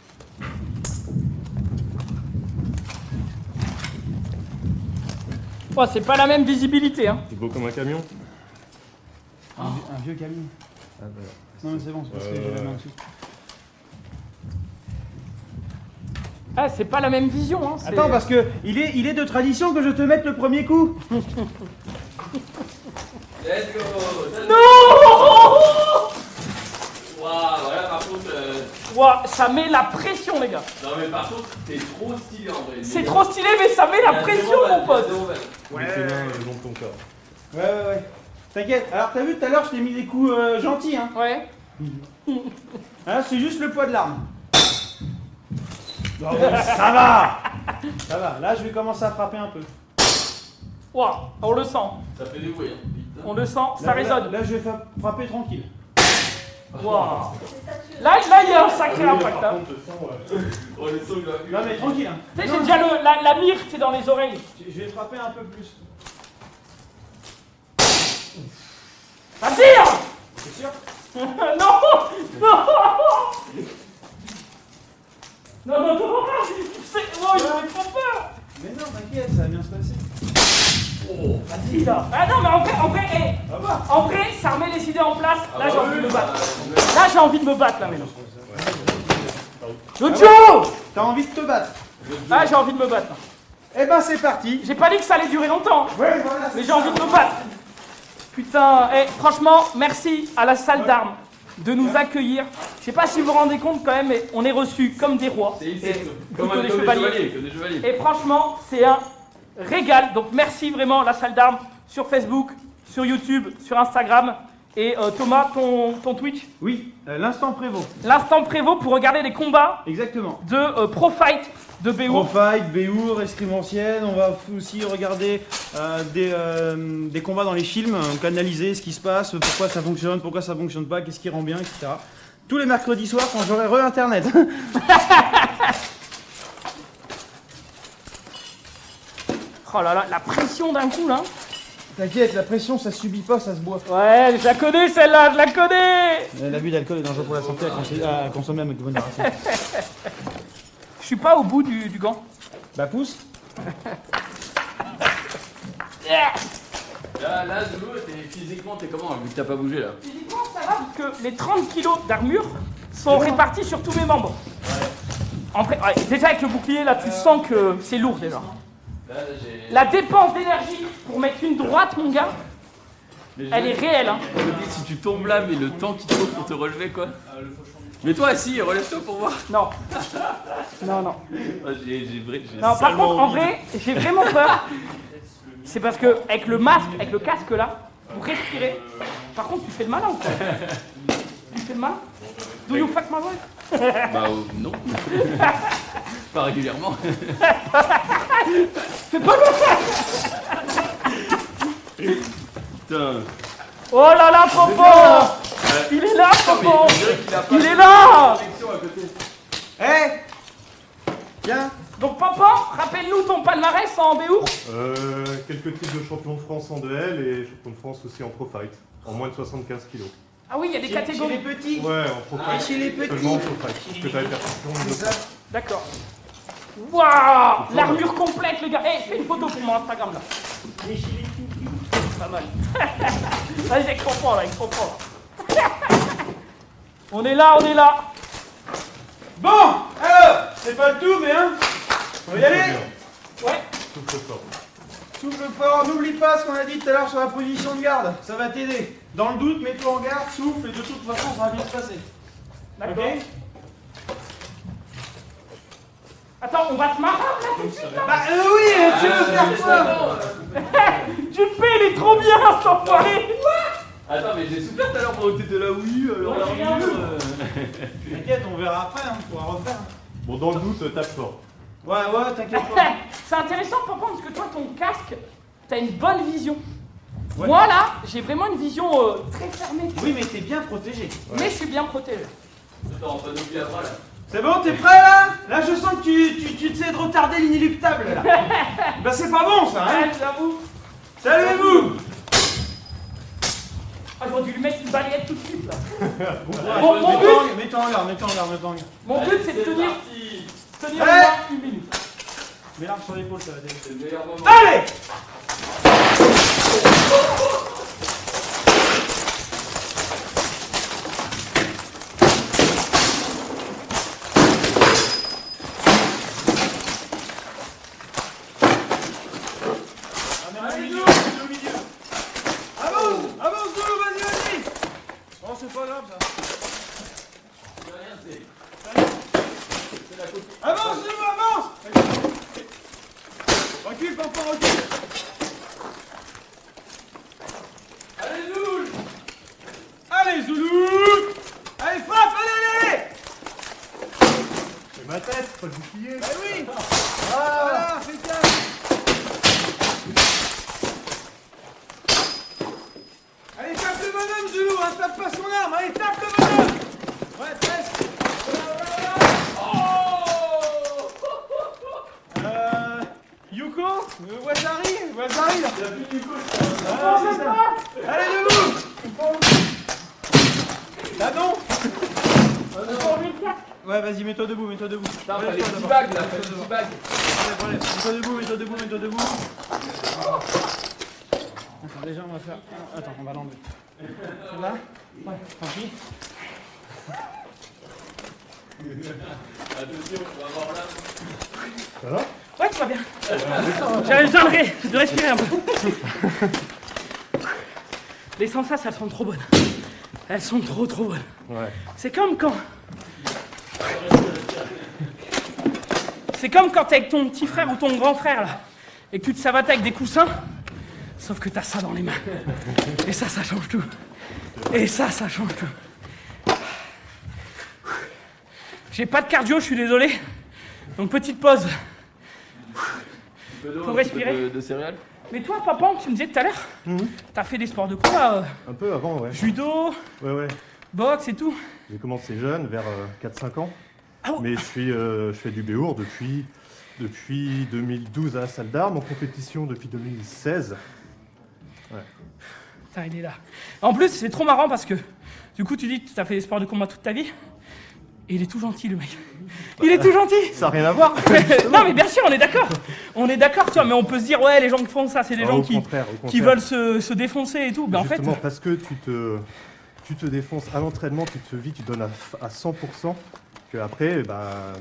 Oh, c'est pas la même visibilité, hein. C'est beau comme un camion. Un vieux camion. Ah, voilà. Non, mais c'est bon, c'est parce que j'ai la main dessus. Ah, c'est pas la même vision, hein. c'est- Attends, parce que il est de tradition que je te mette le premier coup. let's go. Non. Waouh, voilà par contre... Ouah, ça met la pression, les gars. Non mais par contre, c'est trop stylé en vrai. C'est trop stylé, mais ça met la pression, mon pote. Ouais. Tes mains le long de ton corps. Ouais. T'inquiète. Alors, t'as vu tout à l'heure, je t'ai mis des coups gentils, hein. Ouais. Hein, c'est juste le poids de l'arme. Non, mais ça va. Ça va. Là, je vais commencer à frapper un peu. Ouah, on le sent. Ça fait des bruits, hein. Putain. On le sent, ça Là, résonne. Là, je vais frapper tranquille. Ouah. Là, il y a un sacré impact, hein. Oh, les sons, Non, mais tranquille, hein. Tu sais, j'ai déjà la mire, c'est dans les oreilles. Je vais frapper un peu plus. Ça tire. C'est sûr? Non. Non. Non. C'est... Oh, il me fait peur. Mais non, t'inquiète, ça va bien se passer. Oh. Vas-y, là. Ah non, mais en vrai, ça remet les idées en place. Là, j'ai envie de me battre. Là, j'ai envie de me battre, là, maintenant. Jojo. T'as envie de te battre? Ah, j'ai envie de me battre. Eh ben, c'est parti. J'ai pas dit que ça allait durer longtemps, Ouais, voilà. mais j'ai envie de me battre. Putain, franchement, merci à la salle d'armes de nous accueillir. Je sais pas si vous vous rendez compte quand même, mais on est reçus comme des rois. C'est ici, Et comme plutôt des chevaliers. Comme des chevaliers. Et franchement, c'est un régal. Donc merci vraiment la salle d'armes sur Facebook, sur YouTube, sur Instagram. Et Thomas, ton Twitch, Oui, l'instant prévaut. l'instant prévaut pour regarder les combats Exactement. de Pro Fight de BO. Profight, Béour, escrime ancienne, on va aussi regarder des combats dans les films, donc analyser ce qui se passe, pourquoi ça fonctionne pas, qu'est-ce qui rend bien, etc. Tous les mercredis soirs quand j'aurai re-internet. Oh là là, la pression d'un coup là. T'inquiète, la pression ça subit pas, ça se boit. Ouais, je la connais celle-là, je la connais. L'abus d'alcool est dangereux pour la santé à consommer avec modération. Je suis pas au bout du gant. Bah pousse. Là, Zulu, physiquement, t'es comment vu que t'as pas bougé là? Physiquement, ça va parce que les 30 kilos d'armure sont répartis sur tous mes membres. En vrai, ouais, déjà avec le bouclier là, tu sens que c'est lourd déjà. Là, j'ai... La dépense d'énergie pour mettre une droite, mon gars, elle est réelle. Hein. Je me dis, si tu tombes là, mais le temps qu'il te faut pour te relever, quoi. Mais toi, si, relève-toi pour voir. Non. Non. Ah, j'ai Non, par salement contre, en envie. vrai, j'ai vraiment peur. C'est parce que avec le masque, avec le casque là, pour respirer. Par contre, tu fais le malin ou quoi? Tu fais le malin? Do you fuck my wife? Bah, non. Pas régulièrement. Fais pas le Putain. Oh là là, Popo! Il est là, Popo! On dirait qu'il a pas Il est de là! connexion à côté. Eh Tiens. Donc, Popo, rappelle-nous ton palmarès en Béour. Quelques titres de champion de France en DL et champion de France aussi en Pro Fight, en moins de 75 kilos. Ah oui, il y a des Chez catégories. les petits. Ouais, en Pro Fight. Chez les petits. Seulement en Pro Fight. Parce que t'avais percussion. C'est ça. D'accord. Waouh, l'armure complète, les gars. Eh, fais une photo pour mon Instagram là. Les gilets tout, pas mal. Vas-y, avec comprends là, avec comprends là. On est là, on est là. Bon, alors, c'est pas le tout, mais hein, on va y aller. Ouais. Souffle fort. Souffle fort, n'oublie pas ce qu'on a dit tout à l'heure sur la position de garde, ça va t'aider. Dans le doute, mets-toi en garde, souffle, et de toute façon, ça va bien se passer. D'accord. Ok. Attends, on va se marrer là tout de suite là. Bah oui, tu veux faire quoi? Junpei, il est trop bien, cet enfoiré. Attends, mais j'ai souffert tout à l'heure pendant que t'étais là, oui, alors Ouais, j'ai l'armure. T'inquiète, on verra après, hein, on pourra refaire. Bon, dans le doute, tape fort. Ouais, t'inquiète pas. C'est intéressant, papa, parce que toi, ton casque, t'as une bonne vision. Ouais. Moi, là, j'ai vraiment une vision très fermée. Oui, mais t'es bien protégé. Mais je suis bien protégé. Attends, on va nous oublier après là. C'est bon, t'es prêt là? Là, je sens que tu essaies de retarder l'inéluctable là. Bah, c'est pas bon ça, hein? Ouais, j'avoue. Saluez-vous! Ah, j'aurais dû lui mettre une balayette tout de suite, là. Ouais, Mon mets-toi en garde, mets-toi en garde. Mon but, c'est de tenir au Ouais. moins une minute. Mets l'arme sur l'épaule, ça va t'aider. C'est le meilleur moment. Allez! Allez, Zou, au milieu. Avance, Zou, vas-y. Oh, c'est pas grave ça. C'est rien, c'est la copie. Avance, Zou, avance! Recule, papa, recule! Allez, Zoul! Allez, Zoulou! Allez, frappe, allez! C'est ma tête, pas le bouclier. Eh oui! Voilà, fais ça! Allez, tape le bonhomme, Zoulou, hein, tape pas son arme, allez, tape le bonhomme! Ouais, presque! Yuko? Wazari là! Ah, c'est ça. Allez, debout! Là, non? Ouais, vas-y, mets-toi debout. Putain, fallait 10 bagues là, fallait 10 bagues. Allez, mets-toi debout. Attends, déjà, on va faire. Attends, on va l'enlever. Celle-là? Ouais, tranquille. Attention, on va voir là. Ça va? Ouais, tout va bien. J'avais besoin de respirer un peu. Les sensations, elles sont trop bonnes. Elles sont trop bonnes. Ouais. C'est comme quand... C'est comme quand t'es avec ton petit frère ou ton grand frère, là, et que tu te savates avec des coussins, sauf que t'as ça dans les mains. Et ça change tout. Ça change tout. J'ai pas de cardio, je suis désolé. Donc petite pause. Faut respirer. De céréales. Mais toi, papa, tu me disais tout à l'heure, t'as fait des sports de quoi Un peu avant, ouais. Judo, Ouais. boxe et tout. J'ai commencé jeune, vers 4-5 ans. Ah bon? Mais je fais du béour depuis 2012 à la salle d'armes, en compétition depuis 2016. Putain, il est là. En plus, c'est trop marrant parce que, du coup, tu dis que t'as fait des sports de combat toute ta vie. Et il est tout gentil, le mec. Il est tout gentil. Ça n'a rien à voir. Non, mais bien sûr, on est d'accord. On est d'accord, tu vois, mais on peut se dire, ouais, les gens qui font ça, c'est des gens Au qui contraire. veulent se défoncer et tout. Mais en fait, Justement, parce que tu te défonces à l'entraînement, tu te vis, tu donnes à 100%, que après,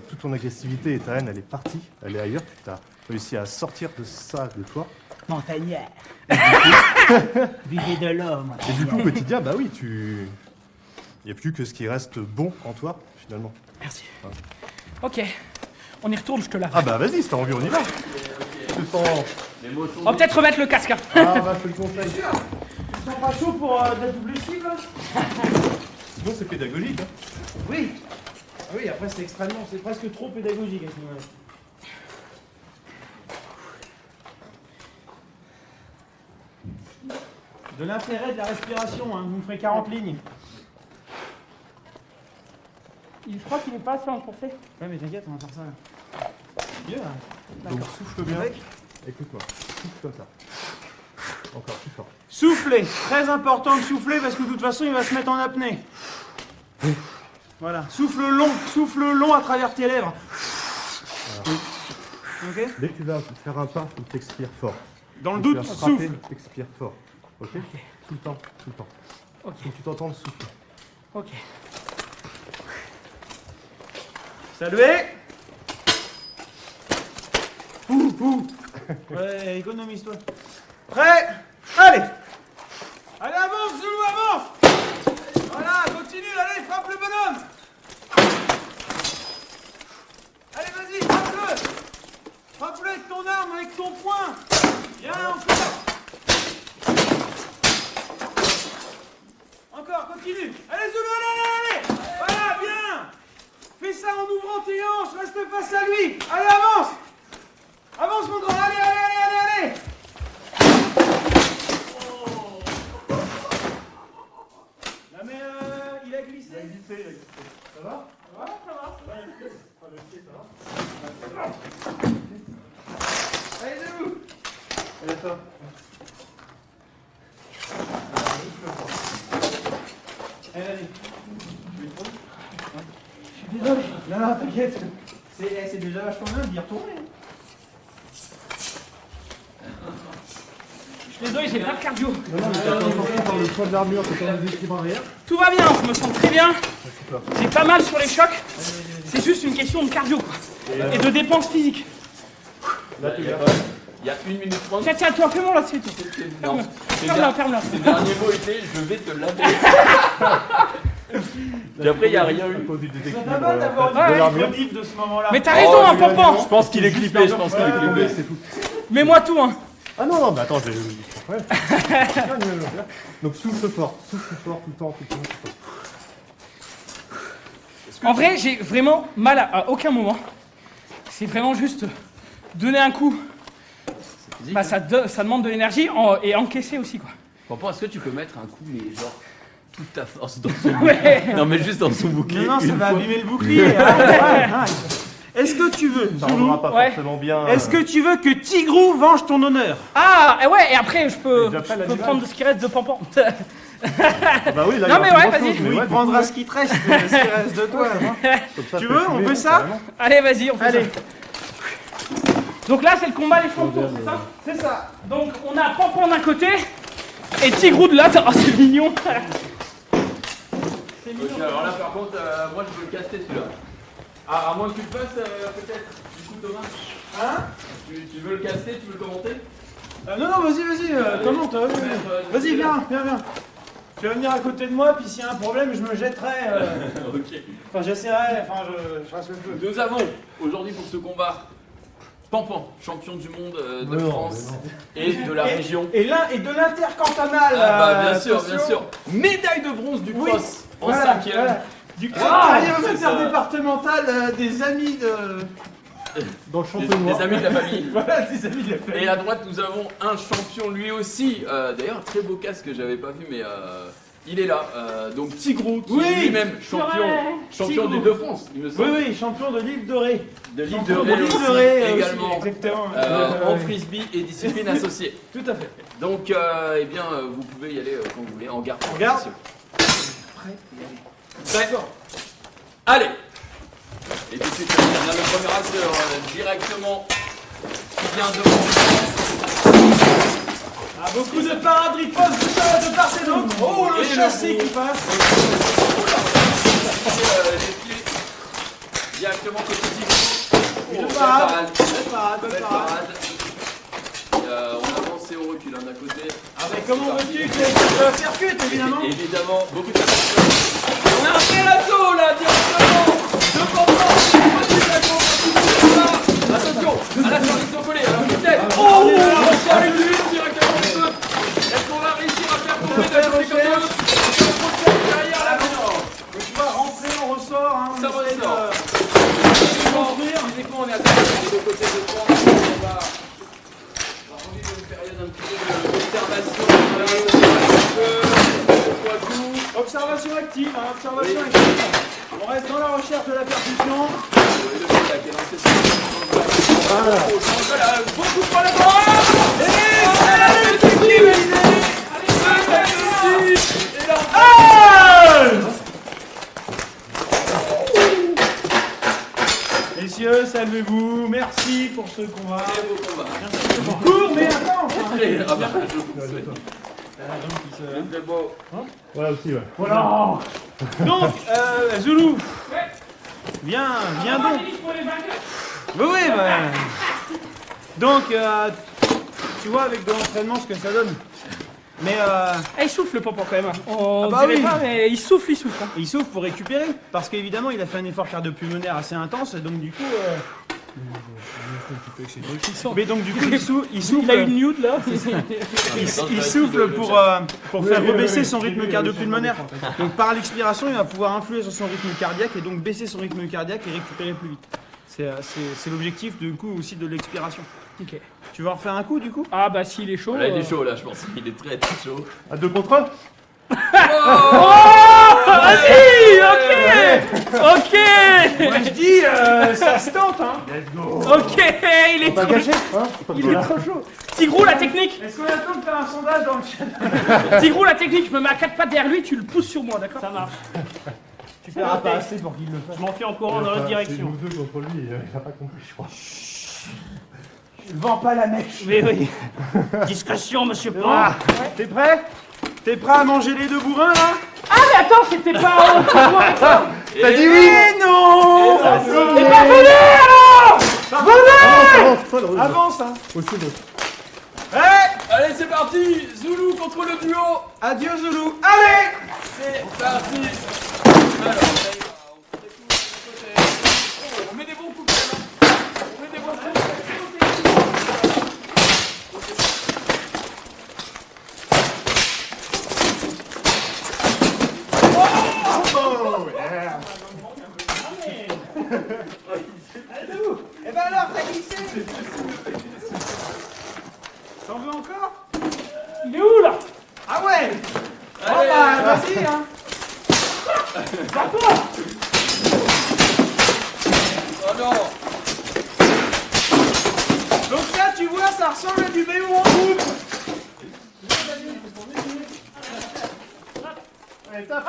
toute ton agressivité et ta haine, elle est partie, elle est ailleurs. Tu as réussi à sortir de ça de toi. Montagnard. Buvez de l'eau, Et du coup, au quotidien, oui, il n'y a plus que ce qui reste bon en toi, finalement. merci. Ok, on y retourne, je te lave. Ah vas-y, si t'as envie, on y va. Je te sens... Les mots sont On va peut-être remettre le casque. Hein. je te le conseille. Tu sens pas chaud pour de la double cible là? Sinon, c'est pédagogique. Hein. Oui. Ah oui, après c'est presque trop pédagogique à ce moment-là. De l'intérêt de la respiration, hein. Vous me ferez 40 lignes. Je crois qu'il est pas assez enfoncé. Ouais, mais t'inquiète, on va faire ça là. Mieux là. Donc souffle bien. Écoute-moi, souffle comme ça. Encore plus fort. Souffler, très important de souffler parce que de toute façon il va se mettre en apnée. Voilà, souffle long à travers tes lèvres. Ok. Dès que tu vas faire un pas, il faut que tu expires fort. Dans le Dès que doute, tu vas frapper, souffle. tu expires fort. Ok. Tout le temps, tout le temps. Ok. Faut que tu t'entendes souffler. Ok. Saluez. Ouais, économise-toi. Prêt? Allez. Allez, avance, Zoulou, avance. Voilà, continue, allez, frappe le bonhomme. Allez, vas-y, frappe-le. Frappe-le avec ton arme, avec ton poing. Bien, encore. Encore, continue. Allez, Zoulou, allez. Voilà, bien. Fais ça en ouvrant tes hanches, reste face à lui. Allez, avance. Avance, mon grand, allez. Non mais il a glissé. Ça va? Allez, Zoulou. Allez, toi. Allez, désolé. Non, t'inquiète. C'est déjà vachement bien d'y retourner. Je suis désolé, j'ai pas de cardio. Non, mais t'as commencé par le poids de l'armure, t'es quand même déséquilibré arrière. Tout va bien, je me sens très bien. J'ai pas mal sur les chocs. C'est juste une question de cardio quoi. Et de dépenses physiques. Là, tu viens. Il y a 1 minute 30. Tiens, toi, fais-moi là, c'est tout. Non. Ferme-la. Le dernier mot était je vais te laver. Puis après, il n'y a rien eu. À cause du Ça déséquilibre t'a pas d'avoir de une l'armure. rediff de ce moment-là. Mais t'as raison, hein, Je Pampan. pense qu'il est clippé, je pense qu'il est clippé. C'est tout. Mets-moi tout, hein. Ah non, mais attends, j'ai. Ouais. Donc souffle fort tout le temps, tout le temps. En vrai, j'ai vraiment mal à aucun moment. C'est vraiment juste donner un coup. Bah, ça demande de l'énergie et encaisser aussi, quoi. Pampan, est-ce que tu peux mettre un coup, mais genre toute ta force dans son Ouais. bouclier? Non, mais juste dans son bouclier. Non, ça une va fois. abîmer le bouclier. Ah. Est-ce que tu veux, Ça Zoulou, rendra pas Ouais. forcément bien. est-ce que tu veux que Tigrou venge ton honneur? Ah, ouais, et après, je peux Et après, l'animal. prendre ce qui reste de Pampan. Ah bah oui, là, Non, il y mais aura ouais, plus grand-chose, vas-y. mais Oui, ouais, il prendra du ce qui te reste, ce qui reste de toi. coup, comme ça, Tu je peux veux, on fumer, fait ça carrément. Allez, vas-y, on fait Allez. ça. Donc là, c'est le combat des champions, c'est ça? C'est ça. Donc, on a Pampan d'un côté et Tigrou de l'autre. Oh, c'est mignon. C'est mignon. Ok, alors là, par contre, moi je veux le caster celui-là. Ah, à moins que tu le fasses, peut-être. Du coup, Thomas, Hein? tu veux le caster, tu veux le commenter? Non, vas-y, commente, vas-y, viens. Tu vas venir à côté de moi, puis s'il y a un problème, je me jetterai. Ok. Enfin, j'essaierai, je reste le feu. Nous avons aujourd'hui pour ce combat Pampan, champion du monde de Mais non, France mais et de la région. Et de l'intercantonal. Ah bah bien sûr, attention. bien sûr. Médaille de bronze du Oui. cross en Voilà, 5e. voilà. Du Ah, secrétaire c'est ça. départemental des amis de. Dans le Des, champenois. des amis de la famille. Voilà, des amis de la famille. Et à droite, nous avons un champion lui aussi. D'ailleurs, très beau casque que j'avais pas vu, mais il est là. Donc Tigrou, qui Oui. est lui-même champion Tigrou. du de France, il me semble. Oui, champion de l'île dorée. De l'île Champion de Ré l'île aussi, dorée également. exactement. En frisbee et discipline associée. Tout à fait. Donc, eh bien, vous pouvez y aller quand vous voulez, en garde. En garde. Prêt. Allez. Et tout de suite, on a le premier acteur directement qui vient de... Ah, beaucoup de parades ripostent de part et d'autre. Oh, le Et le chassé gros. qui passe. les pieds directement côté Tigrou. Belle Belle parade. parade. Belle parade, Belle belle parade. parade. On avance et on recule d'un côté. Ah, mais comment veux-tu que je percute, évidemment? Évidemment, beaucoup de personnes. On a un vrai assaut là, directement. De attention, à la sortie sont collés. Alors peut-être. Oh, on va lui directement les deux. Est-ce qu'on va réussir à faire tomber la journée comme derrière la main? Donc, tu vas rentrer, on ressort. Hein, Ça on essaie de- ressort. Physiquement, on est à des deux côtés de France. On va rentrer dans une période un petit peu d'observation. Observation active, hein, observation active. On reste dans la recherche de la percussion. Voilà, beaucoup de points là-bas. Messieurs, salvez-vous. Merci pour ce combat. Très beau combat. Cours, mais attends. Allez, ah bah, je vous souhaite. Très beau. Voilà aussi, ouais. Voilà. Donc, Zoulou, viens Ah, donc. Elise, pour les vainqueurs. Oui, bah. Donc, tu vois avec de l'entraînement ce que ça donne. Mais Ah, il souffle le pompon quand même. On Ah bah dirait oui. pas, mais il souffle, hein. il souffle pour récupérer. Parce qu'évidemment, il a fait un effort cardio-pulmonaire assez intense. Et donc, du coup. Mais donc, du coup, il souffle. Il a une nude là. Il souffle pour faire rebaisser son rythme cardio-pulmonaire. Donc par l'expiration, il va pouvoir influer sur son rythme cardiaque et donc baisser son rythme cardiaque et récupérer plus vite. C'est l'objectif du coup aussi de l'expiration. Ok. Tu vas en refaire un coup du coup? Ah bah s'il est chaud. Là, il est chaud, là, je pense. Il est très chaud. À 2 contre 1. Vas-y, ok. Moi je dis, ça se tente hein. Ok, il est Pas trop gâché, hein? Il est trop chaud. Tigrou, la technique. Est-ce qu'on attend de faire un sondage dans le chat? Tigrou, la technique. Je me mets à 4 pattes derrière lui, tu le pousses sur moi, d'accord? Ça marche. Tu paieras pas assez pour qu'il le fasse. Je m'enfuis en courant dans l'autre direction. C'est nous deux contre lui, il a pas compris, je crois. Je vends pas la mèche. Oui, oui. Discrétion, monsieur Pan. Ah, t'es prêt? T'es prêt à manger les deux bourrins là? Ah mais attends, c'était pas. T'as dit oui! Eh non! T'es pas venu alors. Avance, Avance hein! Aussi, donc. Allez, c'est parti. Zoulou contre le duo. Adieu Zoulou! Allez! C'est parti. Alors, on met des bons coups quand même. On met des bons coups. Eh ben alors, t'as glissé! T'en veux encore? Il est où là? Ah ouais! Oh Allez. bah vas-y hein! Oh non. Donc ça, tu vois, ça ressemble à du BO en groupe! Allez, tape!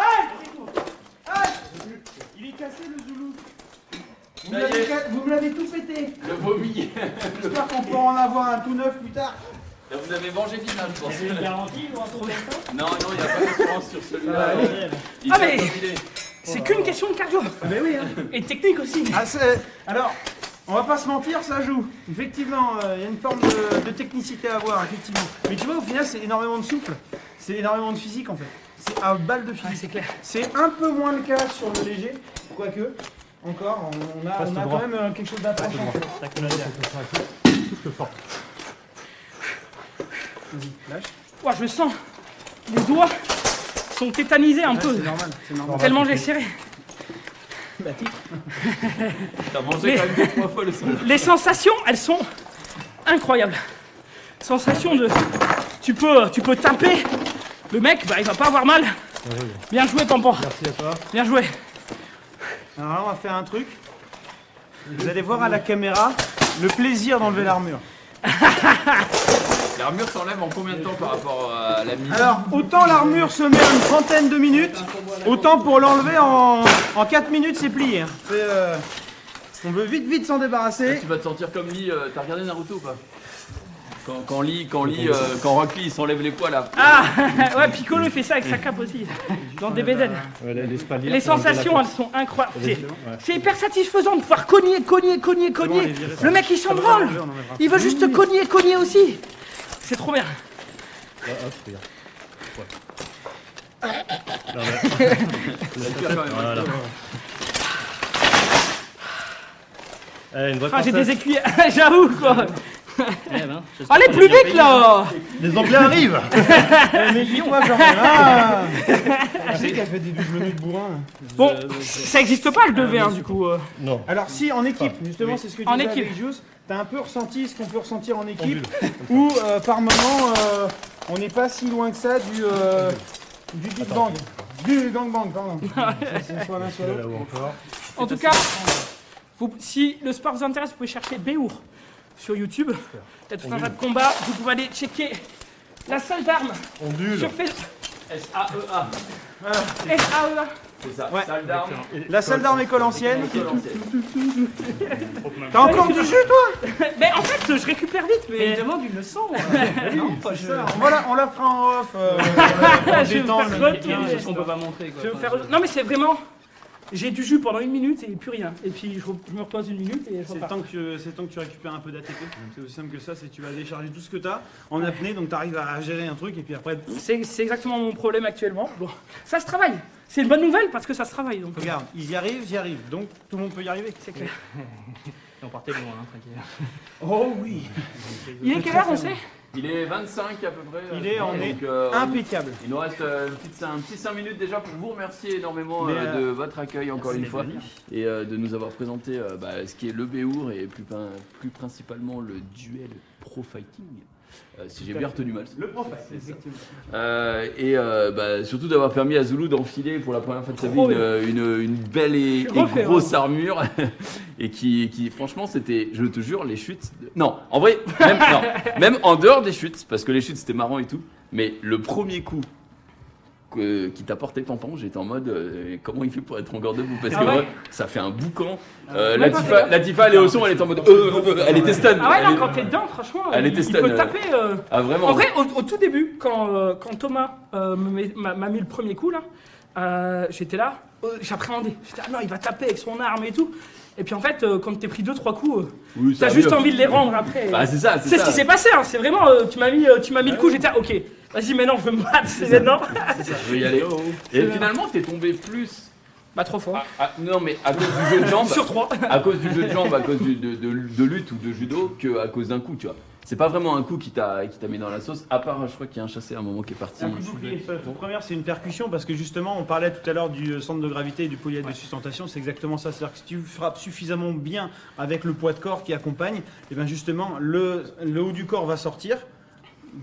Il est cassé le Zoulou! Vous me l'avez tout pété! Le vomi. J'espère qu'on pourra en avoir un tout neuf plus tard! Là, vous avez mangé final, je pense. C'est une garantie ou un truc comme ça? Non, il n'y a pas d'assurance sur celui-là. Il Ah, s'est mais- profilé. C'est qu'une question de cardio. Mais oui hein! Et de technique aussi. Ah, alors, on va pas se mentir, ça joue. Effectivement, il y a une forme de technicité à avoir, effectivement. Mais tu vois, au final, c'est énormément de souffle. C'est énormément de physique, en fait. C'est à balle de physique. C'est clair. C'est un peu moins le cas sur le léger, quoique. Encore, on a quand même quelque chose d'approchant. Souffle fort. Vas-y, lâche. Ouah, je sens. Les doigts sont tétanisés un Ouais, peu. c'est normal, c'est normal. Tellement j'ai serré. T'as mangé Mais- quand même 2-3 fois le son. Les sensations, elles sont incroyables. Sensation de. Tu peux taper. Le mec, bah, il va pas avoir mal. Bien joué, Pampan. Merci à toi. Bien joué. Alors là, on va faire un truc. Vous allez voir à la caméra le plaisir d'enlever l'armure. L'armure s'enlève en combien de temps par rapport à la mise? Alors, autant l'armure se met en une trentaine de minutes, autant pour l'enlever en 4 minutes, c'est plié. Hein. On veut vite s'en débarrasser. Tu vas te sentir comme Lee. T'as regardé Naruto ou pas? Quand Rock Lee il s'enlève les poils là. Ah ouais, Piccolo il fait ça avec sa cape aussi. Dans des BD. Ouais, l'espalier, Les c'est enlever la sensations, elles place. sont incroyables. Ouais. C'est hyper satisfaisant de pouvoir cogner. Le mec il s'en branle. Il veut juste cogner aussi. C'est trop bien. Ah, hop, regarde. Ouais. Non, mais- Ça tire quand même. Voilà. Eh, une vraie Ah, j'ai Française. des écuyers. J'avoue quoi. Eh ben, j'espère Allez qu'on plus est bien vite payé. là. Les Anglais arrivent. Mais dis-toi, genre, ah Je sais qu'elle fait des menus de bourrin. Bon, ça existe pas le 2v1 du coup. Non. Alors si, en équipe, justement, c'est ce que tu En disais équipe. avec Juice, t'as un peu ressenti ce qu'on peut ressentir en équipe, où par moment, on n'est pas si loin que ça du Big Bang. Du gangbang, pardon. C'est soit l'un, soit l'autre. Là-haut encore. En tout cas, si le sport vous intéresse, vous pouvez chercher Béour sur YouTube. Il y a tout un tas de combats. Vous pouvez aller checker la salle d'armes Ondule. sur Facebook. S-A-E-A. SAEA. C'est ça, Ouais. salle d'armes. La salle d'armes école ancienne. École ancienne. T'as encore du jus, toi? Mais en fait, je récupère vite, Mais mais. il demande une leçon. Non, pas ça. On la fera en off. Je vais me détend faire le voter. micro. C'est ce qu'on peut pas montrer. Quoi. Je vais me faire. Non, mais c'est vraiment. J'ai du jus pendant 1 minute et plus rien. Et puis je me repose 1 minute et je C'est repars. temps que tu récupères un peu d'ATP. C'est aussi simple que ça, c'est que tu vas décharger tout ce que tu as en apnée, donc tu arrives à gérer un truc et puis après, C'est exactement mon problème actuellement. Bon, ça se travaille. C'est une bonne nouvelle parce que ça se travaille. Donc. regarde, ils y arrivent, j'y arrive. Donc tout le monde peut y arriver. C'est clair. Et on partait de loin, hein, tranquille. Oh oui. Il est quelle heure, on sait? Il est 25 à peu près. Il est, on est Donc, impeccable. il nous reste un petit 5 minutes déjà pour vous remercier énormément Mais, de votre accueil encore une fois et de nous avoir présenté ce qui est le Béour et plus principalement le duel pro fighting. Si j'ai bien retenu mal. Le prophète, C'est ça. effectivement. Surtout d'avoir permis à Zulu d'enfiler pour la première fois de sa vie Trop une belle et Je refais, grosse armure et qui franchement c'était, je te jure, les chutes. Non, en vrai, même en dehors des chutes, parce que les chutes c'était marrant et tout, mais le premier coup qui t'a porté tampon, j'étais en mode comment il fait pour être encore debout parce Ah que ouais ouais, ça fait un boucan. Même pas Latifa elle est au son, elle est en mode elle était stun. Ah ouais, Elle non, est- quand t'es dedans, franchement, Elle il était stun, peut taper. Ah vraiment. En vrai, au tout début, quand Thomas m'a mis le premier coup, là, j'étais là, j'appréhendais. J'étais, ah non, il va taper avec son arme et tout. Et puis en fait, quand t'es pris 2-3 coups, Oui, ça t'as va juste mieux. envie de les rendre après. Bah, c'est ça, C'est ce qui s'est passé, hein. C'est vraiment, tu m'as mis le coup, j'étais, ok, vas-y, maintenant je veux me battre, c'est maintenant. Je vais y aller. Et finalement, t'es tombé plus. Bah, 3 fois. Non, mais à cause du jeu de jambes, Sur 3. à cause du jeu de jambes, à cause de lutte ou de judo, que à cause d'un coup, tu vois. C'est pas vraiment un coup qui t'a mis dans la sauce, à part, je crois qu'il y a un chassé à un moment qui est parti. Un coup de bouclier. La première, c'est une percussion parce que justement, on parlait tout à l'heure du centre de gravité et du polyèdre de sustentation. C'est exactement ça. C'est-à-dire que si tu frappes suffisamment bien avec le poids de corps qui accompagne, et bien justement, le haut du corps va sortir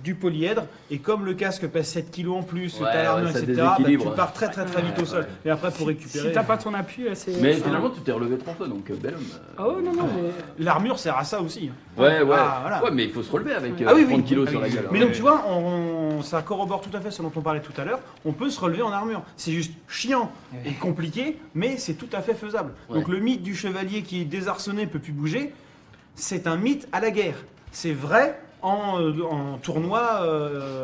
du polyèdre et comme le casque pèse 7 kg en plus, Ouais, t'as l'armure, ouais, ça etc., bah, déséquilibre. tu pars très vite au sol. Et après, pour récupérer. Si t'as pas ton appui, c'est. Mais finalement, tu t'es relevé 3 fois, donc bel homme. Ah ouais, non, non, mais. L'armure sert à ça aussi. Ouais, ouais. Ah, voilà. Ouais, mais il faut se relever avec Ah oui, oui. 30 kilos Ah sur oui. la gueule. Mais hein. donc tu vois, ça corrobore tout à fait ce dont on parlait tout à l'heure. On peut se relever en armure. C'est juste chiant et compliqué, mais c'est tout à fait faisable. Ouais. Donc le mythe du chevalier qui est désarçonné, peut plus bouger, c'est un mythe à la guerre. C'est vrai en tournoi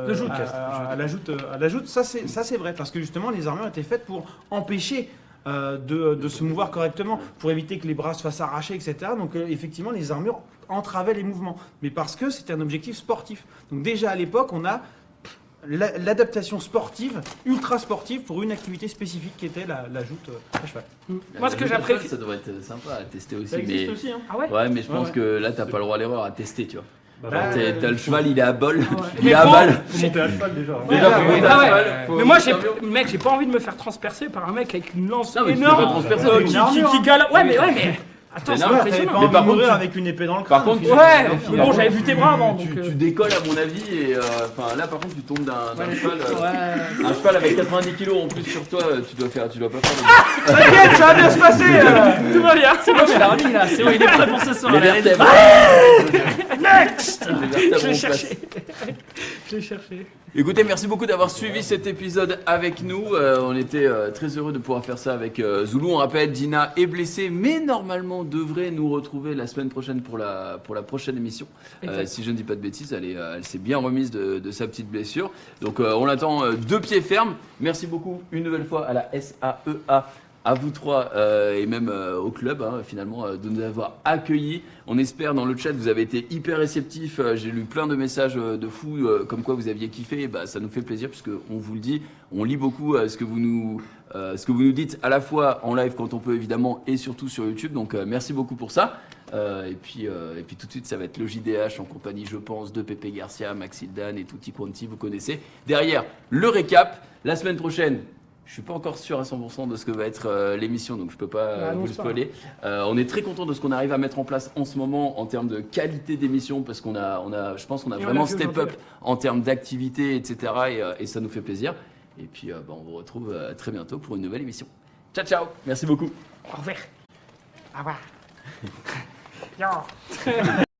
De joute. à la joute. Ça c'est vrai parce que justement les armures étaient faites pour empêcher de se mouvoir correctement, pour éviter que les bras se fassent arracher, etc. Donc effectivement les armures entravaient les mouvements, mais parce que c'était un objectif sportif. Donc déjà à l'époque on a l'adaptation sportive, ultra sportive pour une activité spécifique qui était la joute à cheval. Moi, ce que j'apprécie. Ça devrait être sympa à tester aussi. Ça existe Mais... aussi, hein. Ah ouais? Ouais, mais je pense Ouais. que là, t'as pas le droit à l'erreur à tester, tu vois. Bah, T'as le cheval, il est à bol, il Mais est à bon, balle. Faut monter à cheval déjà. hein. Déjà, faut ouais, monter à ouais. cheval, faut Mais moi, monter mec, j'ai pas envie de me faire transpercer par un mec avec une lance Non, mais tu te énorme fais pas transpercer, euh, avec qui, une qui, armure, qui galope. Ouais, mais attends, Mais c'est non, T'avais impressionnant. pas Mais envie par de mourir contre, avec une épée dans le par crâne. contre, finalement. Ouais, mais bon, j'avais vu tes bras avant, donc. Tu décolles à mon avis et enfin là par contre tu tombes d'un cheval, Ouais. un cheval avec 90 kilos en plus sur toi, tu dois pas faire. T'inquiète, ça va bien se passer. Tout va bien, c'est bon. C'est la lui là, c'est bon, il est prêt pour ce soir. Les allez, vertèbres. Next Les vertèbres Je en l'ai place. cherché. Je l'ai cherché. Écoutez, merci beaucoup d'avoir suivi cet épisode avec nous. On était très heureux de pouvoir faire ça avec Zulu. On rappelle, Dina est blessée, mais normalement devrait nous retrouver la semaine prochaine pour la prochaine émission. Exact. Si je ne dis pas de bêtises, elle s'est bien remise de sa petite blessure. Donc on l'attend de pied ferme. Merci beaucoup une nouvelle fois à la SAEA. À vous trois et même au club finalement de nous avoir accueillis. On espère dans le chat vous avez été hyper réceptifs. J'ai lu plein de messages de fous comme quoi vous aviez kiffé. Bah, ça nous fait plaisir puisque on vous le dit, on lit beaucoup ce que vous nous dites à la fois en live quand on peut évidemment et surtout sur YouTube. Donc merci beaucoup pour ça. Et puis tout de suite ça va être le JDH en compagnie je pense de Pepe Garcia, Maxildan et Tutti Quanti, vous connaissez. Derrière le récap la semaine prochaine. Je suis pas encore sûr à 100% de ce que va être l'émission, donc je peux pas vous le spoiler. On est très content de ce qu'on arrive à mettre en place en ce moment en termes de qualité d'émission, parce qu'on je pense qu'on a Et on vraiment a vu step aujourd'hui. up en termes d'activité, etc. Et ça nous fait plaisir. Et puis on vous retrouve très bientôt pour une nouvelle émission. Ciao ciao, merci beaucoup. Au revoir. Au revoir. Yo.